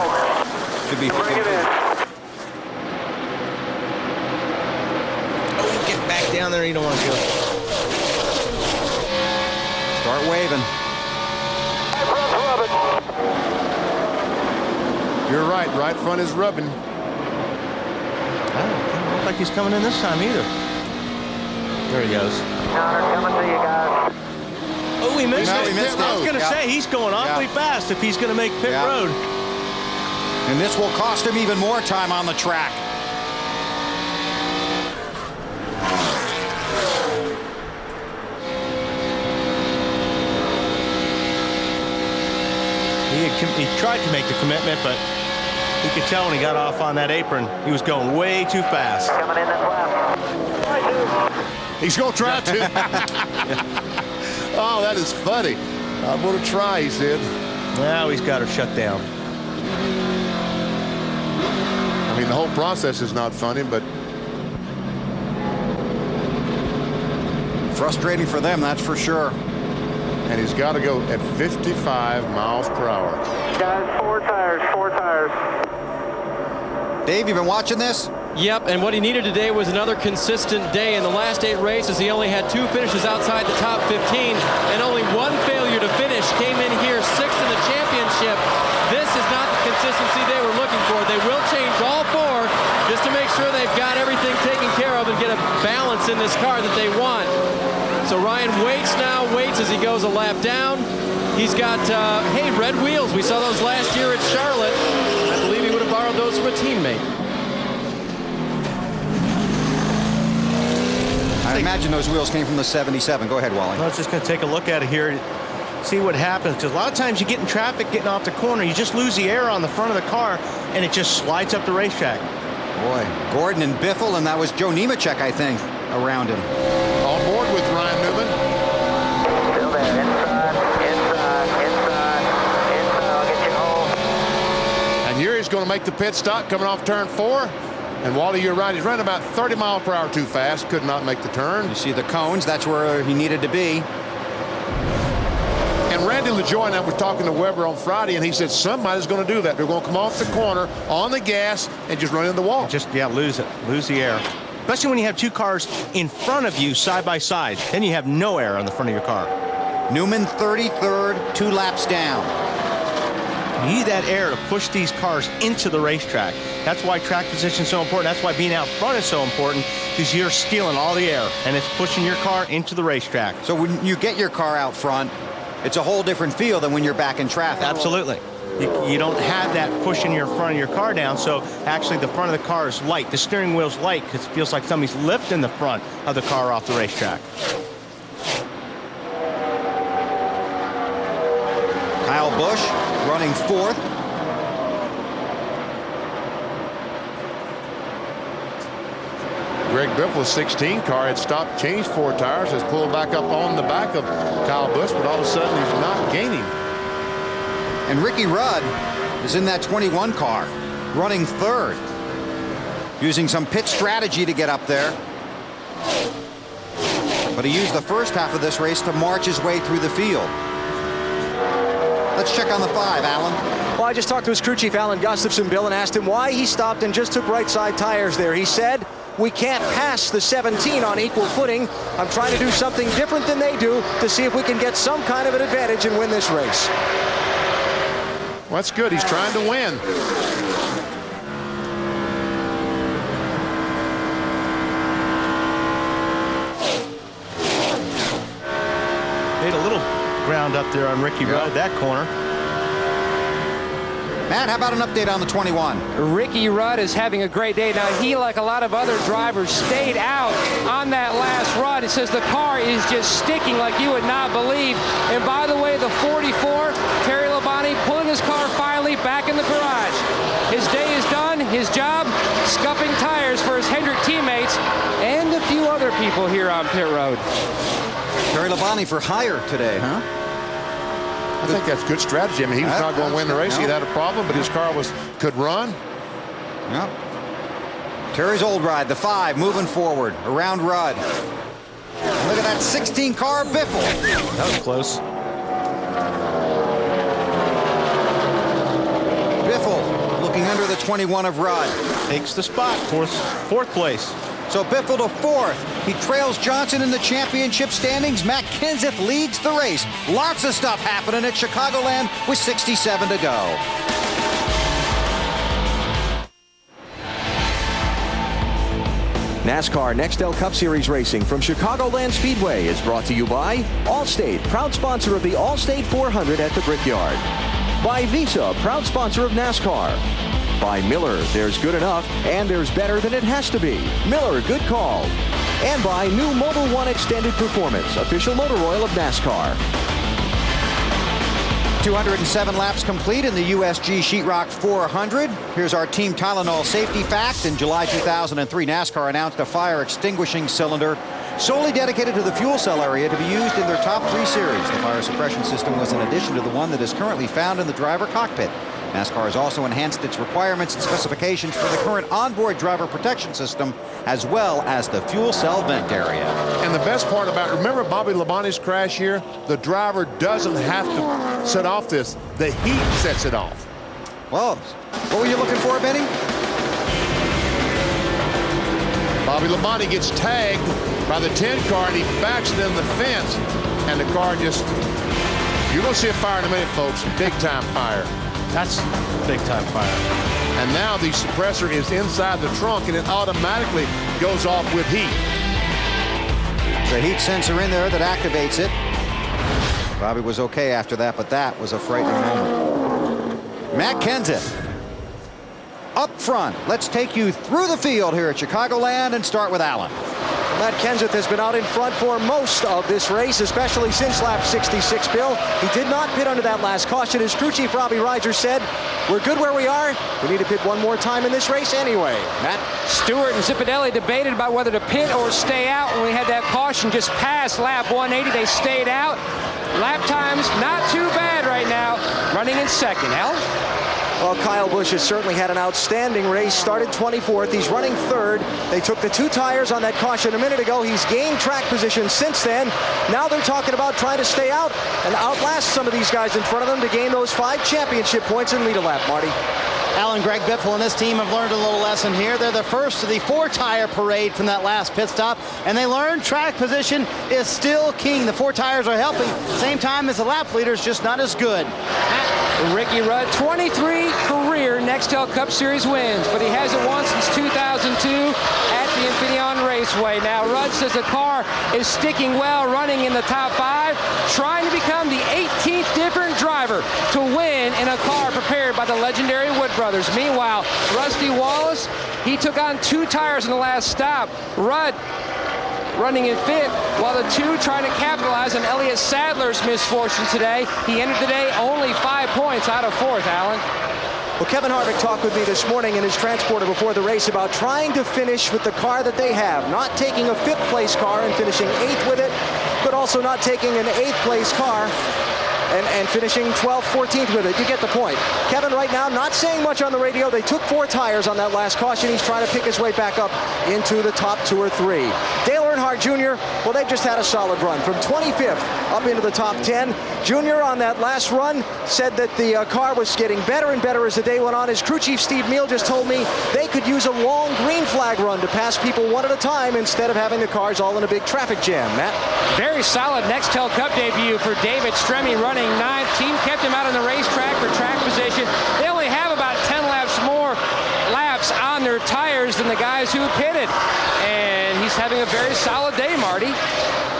should be thinking. Oh, get back down there. You don't want to go. Start waving. You're right. Right front is rubbing. Doesn't look like he's coming in this time either. There he goes. Coming to you guys. Oh, he missed No, it. he missed I was it. going to say, he's going awfully fast if he's going to make pit road. And this will cost him even more time on the track. He tried to make the commitment, but you could tell when he got off on that apron, he was going way too fast. Coming in this lap. He's going to try to. Oh, that is funny. I'm going to try, he said. Now he's got her shut down. I mean, the whole process is not funny, but frustrating for them, that's for sure. And he's got to go at 55 miles per hour. Guys, 4 tires, 4 tires. Dave, you been watching this? Yep, and what he needed today was another consistent day. In the last 8 races, he only had 2 finishes outside the top 15, and only 1 failure to finish. Came in here 6th in the championship. This is not the consistency they were looking for. They will change all 4 just to make sure they've got everything taken care of and get a balance in this car that they want. So Ryan waits as he goes a lap down. He's got, hey, red wheels. We saw those last year at Charlotte. I believe he would have borrowed those from a teammate. I imagine those wheels came from the 77. Go ahead, Wally. I was just going to take a look at it here, see what happens, because a lot of times you get in traffic getting off the corner, you just lose the air on the front of the car, and it just slides up the racetrack. Boy, Gordon and Biffle, and that was Joe Nemechek, I think, around him. On board with Ryan Newman. Still there, inside, I'll get you home. And here he's going to make the pit stop coming off turn 4. And Wally, you're right. He's running about 30 miles per hour too fast. Could not make the turn. You see the cones. That's where he needed to be. And Randy LaJoie and I was talking to Weber on Friday, and he said somebody's going to do that. They're going to come off the corner on the gas and just run in the wall. Just, yeah, lose the air. Especially when you have two cars in front of you side by side. Then you have no air on the front of your car. Newman 33rd, 2 laps down. You need that air to push these cars into the racetrack. That's why track position is so important. That's why being out front is so important, because you're stealing all the air and it's pushing your car into the racetrack. So when you get your car out front, it's a whole different feel than when you're back in traffic. Absolutely. You don't have that pushing your front of your car down, so actually the front of the car is light. The steering wheel's light because it feels like somebody's lifting the front of the car off the racetrack. Kyle Busch running 4th. Greg Biffle's 16 car had stopped, changed 4 tires, has pulled back up on the back of Kyle Busch, but all of a sudden he's not gaining. And Ricky Rudd is in that 21 car, running 3rd, using some pit strategy to get up there. But he used the first half of this race to march his way through the field. Let's check on the 5, Alan. Well, I just talked to his crew chief, Alan Gustafson, Bill, and asked him why he stopped and just took right side tires there. He said, we can't pass the 17 on equal footing. I'm trying to do something different than they do to see if we can get some kind of an advantage and win this race. Well, that's good. He's trying to win. Made a little ground up there on Ricky Rudd, that corner. Matt, how about an update on the 21? Ricky Rudd is having a great day. Now, he, like a lot of other drivers, stayed out on that last run. It says the car is just sticking like you would not believe. And by the way, the 44, Terry Labonte, pulling his car finally back in the garage. His day is done. His job, scuffing tires for his Hendrick teammates and a few other people here on pit road. Terry Labonte for hire today, huh? I think that's good strategy. I mean, he was not going to win the race. He had a problem, but his car could run. Yep. Terry's old ride, the 5, moving forward around Rudd. Look at that 16 car, Biffle. That was close. Biffle looking under the 21 of Rudd. Takes the spot, fourth place. So Biffle to 4th. He trails Johnson in the championship standings. Matt Kenseth leads the race. Lots of stuff happening at Chicagoland with 67 to go. NASCAR Nextel Cup Series racing from Chicagoland Speedway is brought to you by Allstate, proud sponsor of the Allstate 400 at the Brickyard. By Visa, proud sponsor of NASCAR. By Miller, there's good enough and there's better than it has to be. Miller, good call. And by new Mobil 1 Extended Performance, official motor oil of NASCAR. 207 laps complete in the USG Sheetrock 400. Here's our Team Tylenol safety fact. In July 2003, NASCAR announced a fire extinguishing cylinder solely dedicated to the fuel cell area to be used in their top 3 series. The fire suppression system was in addition to the one that is currently found in the driver cockpit. NASCAR has also enhanced its requirements and specifications for the current onboard driver protection system, as well as the fuel cell vent area. And the best part about, remember Bobby Labonte's crash here? The driver doesn't have to set off this. The heat sets it off. Well, what were you looking for, Benny? Bobby Labonte gets tagged by the 10 car and he backs it in the fence. And the car just, you're going to see a fire in a minute, folks. Big time fire. That's big time fire. And now the suppressor is inside the trunk and it automatically goes off with heat. There's a heat sensor in there that activates it. Bobby was okay after that, but that was a frightening moment. Matt Kenseth up front. Let's take you through the field here at Chicagoland and start with Allen. Matt Kenseth has been out in front for most of this race, especially since lap 66, Bill. He did not pit under that last caution. His crew chief, Robbie Reiser, said, we're good where we are. We need to pit one more time in this race anyway. Matt? Stewart and Zipadelli debated about whether to pit or stay out when we had that caution just past lap 180. They stayed out. Lap times not too bad right now, running in second. Al? Well, Kyle Busch has certainly had an outstanding race. Started 24th. He's running third. They took the 2 tires on that caution a minute ago. He's gained track position since then. Now they're talking about trying to stay out and outlast some of these guys in front of them to gain those 5 championship points and lead a lap, Marty. Alan, Greg Biffle and this team have learned a little lesson here. They're the first of the 4-tire parade from that last pit stop, and they learned track position is still king. The 4 tires are helping. Same time as the lap leader is just not as good. Ricky Rudd, 23 career Nextel Cup Series wins, but he hasn't won since 2002 at the Infineon Raceway. Now, Rudd says the car is sticking well, running in the top 5, trying to become the 18th different driver to win in a car prepared by the legendary Wood Brothers. Meanwhile, Rusty Wallace, he took on 2 tires in the last stop. Rudd running in 5th, while the 2 trying to capitalize on Elliott Sadler's misfortune today. He ended the day only 5 points out of 4th, Alan. Well, Kevin Harvick talked with me this morning in his transporter before the race about trying to finish with the car that they have, not taking a 5th place car and finishing 8th with it, but also not taking an 8th place car and finishing 12th, 14th with it. You get the point. Kevin right now not saying much on the radio. They took 4 tires on that last caution. He's trying to pick his way back up into the top 2 or 3. Dale Earnhardt Jr., well, they've just had a solid run. From 25th up into the top 10. Jr. on that last run said that the car was getting better and better as the day went on. His crew chief Steve Neal just told me they could use a long green flag run to pass people one at a time instead of having the cars all in a big traffic jam. Matt? Very solid Nextel Cup debut for David Stremme, running 9th. Team kept him out on the racetrack for track position. They only have about 10 more laps on their tires than the guys who pitted. And he's having a very solid day, Marty.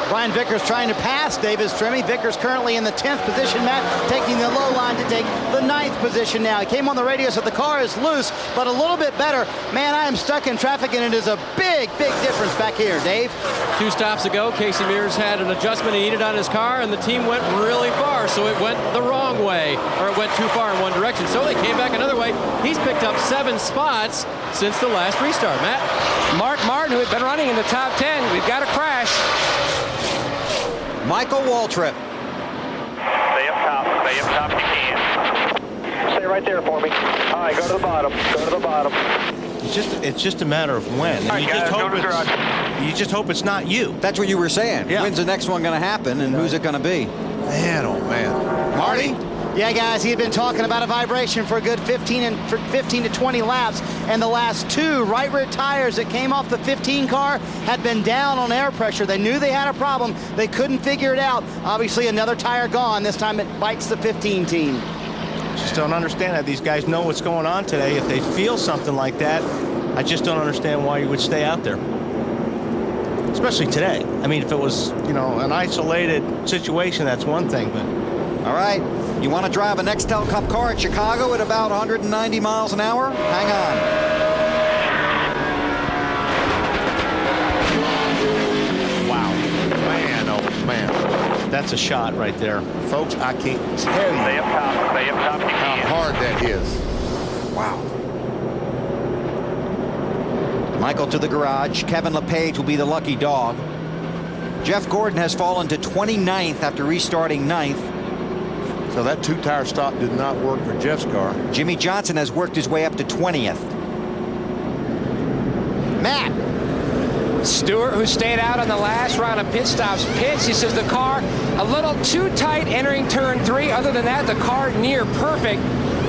Brian Vickers trying to pass David Stremme. Vickers currently in the 10th position, Matt, taking the low line to take the 9th position now. He came on the radio, so the car is loose, but a little bit better. Man, I am stuck in traffic, and it is a big, big difference back here, Dave. 2 stops ago, Casey Mears had an adjustment he needed on his car, and the team went really far, so it went the wrong way, or it went too far in one direction. So they came back another way. He's picked up 7 spots since the last restart. Matt? Mark Martin, who had been running in the top 10, we've got a crash. Michael Waltrip. Stay up top if you can. Stay right there for me. All right, go to the bottom. Go to the bottom. It's just a matter of when. And All right, you just hope it's not you. That's what you were saying. Yeah. When's the next one going to happen, and who's it going to be? Man, oh man. Marty? Yeah, guys, he had been talking about a vibration for a good 15 to 20 laps, and the last 2 right rear tires that came off the 15 car had been down on air pressure. They knew they had a problem. They couldn't figure it out. Obviously, another tire gone. This time it bites the 15 team. Just don't understand that these guys know what's going on today. If they feel something like that, I just don't understand why you would stay out there. Especially today. I mean, if it was, an isolated situation, that's one thing, but... All right. You want to drive a Nextel Cup car at Chicago at about 190 miles an hour? Hang on. Wow. Man, oh man. That's a shot right there. Folks, I can't tell you Stay up top if you how can. hard that is. Wow. Michael to the garage. Kevin LePage will be the lucky dog. Jeff Gordon has fallen to 29th after restarting 9th. So that 2-tire stop did not work for Jeff's car. Jimmy Johnson has worked his way up to 20th. Matt. Stewart, who stayed out on the last round of pit stops, pits. He says the car a little too tight entering turn 3. Other than that, the car near perfect.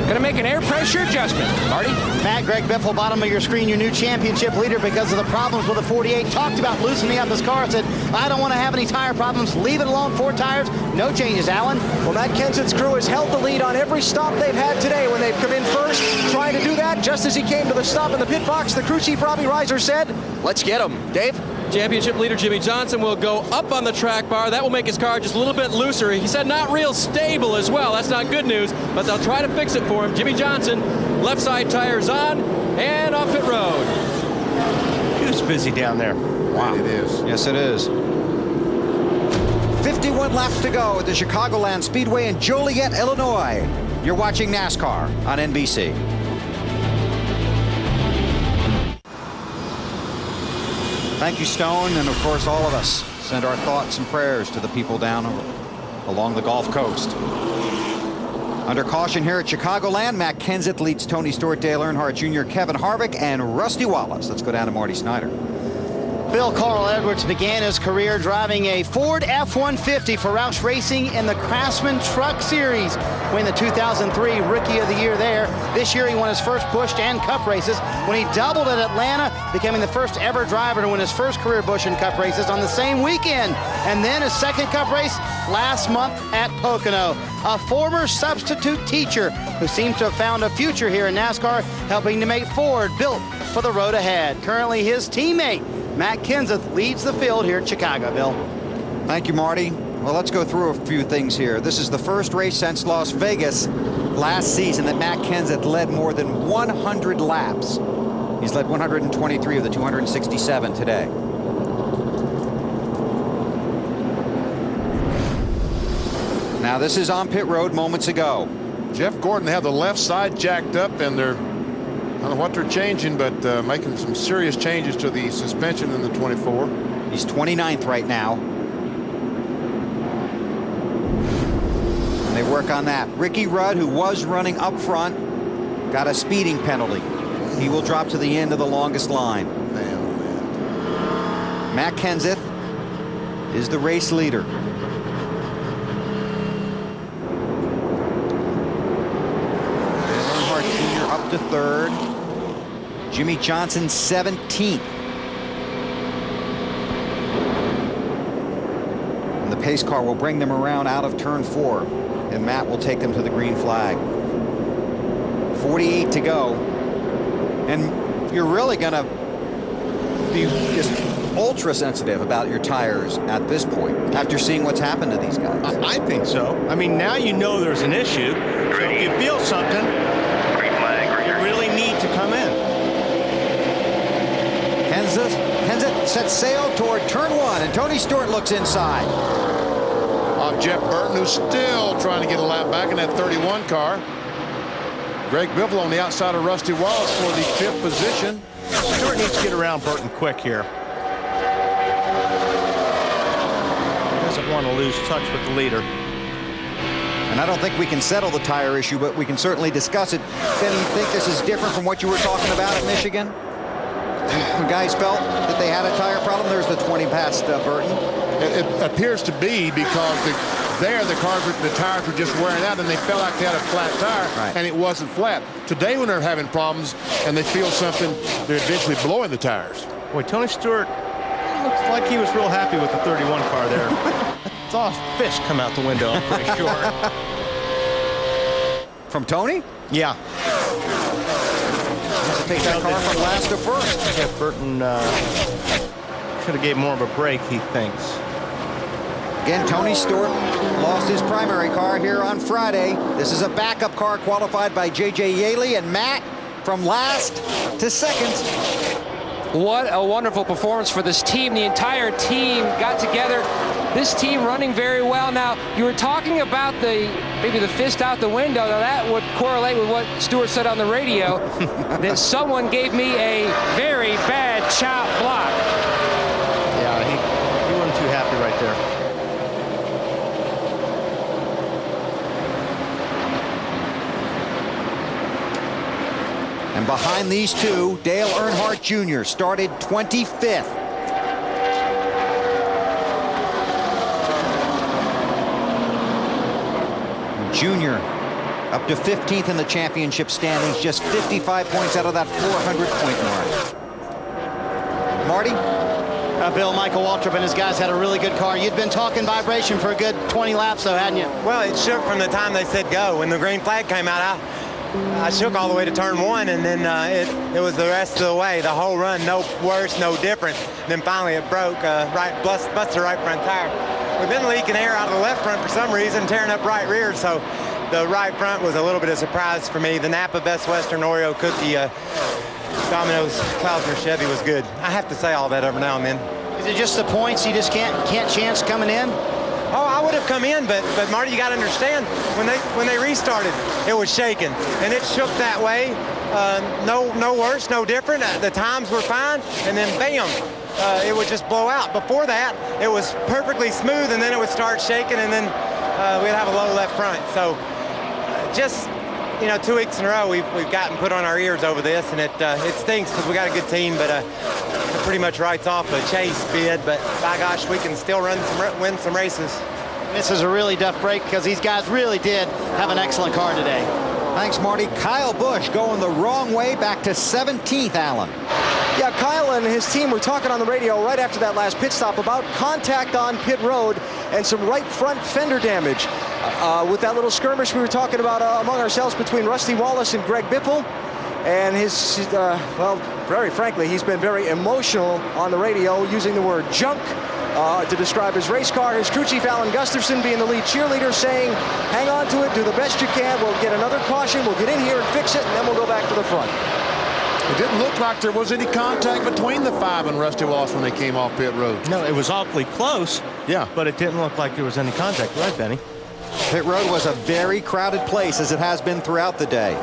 Going to make an air pressure adjustment. Marty? Matt, Greg Biffle, bottom of your screen, your new championship leader because of the problems with the 48. Talked about loosening up his car. Said, I don't want to have any tire problems. Leave it alone. 4 tires. No changes, Alan. Well, Matt Kenseth's crew has held the lead on every stop they've had today when they've come in first. Trying to do that just as he came to the stop in the pit box, the crew chief Robbie Reiser said, let's get him. Dave? Championship leader Jimmy Johnson will go up on the track bar. That will make his car just a little bit looser. He said not real stable as well. That's not good news, but they'll try to fix it for him. Jimmy Johnson, left side tires on and off pit road. It's busy down there. Wow. It is. Yes, it is. 51 laps to go at the Chicagoland Speedway in Joliet, Illinois. You're watching NASCAR on NBC. Thank you, Stone, and of course all of us send our thoughts and prayers to the people down along the Gulf Coast. Under caution here at Chicagoland, Matt Kenseth leads Tony Stewart, Dale Earnhardt Jr., Kevin Harvick, and Rusty Wallace. Let's go down to Marty Snyder. Bill Carl Edwards began his career driving a Ford F-150 for Roush Racing in the Craftsman Truck Series. Winning the 2003 Rookie of the Year there. This year he won his first Busch and Cup races when he doubled at Atlanta, becoming the first ever driver to win his first career Busch and Cup races on the same weekend. And then his second Cup race last month at Pocono. A former substitute teacher who seems to have found a future here in NASCAR, helping to make Ford built for the road ahead. Currently his teammate, Matt Kenseth, leads the field here at Chicago, Bill. Thank you, Marty. Well, let's go through a few things here. This is the first race since Las Vegas last season that Matt Kenseth led more than 100 laps. He's led 123 of the 267 today. Now, this is on pit road moments ago. Jeff Gordon had the left side jacked up, and they're, I don't know what they're changing, but making some serious changes to the suspension in the 24. He's 29th right now. And they work on that. Ricky Rudd, who was running up front, got a speeding penalty. He will drop to the end of the longest line. Man. Matt Kenseth is the race leader. Earnhardt Jr. up to third. Jimmy Johnson 17th. And the pace car will bring them around out of turn 4. And Matt will take them to the green flag. 48 to go. And you're really going to be just ultra sensitive about your tires at this point after seeing what's happened to these guys. I think so. I mean, now you know there's an issue. So if you feel something, you really need to come in. Kenseth sets sail toward turn 1, and Tony Stewart looks inside. Jeff Burton, who's still trying to get a lap back in that 31 car. Greg Biffle on the outside of Rusty Wallace for the 5th position. Stewart needs to get around Burton quick here. Doesn't want to lose touch with the leader. And I don't think we can settle the tire issue, but we can certainly discuss it. Ben, you think this is different from what you were talking about at Michigan? When guys felt that they had a tire problem? There's the 20 past Burton. It appears to be because the tires were just wearing out and they felt like they had a flat tire, and it wasn't flat. Today, when they're having problems and they feel something, they're eventually blowing the tires. Boy, Tony Stewart looks like he was real happy with the 31 car there. I saw a fish come out the window, I'm pretty sure. From Tony? Yeah. Take that car from last to first. Jeff Burton should have gave more of a break, he thinks. Again, Tony Stewart lost his primary car here on Friday. This is a backup car qualified by J.J. Yaley, and Matt from last to second. What a wonderful performance for this team. The entire team got together. This team running very well. Now, you were talking about maybe the fist out the window. Now, that would correlate with what Stewart said on the radio, that someone gave me a very bad chop block. Yeah, he wasn't too happy right there. And behind these two, Dale Earnhardt Jr. started 25th. Jr. up to 15th in the championship standings, just 55 points out of that 400-point mark. Marty? Bill, Michael Waltrip and his guys had a really good car. You'd been talking vibration for a good 20 laps, though, hadn't you? Well, it shook from the time they said go. When the green flag came out, I shook all the way to turn 1, and then it was the rest of the way. The whole run, no worse, no different. Then finally it broke, busted right front tire. We've been leaking air out of the left front for some reason, tearing up right rear, so the right front was a little bit of a surprise for me. The Napa Best Western Oreo cookie Domino's Klausner Chevy was good. I have to say all that every now and then. Is it just the points you just can't chance coming in? Oh, I would have come in, but Marty, you got to understand, when they restarted, it was shaking, and it shook that way. No worse, no different. The times were fine, and then bam, it would just blow out. Before that, it was perfectly smooth, and then it would start shaking, and then we'd have a low left front. So just, you know, 2 weeks in a row we've gotten put on our ears over this, and it stinks because we got a good team, but it pretty much writes off a chase bid. But by gosh, we can still win some races. This is a really tough break because these guys really did have an excellent car today. Thanks, Marty. Kyle Busch going the wrong way back to 17th, Alan. Yeah, Kyle and his team were talking on the radio right after that last pit stop about contact on pit road and some right front fender damage. With that little skirmish we were talking about among ourselves between Rusty Wallace and Greg Biffle. And well, very frankly, he's been very emotional on the radio using the word junk to describe his race car. His crew chief, Alan Gustafson, being the lead cheerleader, saying, hang on to it, do the best you can. We'll get another caution. We'll get in here and fix it, and then we'll go back to the front. It didn't look like there was any contact between the 5 and Rusty Wallace when they came off pit road. No, it was awfully close. Yeah. But it didn't look like there was any contact. Right, Benny? Pit road was a very crowded place, as it has been throughout the day.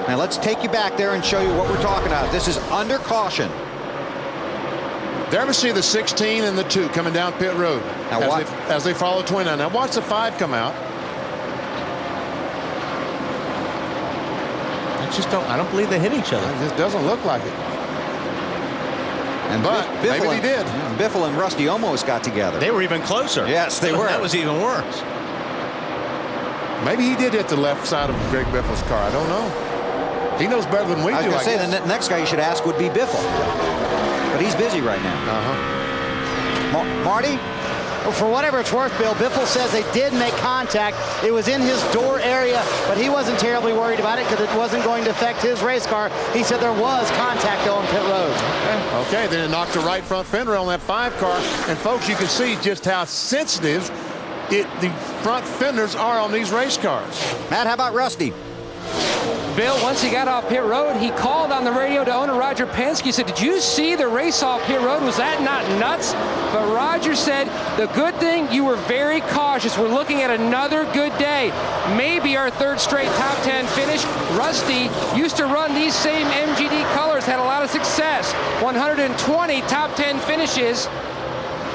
Now let's take you back there and show you what we're talking about. This is under caution. There we see the 16 and the 2 coming down pit road now as they follow 29. Now watch the 5 come out. I don't believe they hit each other. It just doesn't look like it. But maybe they did. Biffle and Rusty almost got together. They were even closer. Yes, they were. That was even worse. Maybe he did hit the left side of Greg Biffle's car. I don't know. He knows better than we do. I was going to say, the next guy you should ask would be Biffle. But he's busy right now. Marty? Well, for whatever it's worth, Bill, Biffle says they did make contact. It was in his door area, but he wasn't terribly worried about it because it wasn't going to affect his race car. He said there was contact on pit road. Okay, then it knocked the right front fender on that 5 car. And folks, you can see just how sensitive the front fenders are on these race cars. Matt, how about Rusty? Bill, once he got off pit road, he called on the radio to owner Roger Penske. He said, did you see the race off pit road? Was that not nuts? But Roger said, the good thing, you were very cautious. We're looking at another good day. Maybe our 3rd straight top 10 finish. Rusty used to run these same MGD colors, had a lot of success. 120 top 10 finishes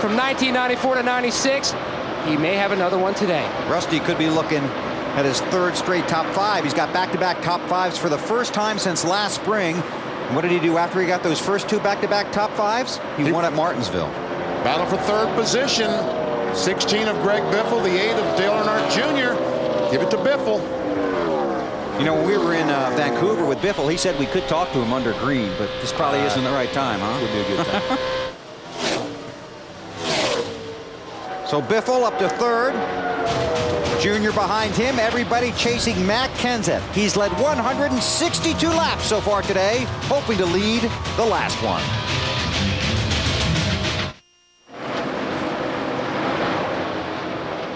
from 1994 to 96. He may have another one today. Rusty could be looking at his 3rd straight top 5. He's got back-to-back top 5s for the first time since last spring. And what did he do after he got those first 2 back-to-back top 5s? He won at Martinsville. Battle for 3rd position. 16 of Greg Biffle, the 8 of Dale Earnhardt Jr. Give it to Biffle. You know, when we were in Vancouver with Biffle, he said we could talk to him under green, but this probably isn't the right time, huh? Would be a good time. So Biffle up to 3rd. Junior behind him, everybody chasing Matt Kenseth. He's led 162 laps so far today, hoping to lead the last one.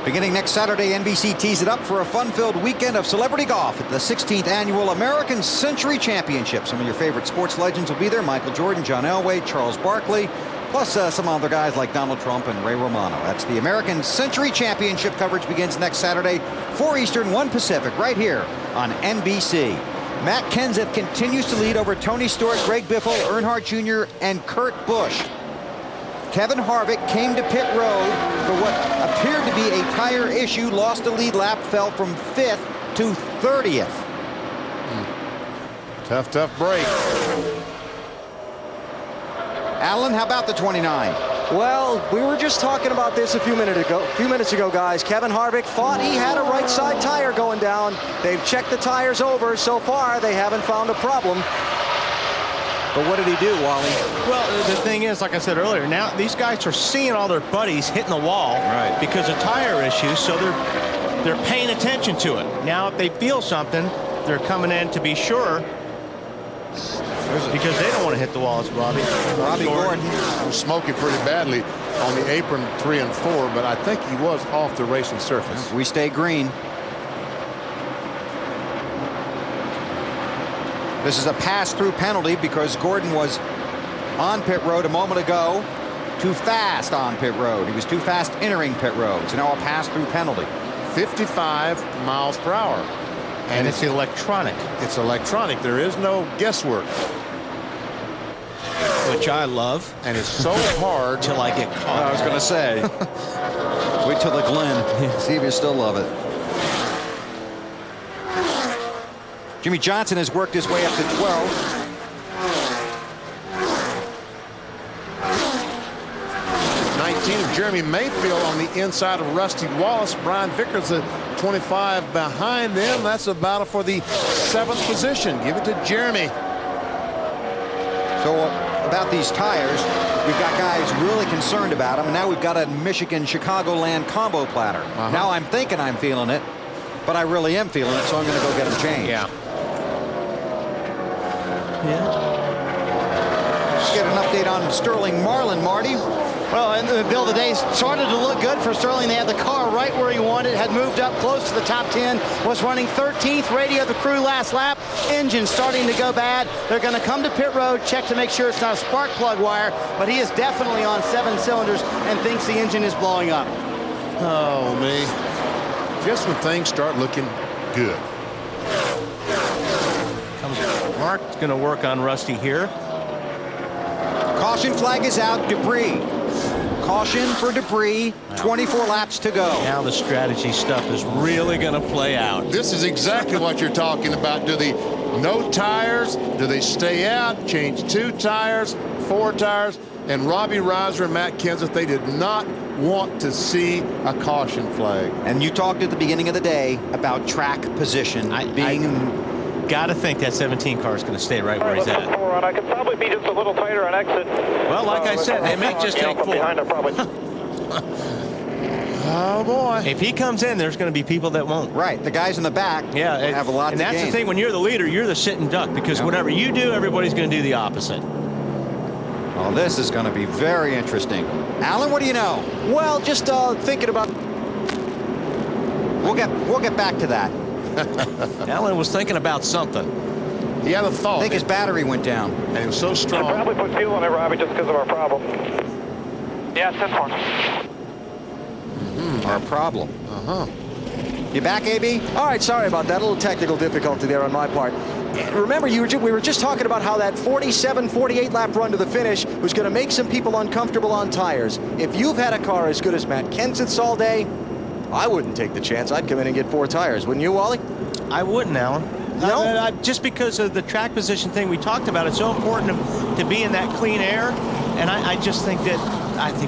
Beginning next Saturday, NBC tees it up for a fun-filled weekend of celebrity golf at the 16th Annual American Century Championship. Some of your favorite sports legends will be there. Michael Jordan, John Elway, Charles Barkley, plus some other guys like Donald Trump and Ray Romano. That's the American Century Championship. Coverage begins next Saturday, 4 Eastern, 1 Pacific, right here on NBC. Matt Kenseth continues to lead over Tony Stewart, Greg Biffle, Earnhardt Jr., and Kurt Busch. Kevin Harvick came to pit road for what appeared to be a tire issue, lost the lead lap, fell from 5th to 30th. Tough break. Alan, how about the 29? Well, we were just talking about this a few minutes ago, guys. Kevin Harvick thought he had a right side tire going down. They've checked the tires over. So far, they haven't found a problem. But what did he do, Wally? Well, the thing is, like I said earlier, now these guys are seeing all their buddies hitting the wall because of tire issues, so they're paying attention to it. Now, if they feel something, they're coming in to be sure because they don't want to hit the walls, Robbie Gordon was smoking pretty badly on the apron 3 and 4, but I think he was off the racing surface. We stay green. This is a pass-through penalty because Gordon was on pit road a moment ago. Too fast on pit road. He was too fast entering pit road. So now a pass-through penalty. 55 miles per hour. And it's electronic. It's electronic. There is no guesswork. Which I love. And it's so hard. Till I get caught. I was going to say. Wait till the Glen. See if you still love it. Jimmy Johnson has worked his way up to 12. Of Jeremy Mayfield on the inside of Rusty Wallace. Brian Vickers at 25 behind them. That's a battle for the 7th position. Give it to Jeremy. So about these tires, we've got guys really concerned about them. And now we've got a Michigan Chicagoland combo platter. Now I'm thinking I'm feeling it, but I really am feeling it, so I'm going to go get them changed. Yeah. Let's get an update on Sterling Marlin, Marty. Well, and Bill, the day started to look good for Sterling. They had the car right where he wanted, had moved up close to the top 10, was running 13th, radio the crew last lap. Engine starting to go bad. They're going to come to pit road, check to make sure it's not a spark plug wire, but he is definitely on 7 cylinders and thinks the engine is blowing up. Oh, me. Just when things start looking good. Mark's going to work on Rusty here. Caution flag is out. Debris. Caution for debris. 24 laps to go. Now the strategy stuff is really going to play out. This is exactly what you're talking about. Do they no tires? Do they stay out? Change 2 tires, 4 tires? And Robbie Reiser and Matt Kenseth, they did not want to see a caution flag. And you talked at the beginning of the day about track position being. Got to think that 17 car is going to stay right where he's at. I could probably be just a little tighter on exit. Well, like I said, they may just take 4. Behind probably. Oh, boy. If he comes in, there's going to be people that won't. Right. The guys in the back have a lot to gain. And that's the thing. When you're the leader, you're the sitting duck, because whatever you do, everybody's going to do the opposite. Well, this is going to be very interesting. Alan, what do you know? Well, just thinking about. We'll get back to that. Alan was thinking about something. He had a thought. I think his battery went down. And he was so strong. I probably put fuel in it, Robbie, just because of our problem. Yeah, it's this one. Our problem. You back, AB? All right, sorry about that. A little technical difficulty there on my part. Remember, we were just talking about how that 47, 48 lap run to the finish was going to make some people uncomfortable on tires. If you've had a car as good as Matt Kenseth's all day, I wouldn't take the chance. I'd come in and get 4 tires. Wouldn't you, Wally? I wouldn't, Alan. No? Just because of the track position thing we talked about, it's so important to be in that clean air. And I just think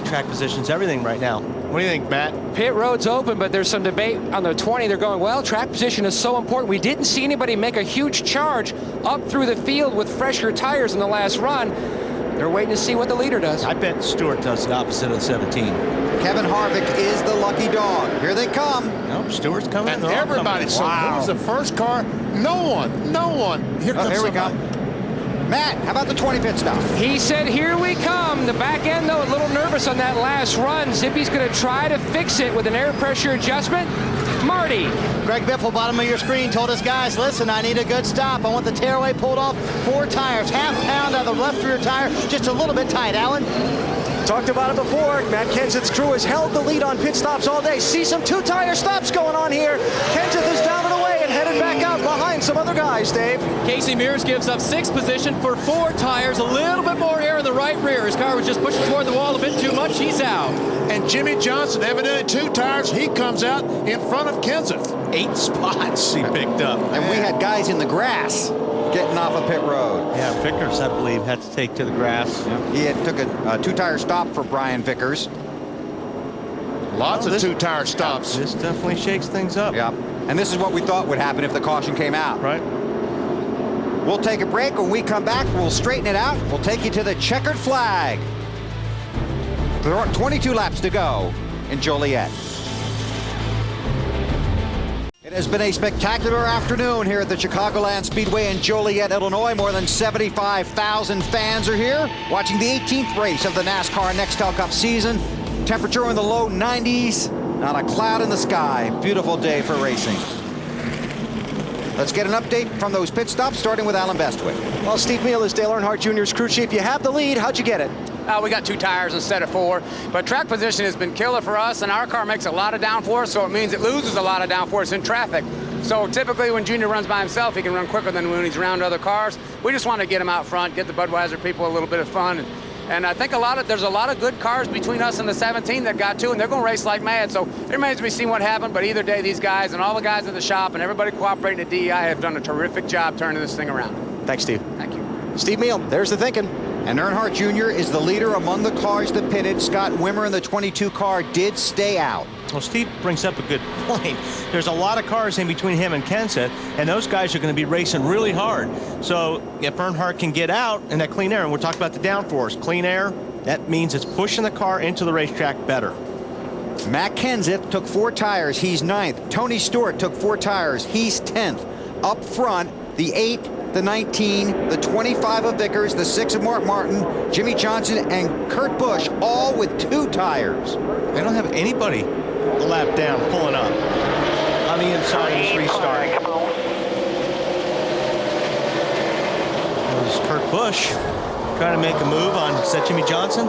track position's everything right now. What do you think, Matt? Pit road's open, but there's some debate on the 20. They're going, well, track position is so important. We didn't see anybody make a huge charge up through the field with fresher tires in the last run. They're waiting to see what the leader does. I bet Stewart does the opposite of the 17. Kevin Harvick is the lucky dog. Here they come. No, Stewart's coming. And everybody's so wow. Who was the first car? No one. Here we come. Matt, how about the 20 pit stop? He said, here we come. The back end, though, a little nervous on that last run. Zippy's going to try to fix it with an air pressure adjustment. Marty. Greg Biffle, bottom of your screen, told us, guys, listen, I need a good stop. I want the tearaway pulled off. 4 tires, half pound out of the left rear tire, just a little bit tight. Alan? Talked about it before. Matt Kenseth's crew has held the lead on pit stops all day. See some 2-tire stops going on here. Kenseth is down and away and headed back out behind some other guys, Dave. Casey Mears gives up 6th position for 4 tires. A little bit more air in the right rear. His car was just pushing toward the wall a bit too much. He's out. And Jimmy Johnson, evidently 2 tires. He comes out in front of Kenseth. 8 spots he picked up. And we had guys in the grass getting off of pit road. Yeah, Vickers, I believe, had to take to the grass. Yeah. He had took a 2-tire stop for Brian Vickers. Lots of 2-tire stops. This definitely shakes things up. Yeah. And this is what we thought would happen if the caution came out. Right. We'll take a break. When we come back, we'll straighten it out. We'll take you to the checkered flag. There are 22 laps to go in Joliet. It has been a spectacular afternoon here at the Chicagoland Speedway in Joliet, Illinois. More than 75,000 fans are here watching the 18th race of the NASCAR Nextel Cup season. Temperature in the low 90s, not a cloud in the sky. Beautiful day for racing. Let's get an update from those pit stops, starting with Alan Bestwick. Well, Steve Neal is Dale Earnhardt Jr.'s crew chief. You have the lead. How'd you get it? We got 2 tires instead of 4, but track position has been killer for us, and our car makes a lot of downforce, so it means it loses a lot of downforce in traffic. So typically when Junior runs by himself, he can run quicker than when he's around other cars. We just want to get him out front, get the Budweiser people a little bit of fun, and And I think there's a lot of good cars between us and the 17 that got 2, and they're going to race like mad. So it remains to be seen what happened. But either day, these guys and all the guys at the shop and everybody cooperating at DEI have done a terrific job turning this thing around. Thanks, Steve. Thank you. Steve Meal, there's the thinking. And Earnhardt Jr. is the leader among the cars that pitted. Scott Wimmer in the 22 car did stay out. Well, Steve brings up a good point. There's a lot of cars in between him and Kenseth, and those guys are going to be racing really hard. So if Earnhardt can get out in that clean air, and we're talking about the downforce, clean air, that means it's pushing the car into the racetrack better. Matt Kenseth took 4 tires. He's 9th. Tony Stewart took 4 tires. He's 10th. Up front, the 8, the 19, the 25 of Vickers, the 6 of Mark Martin, Jimmy Johnson, and Kurt Busch, all with 2 tires. They don't have anybody a lap down pulling up on the inside of this restart. There's Kurt Busch trying to make a move on, is that Jimmy Johnson?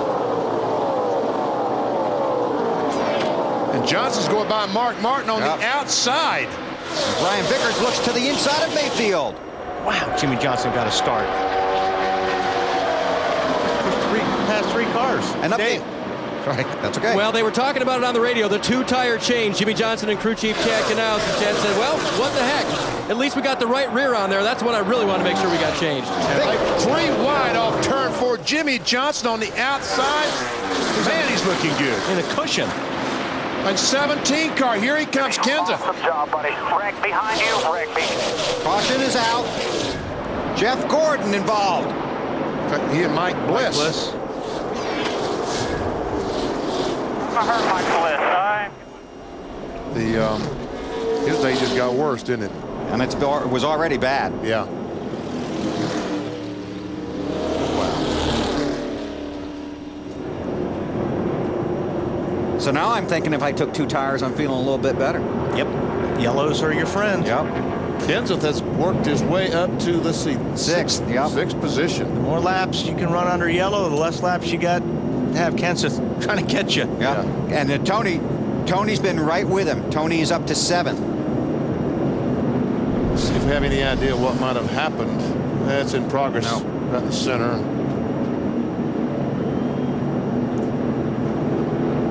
And Johnson's going by Mark Martin on the outside. Brian Vickers looks to the inside of Mayfield. Wow, Jimmy Johnson got a start. Past 3 cars. And update. Right. That's okay. Well, they were talking about it on the radio, the 2-tire change. Jimmy Johnson and crew chief Chad Canals, and Chad said, well, what the heck? At least we got the right rear on there. That's what I really want to make sure we got changed. 3 wide off turn 4. Jimmy Johnson on the outside. Man, he's looking good. In a cushion. And 17 car, here he comes, Kenseth. Awesome job, buddy. Wreck behind you, wreck me. Caution is out. Jeff Gordon involved. He and Mike Bliss. I heard Mike Bliss. His day just got worse, didn't it? And it was already bad. Yeah. So now I'm thinking if I took 2 tires, I'm feeling a little bit better. Yep. Yellows are your friend. Yep. Kenseth has worked his way up to the 6th. Yep. 6th position. The more laps you can run under yellow, the less laps you got to have Kenseth trying to catch you. Yeah. And Tony's been right with him. Tony is up to 7th. See if we have any idea what might have happened. That's in progress. No. Right in the center.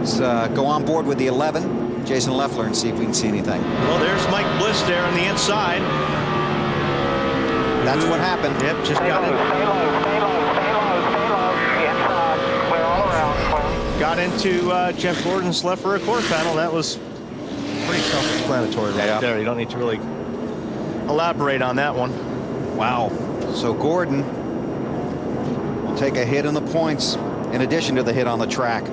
Let's go on board with the 11, Jason Leffler, and see if we can see anything. Well, there's Mike Bliss there on the inside. That's what happened. Yep, just got it. Stay low, stay low, stay low, stay low. Inside, clear all around, clear. Got into Jeff Gordon's left rear quarter panel. That was pretty self-explanatory right there. You don't need to really elaborate on that one. Wow. So Gordon will take a hit in the points in addition to the hit on the track.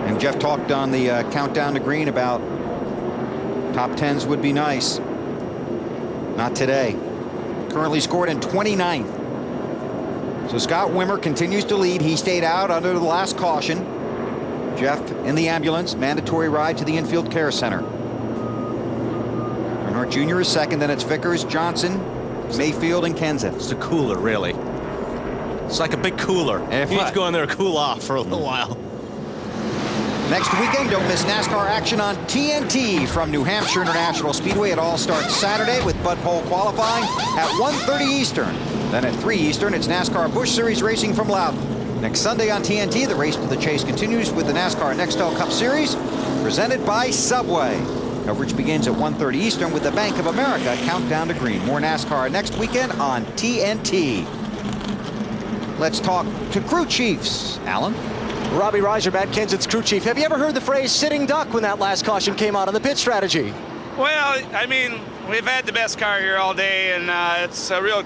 And Jeff talked on the countdown to green about top 10s would be nice. Not today. Currently scored in 29th. So Scott Wimmer continues to lead. He stayed out under the last caution. Jeff in the ambulance. Mandatory ride to the infield care center. Earnhardt Jr. is second. Then it's Vickers, Johnson, Mayfield, and Kenseth. It's a cooler, really. It's like a big cooler. And you need to go in there and cool off for a little while. Next weekend, don't miss NASCAR action on TNT from New Hampshire International Speedway. It all starts Saturday with Bud Pole qualifying at 1:30 Eastern. Then at 3 Eastern, it's NASCAR Busch Series racing from Loudon. Next Sunday on TNT, the race to the chase continues with the NASCAR Nextel Cup Series, presented by Subway. Coverage begins at 1:30 Eastern with the Bank of America countdown to green. More NASCAR next weekend on TNT. Let's talk to crew chiefs. Alan? Robbie Reiser, Matt Kenseth's crew chief. Have you ever heard the phrase sitting duck when that last caution came out on the pit strategy? Well, I mean, we've had the best car here all day, and it's a real,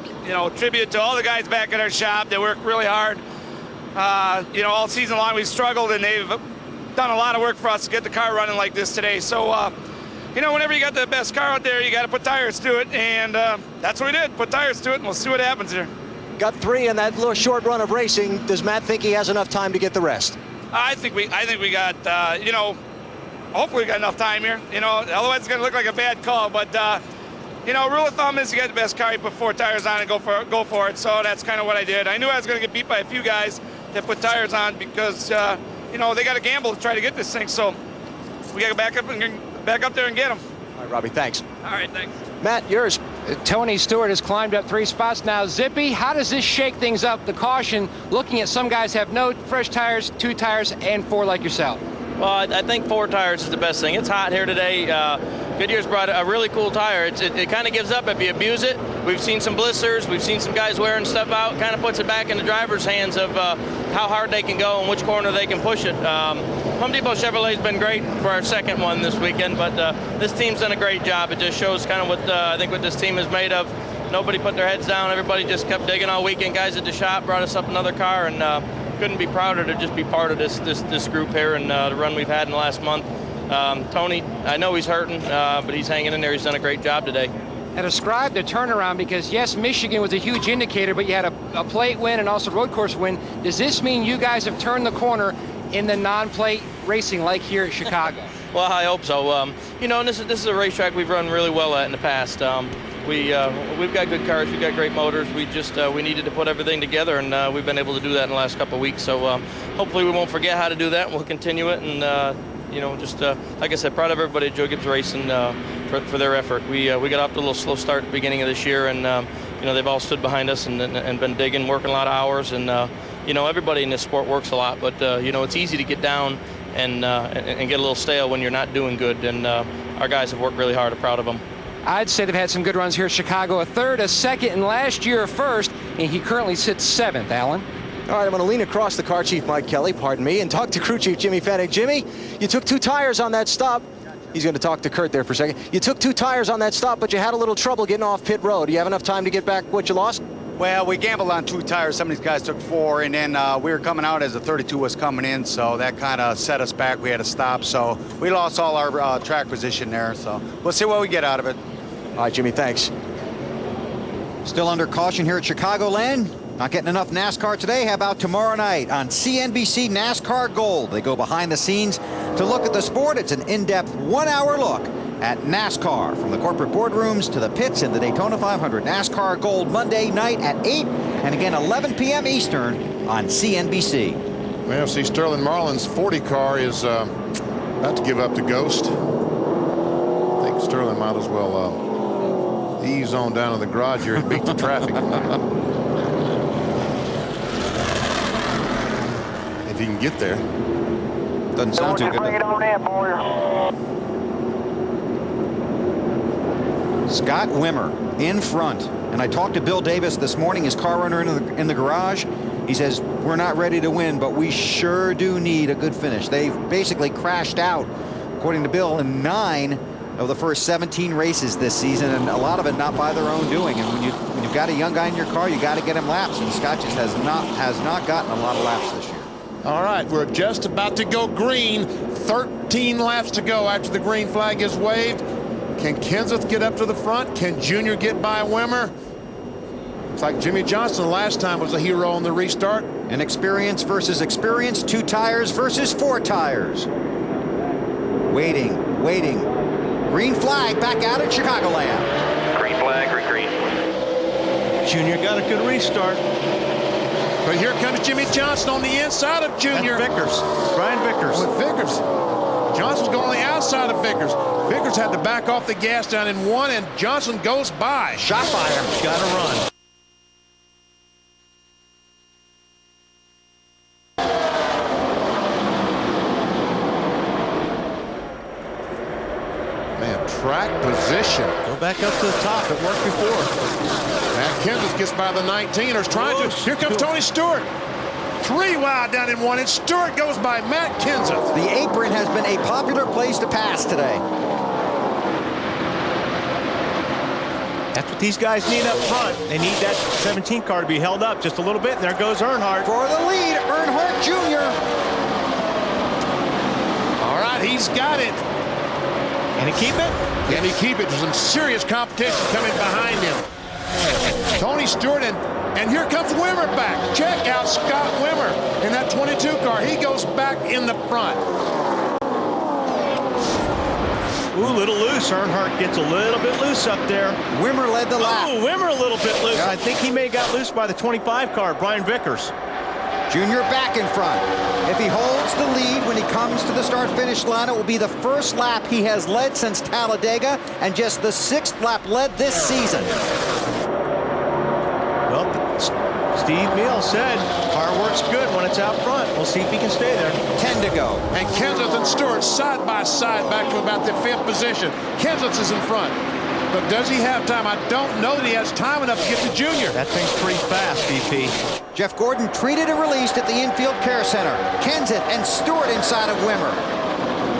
tribute to all the guys back at our shop. They work really hard. All season long we've struggled, and they've done a lot of work for us to get the car running like this today. So, whenever you got the best car out there, you got to put tires to it, and that's what we did. Put tires to it, and we'll see what happens here. Got 3 in that little short run of racing. Does Matt think he has enough time to get the rest? I think we got, hopefully we got enough time here. Otherwise it's going to look like a bad call. But, rule of thumb is you got the best car, you put 4 tires on and go for it. So that's kind of what I did. I knew I was going to get beat by a few guys that put tires on because, they got to gamble to try to get this thing. So we got to back up there and get them. All right, Robbie, thanks. All right, thanks. Matt, yours. Tony Stewart has climbed up 3 spots now. Zippy, how does this shake things up, the caution, looking at some guys have no fresh tires, 2 tires, and 4 like yourself? Well, I think 4 tires is the best thing. It's hot here today. Goodyear's brought a really cool tire. It kind of gives up if you abuse it. We've seen some blisters. We've seen some guys wearing stuff out. Kind of puts it back in the driver's hands of how hard they can go and which corner they can push it. Home Depot Chevrolet's been great for our second one this weekend, but this team's done a great job. It just shows kind of what I think what this team is made of. Nobody put their heads down. Everybody just kept digging all weekend. Guys at the shop brought us up another car, and couldn't be prouder to just be part of this group here and the run we've had in the last month. Tony, I know he's hurting, but he's hanging in there. He's done a great job today. And describe the turnaround, because yes, Michigan was a huge indicator, but you had a plate win and also road course win. Does this mean you guys have turned the corner in the non-plate racing like here at Chicago? Well, I hope so. You know, and this is a racetrack we've run really well at in the past. We've got good cars, we've got great motors. We just we needed to put everything together, and we've been able to do that in the last couple of weeks. So hopefully we won't forget how to do that, and we'll continue it. And you know, just like I said, proud of everybody at Joe Gibbs Racing for their effort. We got off to a little slow start at the beginning of this year, and you know, they've all stood behind us and been digging, working a lot of hours. And you know, everybody in this sport works a lot, but you know, it's easy to get down and get a little stale when you're not doing good. And our guys have worked really hard. I'm proud of them. I'd say they've had some good runs here at Chicago. A 3rd, a 2nd, and last year a 1st, and he currently sits 7th, Alan. All right, I'm going to lean across the car chief, Mike Kelly, pardon me, and talk to crew chief Jimmy Fennick. Jimmy, you took 2 tires on that stop. He's going to talk to Kurt there for a second. You took 2 tires on that stop, but you had a little trouble getting off pit road. Do you have enough time to get back what you lost? Well, we gambled on 2 tires. Some of these guys took 4, and then we were coming out as the 32 was coming in, so that kind of set us back. We had to stop, so we lost all our track position there. So we'll see what we get out of it. All right, Jimmy, thanks. Still under caution here at Chicagoland. Not getting enough NASCAR today. How about tomorrow night on CNBC NASCAR Gold? They go behind the scenes to look at the sport. It's an in-depth 1-hour look at NASCAR, from the corporate boardrooms to the pits in the Daytona 500. NASCAR Gold Monday night at 8, and again 11 p.m. Eastern on CNBC. Well, see, Sterling Marlin's 40 car is about to give up to Ghost. I think Sterling might as well ease on down to the garage here and beat the traffic. If he can get there. Doesn't sound too good. Bring it on in, boy. Scott Wimmer in front. And I talked to Bill Davis this morning, his car runner in the garage. He says, we're not ready to win, but we sure do need a good finish. They've basically crashed out, according to Bill, in 9 of the first 17 races this season, and a lot of it not by their own doing. And when you've got a young guy in your car, you got to get him laps, and Scott just has not gotten a lot of laps this year. All right, we're just about to go green. 13 laps to go after the green flag is waved. Can Kenseth get up to the front? Can Junior get by Wimmer? It's like Jimmy Johnson last time was a hero on the restart. And experience versus experience, 2 tires versus 4 tires. Waiting. Green flag back out at Chicagoland. Green flag, green. Junior got a good restart. But here comes Jimmy Johnson on the inside of Junior. That's Vickers. Brian Vickers. With Vickers. Johnson's going on the outside of Vickers. Vickers had to back off the gas down in 1, and Johnson goes by. Shot fire. Got to run. Man, track position. Go back up to the top. It worked before. Matt Kenseth gets by the 19ers, trying to. Here comes Tony Stewart. 3 wide down in 1, and Stewart goes by Matt Kenseth. The apron has been a popular place to pass today. That's what these guys need up front. They need that 17 car to be held up just a little bit, and there goes Earnhardt. For the lead, Earnhardt Jr. All right, he's got it. Can he keep it? Can he keep it? There's some serious competition coming behind him. Tony Stewart, and here comes Wimmer back. Check out Scott Wimmer in that 22 car. He goes back in the front. Ooh, a little loose. Earnhardt gets a little bit loose up there. Wimmer led the lap. Oh, Wimmer a little bit loose. Yeah, I think he may have got loose by the 25 car, Brian Vickers. Junior back in front. If he holds the lead when he comes to the start-finish line, it will be the first lap he has led since Talladega and just the 6th lap led this season. Well, Steve Mills said car works good when it's out front. We'll see if he can stay there. 10 to go. And Kenseth and Stewart side by side back to about the 5th position. Kenseth is in front. But does he have time? I don't know that he has time enough to get to Junior. That thing's pretty fast, VP. Jeff Gordon treated and released at the infield care center. Kenseth and Stewart inside of Wimmer.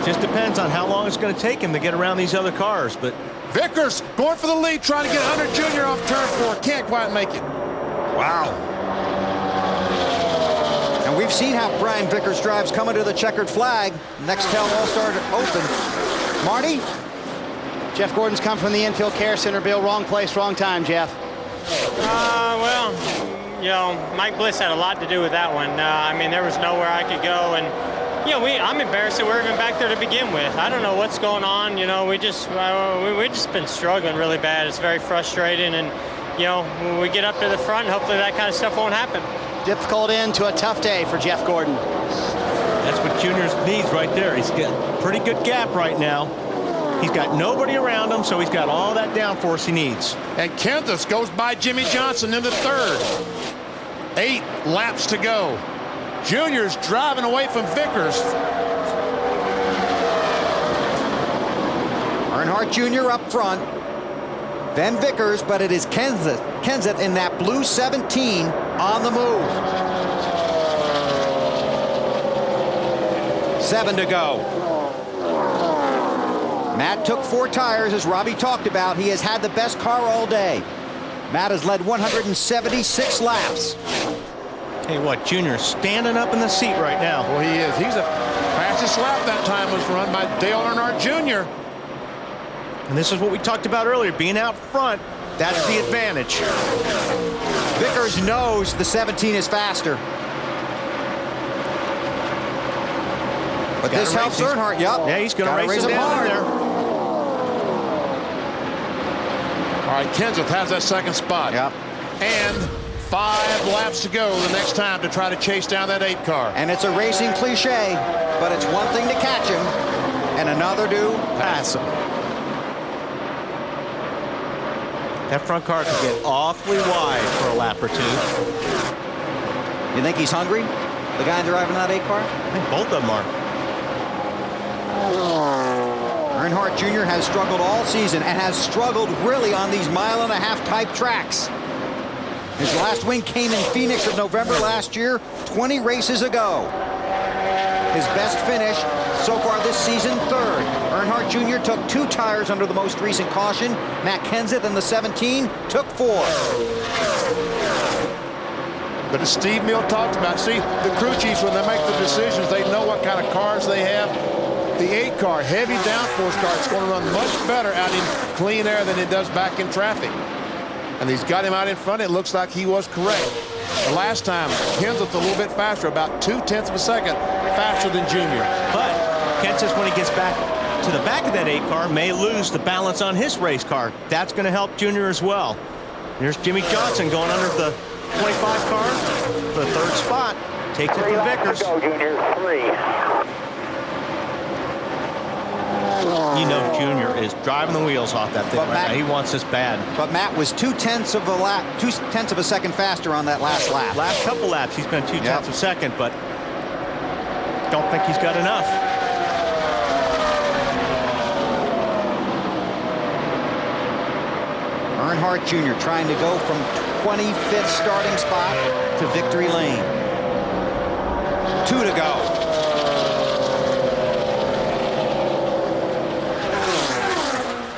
Just depends on how long it's going to take him to get around these other cars. But Vickers going for the lead, trying to get under Junior off turn 4. Can't quite make it. Wow. And we've seen how Brian Vickers drives coming to the checkered flag. Nextel All-Star Open. Marty? Jeff Gordon's come from the infield care center, Bill. Wrong place, wrong time, Jeff. Well, you know, Mike Bliss had a lot to do with that one. I mean, there was nowhere I could go, and you know, I'm embarrassed that we're even back there to begin with. I don't know what's going on. You know, we just been struggling really bad. It's very frustrating, and you know, when we get up to the front, hopefully that kind of stuff won't happen. Difficult end to a tough day for Jeff Gordon. that's what Junior needs right there. He's got a pretty good gap right now. He's got nobody around him, so he's got all that downforce he needs. And Kenseth goes by Jimmy Johnson in the 3rd. 8 laps to go. Junior's driving away from Vickers. Earnhardt Jr. up front. Then Vickers, but it is Kenseth in that blue 17 on the move. 7 to go. Matt took 4 tires, as Robbie talked about. He has had the best car all day. Matt has led 176 laps. Hey, what, Junior's standing up in the seat right now. Well, he is. He's the fastest lap that time was run by Dale Earnhardt Jr. And this is what we talked about earlier, being out front. That's the advantage. Vickers knows the 17 is faster. But this helps Earnhardt. Yep. Yeah, he's going to race him down there. All right, Kenseth has that 2nd spot. Yep. And 5 laps to go the next time to try to chase down that 8 car. And it's a racing cliche, but it's one thing to catch him and another to pass him. That front car could get awfully wide for a lap or 2. You think he's hungry? The guy driving that 8 car? I think both of them are. Earnhardt Jr. has struggled all season and has struggled really on these mile-and-a-half type tracks. His last win came in Phoenix of November last year, 20 races ago. His best finish so far this season, 3rd. Earnhardt Jr. took 2 tires under the most recent caution. Matt Kenseth in the 17 took 4. But as Steve Mills talked about, see, the crew chiefs, when they make the decisions, they know what kind of cars they have. The 8 car, heavy downforce car, it's going to run much better out in clean air than it does back in traffic. And he's got him out in front. It looks like he was correct. The last time, Kenseth a little bit faster, about 0.2 of a second faster than Junior. But Kenseth, when he gets back to the back of that 8 car, may lose the balance on his race car. That's going to help Junior as well. There's Jimmy Johnson going under the 25 car for the 3rd spot. Takes it from Vickers. Go, Junior. 3. You know Junior is driving the wheels off that thing right now. He wants this bad. But Matt was 0.2 of a lap, 0.2 of a second faster on that last lap. Last couple laps, he's been 0.2 of a second, but don't think he's got enough. Earnhardt Jr. trying to go from 25th starting spot to victory lane. 2 to go.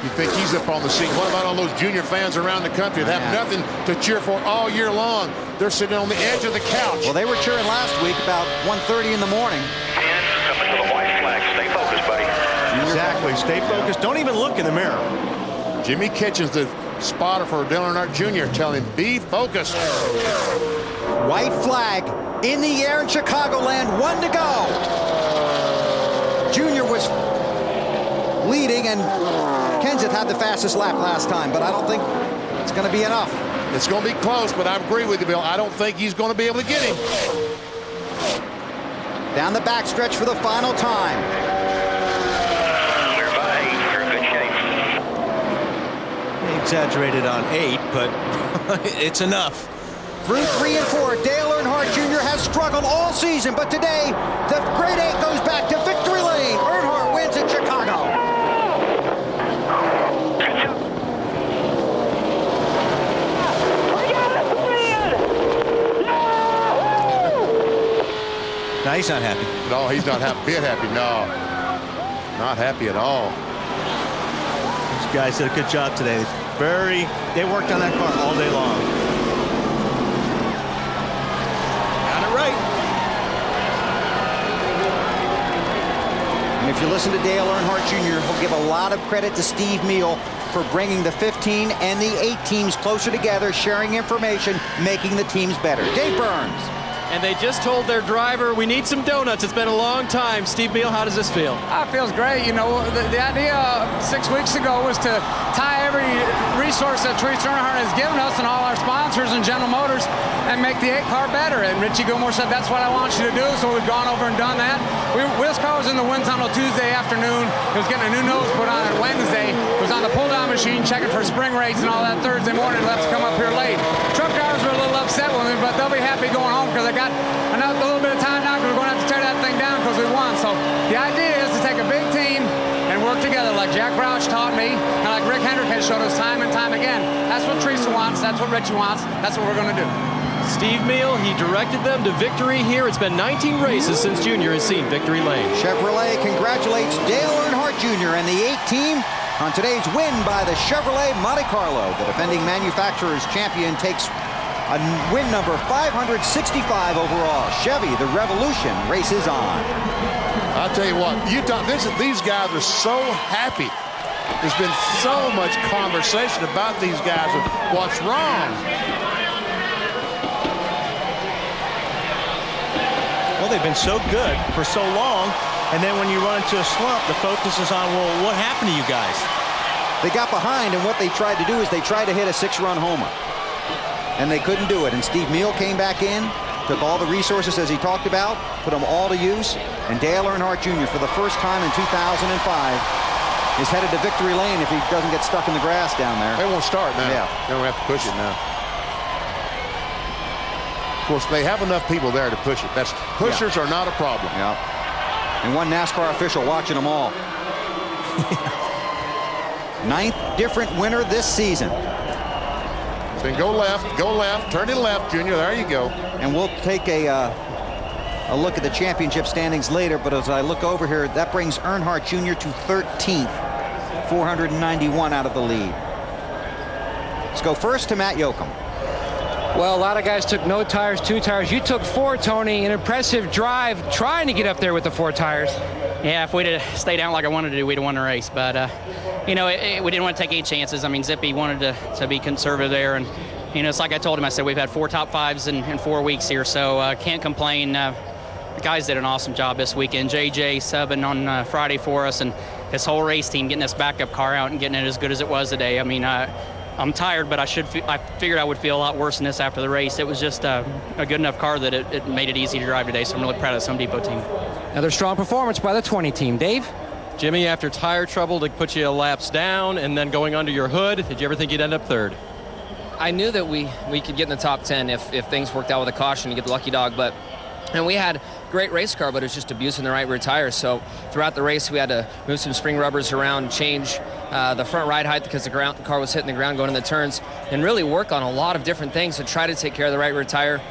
You think he's up on the scene. What about all those Junior fans around the country that have nothing to cheer for all year long? They're sitting on the edge of the couch. Well, they were cheering last week about 1:30 in the morning. Coming to the white flag. Stay focused, buddy. Exactly. Stay focused. Don't even look in the mirror. Jimmy Kitchens, the spotter for Dale Earnhardt Jr., telling him, be focused. White flag in the air in Chicagoland. 1 to go. Junior was leading, and Kenseth had the fastest lap last time, but I don't think it's going to be enough. It's going to be close, but I agree with you, Bill. I don't think he's going to be able to get him. Down the backstretch for the final time. We're by 8. We're in good shape. Exaggerated on 8, but it's enough. Through 3 and 4, Dale Earnhardt Jr. has struggled all season, but today, the Great 8 goes back to victory lane. Earnhardt wins in Chicago. No, he's not happy. No, he's not happy. Bit happy. No, not happy at all. These guys did a good job today. They worked on that car all day long. Got it right. And if you listen to Dale Earnhardt Jr., he'll give a lot of credit to Steve Meal for bringing the 15 and the 8 teams closer together, sharing information, making the teams better. Dave Burns. And they just told their driver, we need some donuts. It's been a long time. Steve Meal, how does this feel? It feels great. You know, the idea 6 weeks ago was to tie every resource that Therese Earnhardt has given us and all our sponsors and General Motors and make the 8 car better. And Richie Gilmore said, that's what I want you to do. So we've gone over and done that. This car was in the wind tunnel Tuesday afternoon. It was getting a new nose put on it Wednesday. It was on the pull-down machine checking for spring rates and all that Thursday morning. Let's come up here late. Truck drivers were a little upset with me, but they'll be happy going home because they got a little bit of time now because we're going to have to tear that thing down because we won. So the idea is to take a big team and work together like Jack Roush taught me and like Rick Hendrick has showed us time and time again. That's what Teresa wants. That's what Richie wants. That's what we're going to do. Steve Meal, he directed them to victory here. It's been 19 races since Junior has seen victory lane. Chevrolet congratulates Dale Earnhardt Jr. and the 8 team on today's win by the Chevrolet Monte Carlo. The defending manufacturer's champion takes a win number 565 overall. Chevy, the revolution, races on. I'll tell you what, these guys are so happy. There's been so much conversation about these guys and what's wrong. Well, they've been so good for so long, and then when you run into a slump, the focus is on, well, what happened to you guys? They got behind, and what they tried to do is they tried to hit a 6-run homer. And they couldn't do it. And Steve Meal came back in, took all the resources as he talked about, put them all to use. And Dale Earnhardt Jr. for the first time in 2005 is headed to victory lane if he doesn't get stuck in the grass down there. They won't start now. Yeah. They don't have to push it now. Of course, they have enough people there to push it. Pushers are not a problem. Yeah. And one NASCAR official watching them all. 9th different winner this season. Then go left, turn it left, Junior. There you go. And we'll take a look at the championship standings later, but as I look over here, that brings Earnhardt Jr. to 13th, 491 out of the lead. Let's go first to Matt Yoakum. Well, a lot of guys took no tires, 2 tires. You took 4, Tony. An impressive drive trying to get up there with the 4 tires. Yeah, if we'd have stayed down like I wanted to do, we'd have won the race. But, you know, we didn't want to take any chances. I mean, Zippy wanted to be conservative there. And, you know, it's like I told him, I said, we've had 4 top 5s in 4 weeks here, so can't complain. The guys did an awesome job this weekend. JJ subbing on Friday for us, and this whole race team getting this backup car out and getting it as good as it was today. I mean, I'm tired, but I figured I would feel a lot worse than this after the race. It was just a good enough car that it made it easy to drive today, so I'm really proud of the Some Depot team. Another strong performance by the 20 team. Dave? Jimmy, after tire trouble to put you laps down and then going under your hood, did you ever think you'd end up 3rd? I knew that we could get in the top 10 if things worked out with a caution to get the lucky dog, and we had great race car, but it was just abusing the right rear tires. So throughout the race, we had to move some spring rubbers around, change the front ride height because the car was hitting the ground going in the turns, and really work on a lot of different things to try to take care of the right rear tire.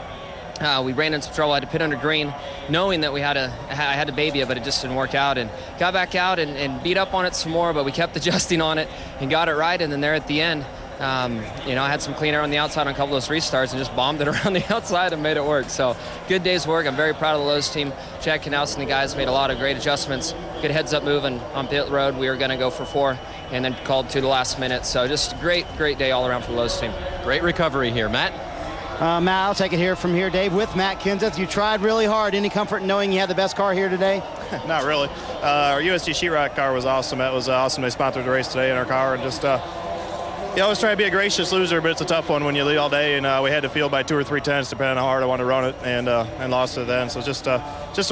We ran into some trouble. I had to pit under green, knowing that I had to baby it, but it just didn't work out. And got back out and beat up on it some more, but we kept adjusting on it and got it right. And then there at the end, you know, I had some clean air on the outside on a couple of those restarts and just bombed it around the outside and made it work. So good day's work. I'm very proud of the Lowe's team. Jack Knaus and the guys made a lot of great adjustments. Good heads-up move on pit road. We were going to go for 4 and then called 2 the last minute. So just great day all around for the Lowe's team. Great recovery here. Matt? Matt, I'll take it here from here, Dave, with Matt Kenseth. You tried really hard. Any comfort in knowing you had the best car here today? Not really. Our USG Sheetrock car was awesome. It was awesome. They sponsored the race today in our car, and just You always try to be a gracious loser, but it's a tough one when you lead all day, and we had to field by 2 or 3 tenths, depending on how hard I wanted to run it, and lost it then. So just the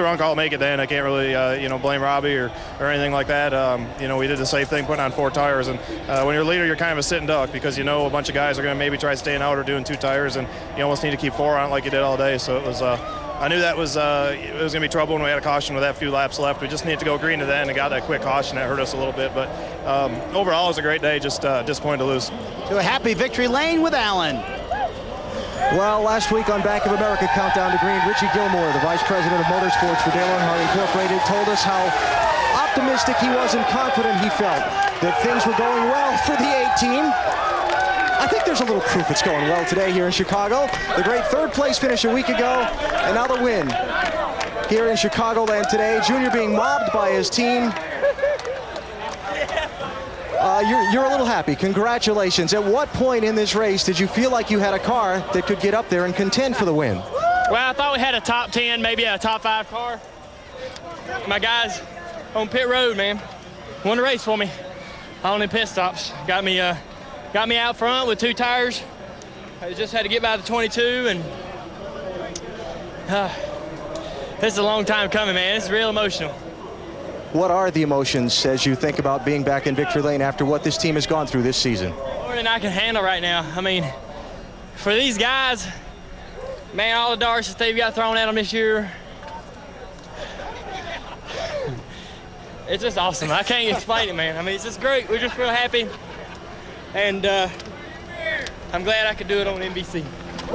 wrong call to make it then. I can't really blame Robbie or anything like that. We did the safe thing, putting on 4 tires, and when you're a leader, you're kind of a sitting duck because a bunch of guys are going to maybe try staying out or doing 2 tires, and you almost need to keep 4 on it like you did all day. So it was. I knew that was it was going to be trouble when we had a caution with that few laps left. We just needed to go green to the end and got that quick caution. That hurt us a little bit, but overall it was a great day. Just disappointed to lose. To a happy victory lane with Allen. Well, last week on Bank of America Countdown to Green, Richie Gilmore, the Vice President of Motorsports for Dale Earnhardt Incorporated, told us how optimistic he was and confident he felt that things were going well for the 8 team. I think there's a little proof it's going well today here in Chicago. The great 3rd place finish a week ago, and now the win here in Chicagoland today. Junior being mobbed by his team. You're a little happy. Congratulations. At what point in this race did you feel like you had a car that could get up there and contend for the win? Well, I thought we had a top 10, maybe a top 5 car. My guys on pit road, man, won the race for me. On the pit stops, got me out front with 2 tires. I just had to get by the 22, and this is a long time coming, man. It's real emotional. What are the emotions as you think about being back in victory lane after what this team has gone through this season? More than I can handle right now. I mean, for these guys, man, all the darts that they've got thrown at them this year, it's just awesome. I can't explain it, man. I mean, it's just great. We're just real happy. And I'm glad I could do it on NBC.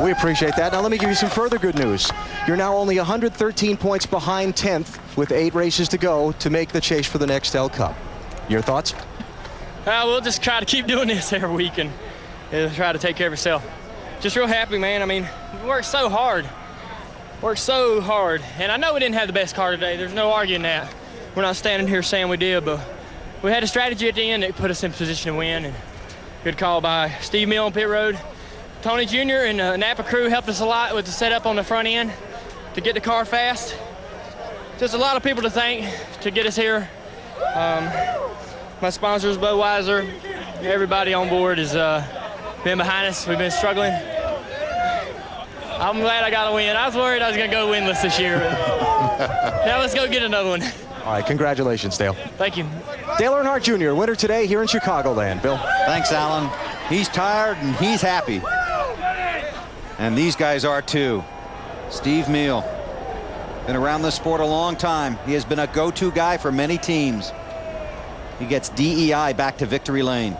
We appreciate that. Now let me give you some further good news. You're now only 113 points behind 10th with 8 races to go to make the chase for the Nextel Cup. Your thoughts? We'll just try to keep doing this every week and try to take care of yourself. Just real happy, man. I mean, we worked so hard. And I know we didn't have the best car today. There's no arguing that. We're not standing here saying we did, but we had a strategy at the end that put us in position to win. And good call by Steve Mill on pit road. Tony Jr. and the Napa crew helped us a lot with the setup on the front end to get the car fast. Just a lot of people to thank to get us here. My sponsors, Budweiser, everybody on board has been behind us. We've been struggling. I'm glad I got a win. I was worried I was going to go winless this year. Now let's go get another one. All right, congratulations, Dale. Thank you. Dale Earnhardt Jr., winner today here in Chicagoland. Bill. Thanks, Alan. He's tired and he's happy. And these guys are too. Steve Meal, been around this sport a long time. He has been a go-to guy for many teams. He gets DEI back to victory lane.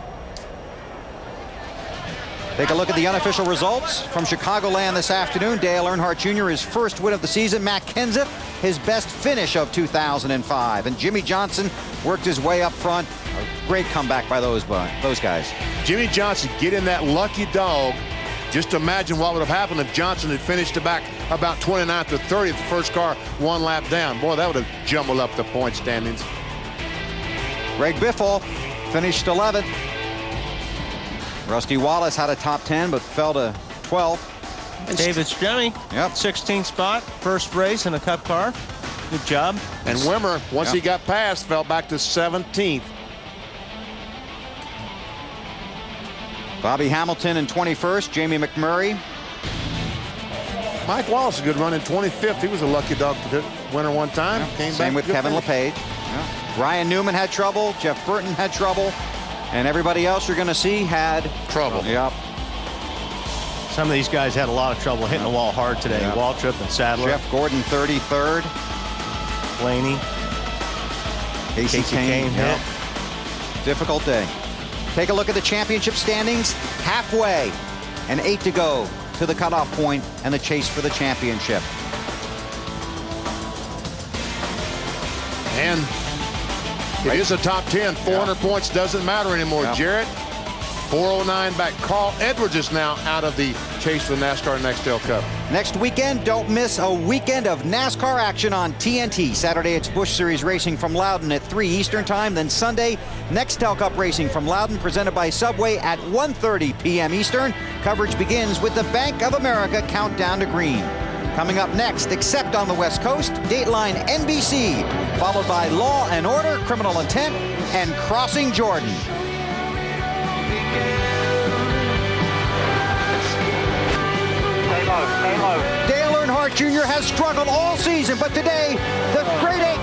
Take a look at the unofficial results from Chicagoland this afternoon. Dale Earnhardt Jr. his first win of the season. Matt Kenseth his best finish of 2005. And Jimmy Johnson worked his way up front. A great comeback by those guys. Jimmy Johnson getting that lucky dog. Just imagine what would have happened if Johnson had finished back about 29th or 30th, the first car 1 lap down. Boy, that would have jumbled up the point standings. Greg Biffle finished 11th. Rusty Wallace had a top 10 but fell to 12th. David Stremme, 16th spot, first race in a Cup car. Good job. And Wimmer, once he got past, fell back to 17th. Bobby Hamilton in 21st. Jamie McMurray. Mike Wallace, a good run in 25th. He was a lucky dog to winner one time. Came Same back with Kevin LePage. Ryan Newman had trouble. Jeff Burton had trouble. And everybody else you're going to see had trouble. Yep. Some of these guys had a lot of trouble hitting the wall hard today. Waltrip and Sadler. Jeff Gordon 33rd. Blaney. Casey Kane. Yep. Difficult day. Take a look at the championship standings. Halfway and 8 to go to the cutoff point and the chase for the championship. And it is a top 10. 400 points doesn't matter anymore. Jarrett, 409 back. Carl Edwards is now out of the chase for the NASCAR Nextel Cup. Next weekend, don't miss a weekend of NASCAR action on TNT. Saturday, it's Busch Series Racing from Loudon at 3 Eastern Time. Then Sunday, Nextel Cup Racing from Loudon, presented by Subway at 1:30 p.m. Eastern. Coverage begins with the Bank of America Countdown to Green. Coming up next, except on the West Coast, Dateline NBC, followed by Law and Order, Criminal Intent, and Crossing Jordan. Jr. has struggled all season, but today the grade 8